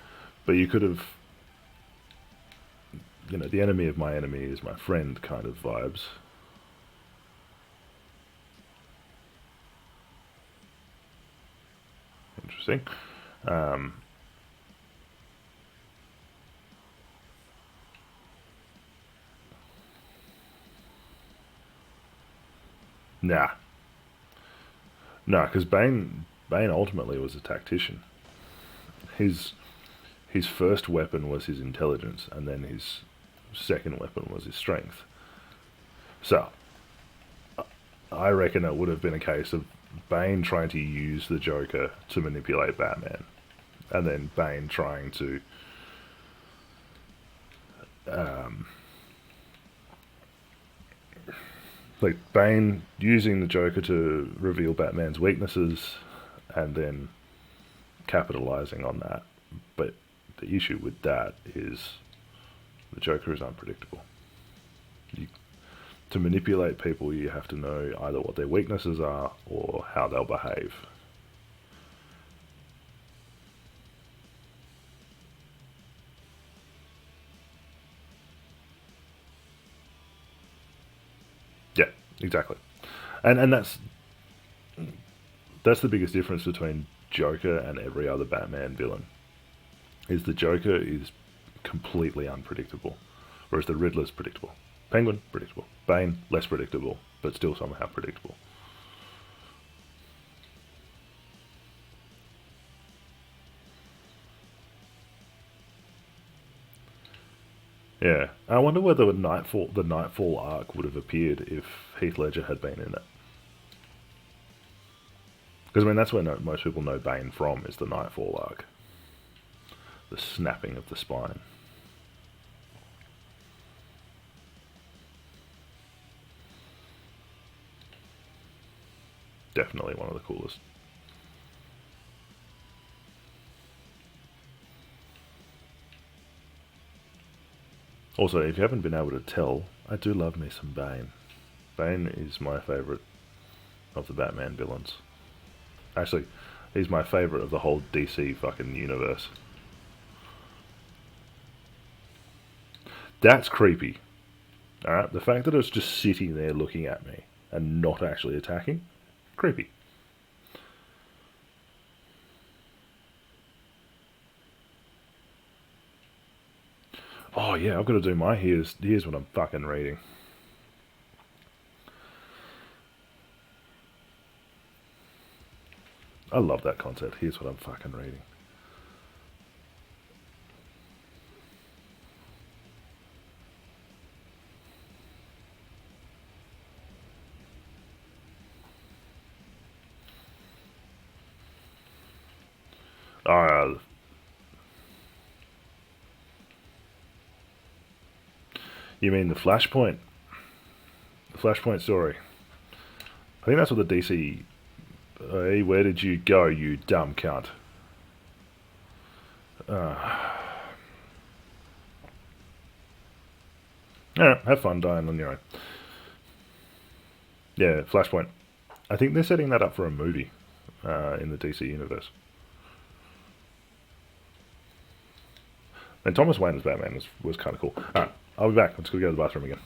but you could have, the enemy of my enemy is my friend kind of vibes. Interesting. Nah, because Bane ultimately was a tactician. His his first weapon was his intelligence, and then his second weapon was his strength. So I reckon it would have been a case of Bane trying to use the Joker to manipulate Batman, and then Bane trying to like Bane using the Joker to reveal Batman's weaknesses, and then capitalizing on that. But the issue with that is the Joker is unpredictable. To manipulate people, you have to know either what their weaknesses are or how they'll behave. Yeah, exactly. And that's the biggest difference between Joker and every other Batman villain. Is the Joker is completely unpredictable, whereas the Riddler's predictable. Penguin, predictable. Bane, less predictable, but still somehow predictable. Yeah, I wonder whether the Nightfall arc would have appeared if Heath Ledger had been in it. Because I mean, that's where most people know Bane from is the Nightfall arc, the snapping of the spine. Definitely one of the coolest. Also, if you haven't been able to tell, I do love me some Bane. Bane is my favourite of the Batman villains. Actually, he's my favourite of the whole DC fucking universe. That's creepy. Alright, the fact that it's just sitting there looking at me and not actually attacking, creepy. Oh yeah, I've got to do my here's what I'm fucking reading. I love that concept. Here's what I'm fucking reading. You mean the Flashpoint? The Flashpoint story. I think that's what the DC. Hey, where did you go, you dumb cunt? Yeah, have fun dying on your own. Yeah, Flashpoint. I think they're setting that up for a movie in the DC universe. And Thomas Wayne as Batman was kind of cool. Alright, I'll be back. Let's go to the bathroom again.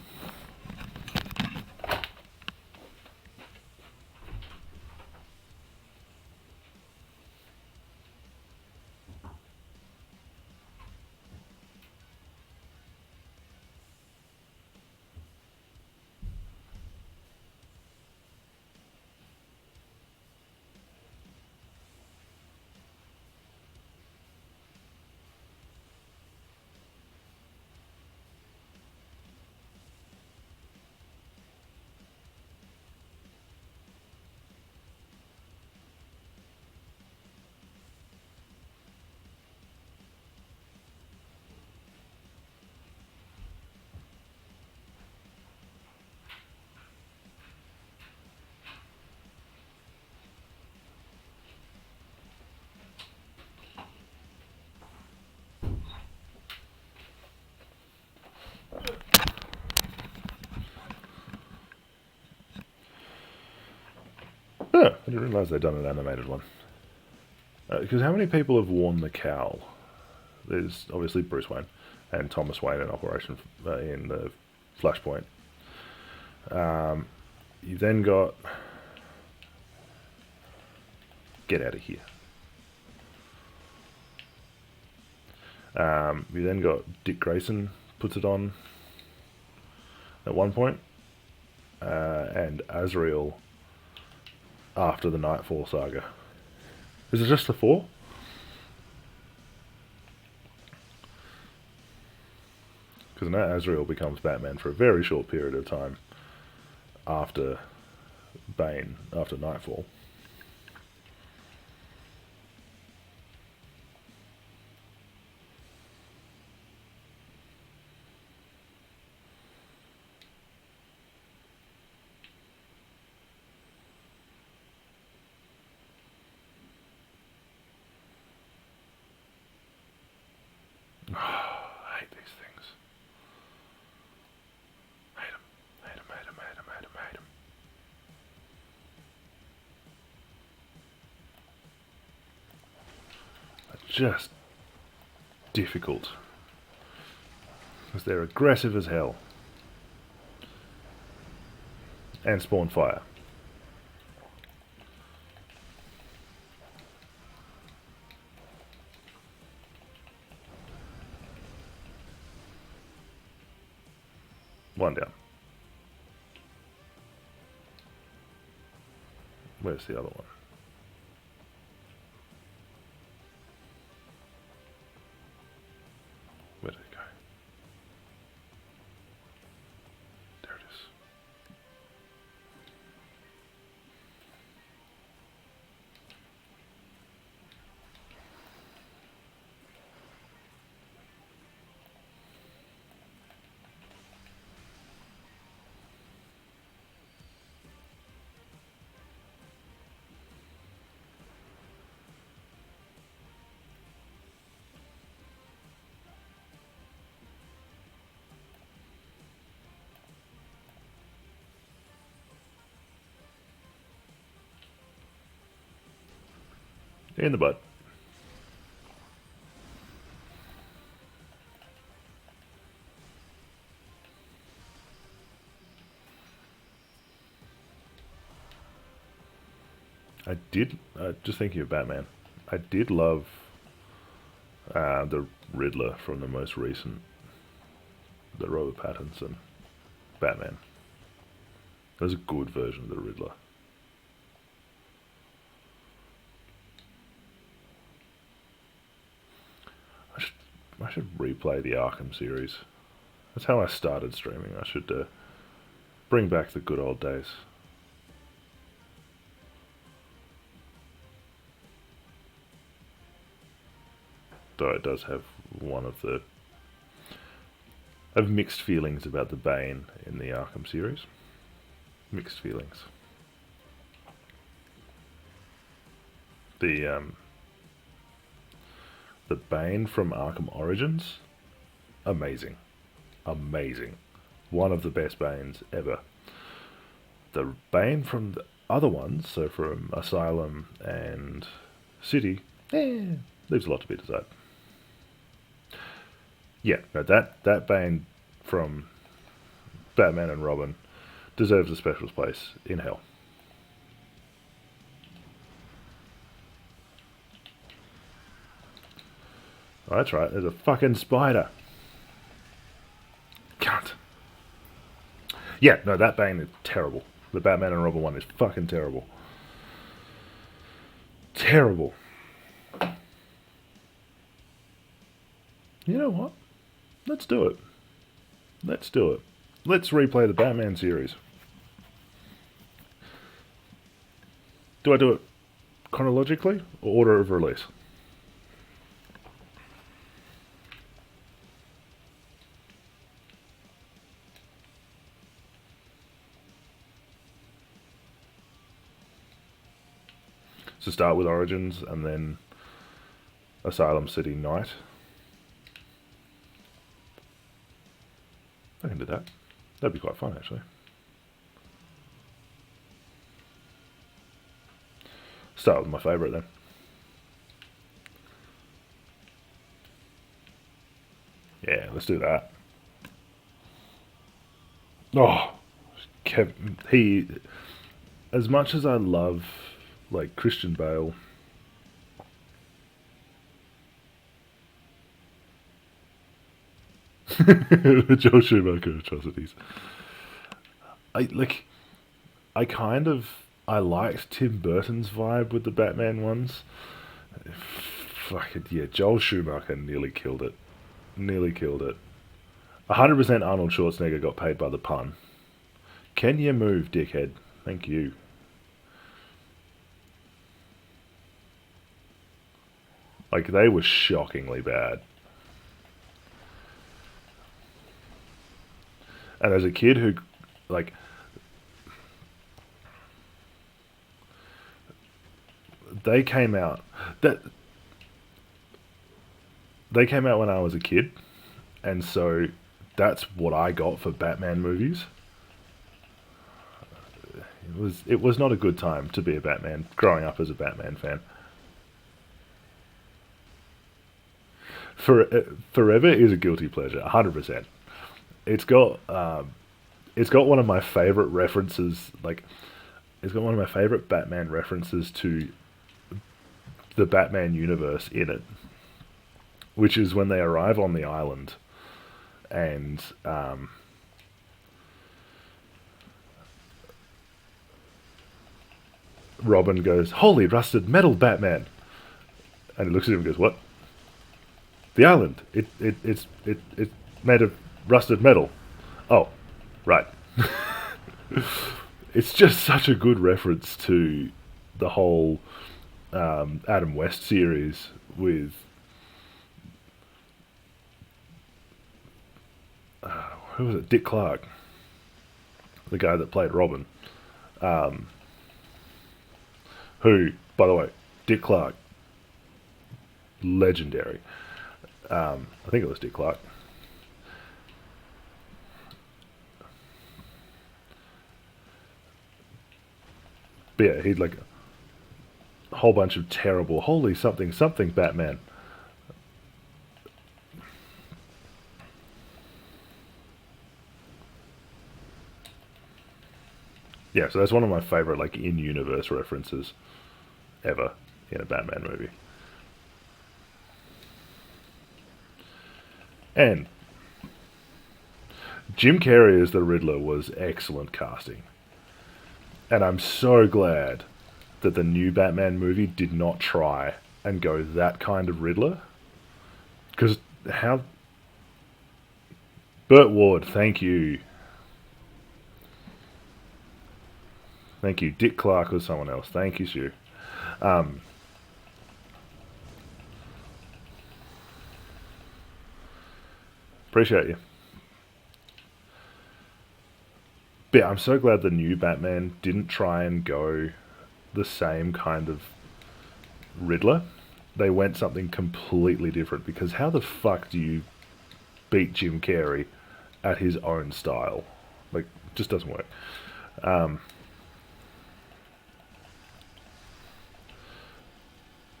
Huh, I didn't realise they'd done an animated one. Because how many people have worn the cowl? There's obviously Bruce Wayne and Thomas Wayne in Operation in the Flashpoint. You then got... Get out of here. You then got Dick Grayson puts it on at one point, and Azrael after the Nightfall saga. Is it just the 4? Because now Azrael becomes Batman for a very short period of time after Bane, after Nightfall. I hate these things. Hate them. Hate them, hate them, hate them, hate them, hate them. They're just difficult. Because they're aggressive as hell. And spawn fire. One down. Where's the other one? Where did it go? There it is. In the butt. I did, just thinking of Batman, I did love the Riddler from the most recent, the Robert Pattinson Batman. That was a good version of the Riddler. I should replay the Arkham series. That's how I started streaming. I should bring back the good old days. Though it does have one of the... I have mixed feelings about the Bane in the Arkham series. Mixed feelings. The Bane from Arkham Origins, amazing. Amazing. One of the best Banes ever. The Bane from the other ones, so from Asylum and City, leaves a lot to be desired. Yeah, no, that Bane from Batman and Robin deserves a special place in hell. Oh, that's right, there's a fucking spider. Can't. Yeah, no, that Bane is terrible. The Batman and Robin one is fucking terrible. Terrible. You know what? Let's do it. Let's do it. Let's replay the Batman series. Do I do it chronologically or order of release? So start with Origins and then Asylum City Night. I can do that. That'd be quite fun, actually. Start with my favourite then. Yeah, let's do that. Oh, he. As much as I love, like, Christian Bale, the Joel Schumacher atrocities. I like. I kind of. I liked Tim Burton's vibe with the Batman ones. Fuck it, yeah. Joel Schumacher nearly killed it. Nearly killed it. 100% Arnold Schwarzenegger got paid by the pun. Can you move, dickhead? Thank you. Like, they were shockingly bad. And as a kid who, like, they came out that they came out when I was a kid, and so that's what I got for Batman movies. It was not a good time to be a Batman growing up as a Batman fan. For Forever is a guilty pleasure, 100%. It's got it's got one of my favorite references. Like, it's got one of my favorite Batman references to the Batman universe in it, which is when they arrive on the island and Robin goes, "Holy rusted metal, Batman!" And he looks at him and goes, "What? The island? It's made of rusted metal." Oh, right. It's just such a good reference to the whole Adam West series with who was it? Dick Clark, the guy that played Robin. Who, by the way, Dick Clark, legendary. I think it was Dick Clark. But yeah, he'd like a whole bunch of terrible, holy something something Batman. Yeah, so that's one of my favorite like in-universe references ever in a Batman movie. And Jim Carrey as the Riddler was excellent casting. And I'm so glad that the new Batman movie did not try and go that kind of Riddler. Because how. Burt Ward, thank you. Thank you. Dick Clark was someone else. Thank you, Stu. Um, Appreciate you. But yeah, I'm so glad the new Batman didn't try and go the same kind of Riddler. They went something completely different because how the fuck do you beat Jim Carrey at his own style? Like, just doesn't work. Um,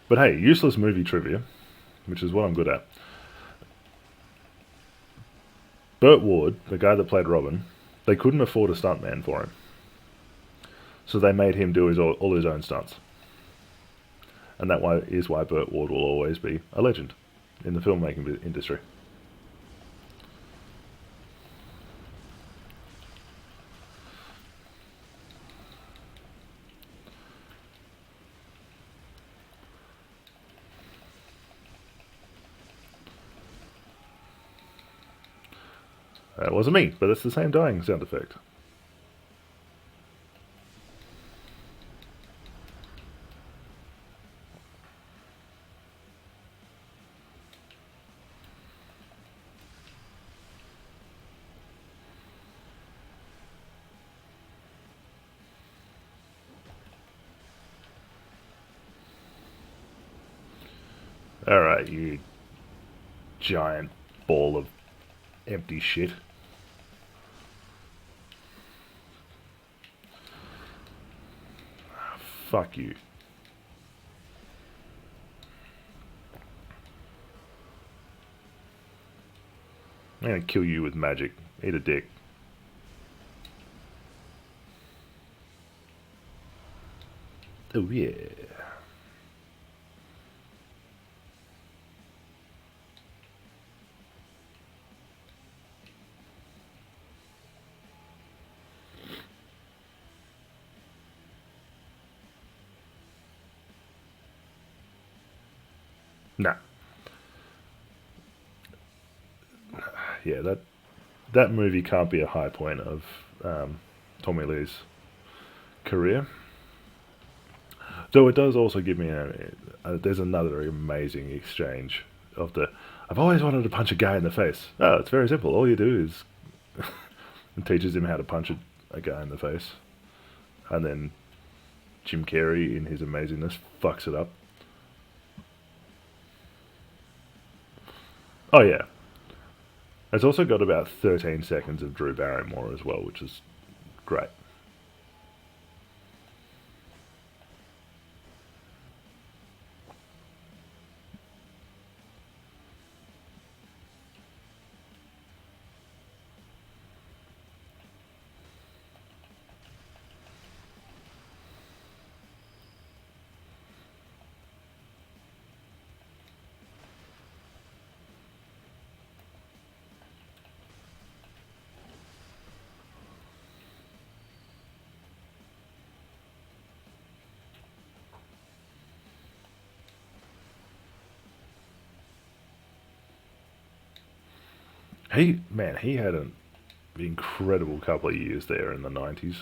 but hey, useless movie trivia, which is what I'm good at. Burt Ward, the guy that played Robin, they couldn't afford a stuntman for him. So they made him do all his own stunts. And is why Burt Ward will always be a legend in the filmmaking industry. That wasn't me, but it's the same dying sound effect. Alright, you giant ball of empty shit. Fuck you. I'm gonna kill you with magic. Eat a dick. Oh yeah. Nah. Yeah, that movie can't be a high point of Tommy Lee's career. Though it does also give me there's another amazing exchange of the I've always wanted to punch a guy in the face. Oh, it's very simple. All you do is and teaches him how to punch a guy in the face, and then Jim Carrey in his amazingness fucks it up. Oh yeah, it's also got about 13 seconds of Drew Barrymore as well, which is great. He had an incredible couple of years there in the 90s.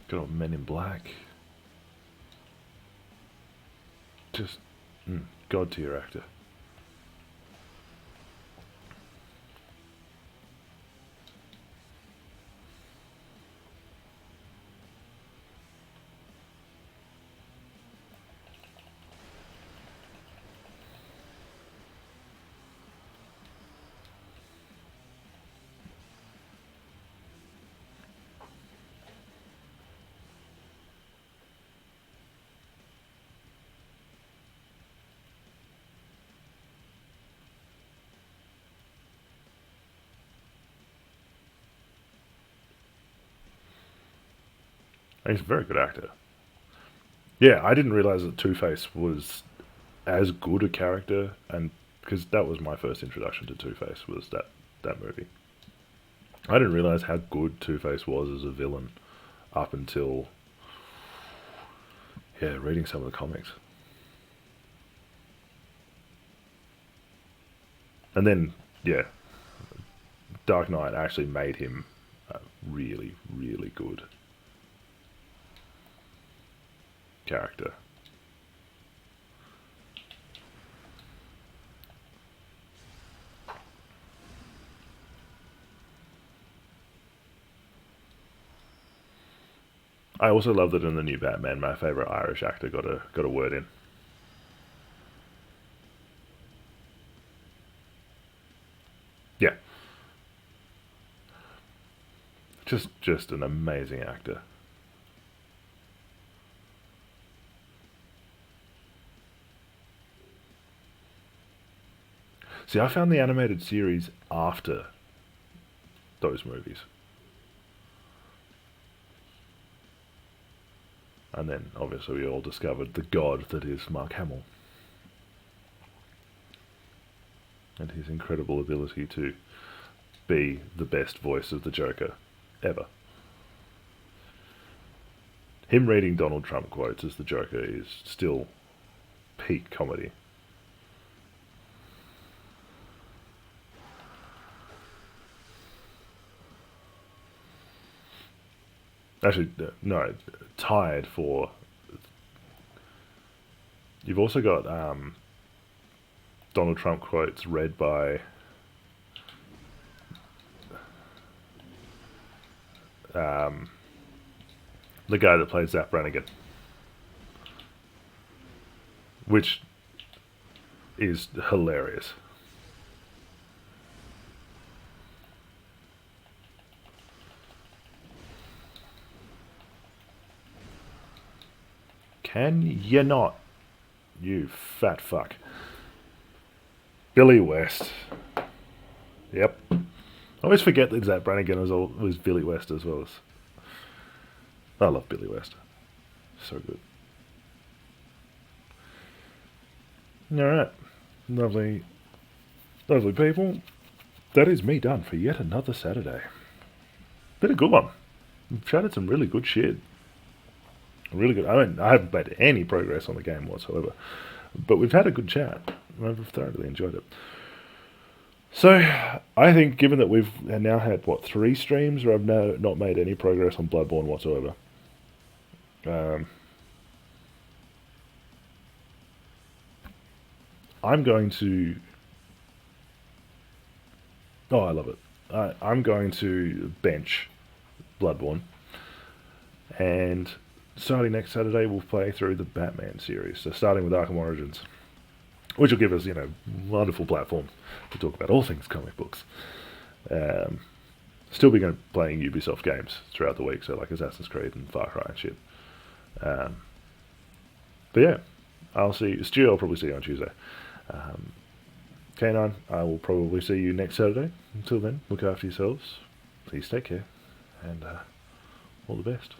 Got on Men in Black. Just god tier actor. He's a very good actor. Yeah, I didn't realize that Two Face was as good a character, and because that was my first introduction to Two Face was that movie. I didn't realize how good Two Face was as a villain up until reading some of the comics, and then yeah, Dark Knight actually made him a really really good character. I also love that in the new Batman, my favorite Irish actor got a word in. Yeah, just an amazing actor. See, I found the animated series after those movies, and then obviously we all discovered the god that is Mark Hamill and his incredible ability to be the best voice of the Joker ever. Him reading Donald Trump quotes as the Joker is still peak comedy. Actually, no, tied for. You've also got Donald Trump quotes read by um, the guy that plays Zap Brannigan, which is hilarious. Can you not You fat fuck. Billy West. Yep. I always forget that Zach Brannigan was Billy West as well as. I love Billy West. So good. Alright. Lovely, lovely people. That is me done for yet another Saturday. Been a good one. We've chatted some really good shit. Really good. I mean, I haven't made any progress on the game whatsoever. But we've had a good chat. I've thoroughly enjoyed it. So, I think given that we've now had, 3 streams where I've not made any progress on Bloodborne whatsoever. I'm going to... Oh, I love it. I'm going to bench Bloodborne. And starting next Saturday, we'll play through the Batman series. So starting with Arkham Origins. Which will give us, wonderful platform to talk about all things comic books. Still be going to playing Ubisoft games throughout the week, so like Assassin's Creed and Far Cry and shit. But yeah, Stu, I'll probably see you on Tuesday. K9, I will probably see you next Saturday. Until then, look after yourselves. Please take care, and all the best.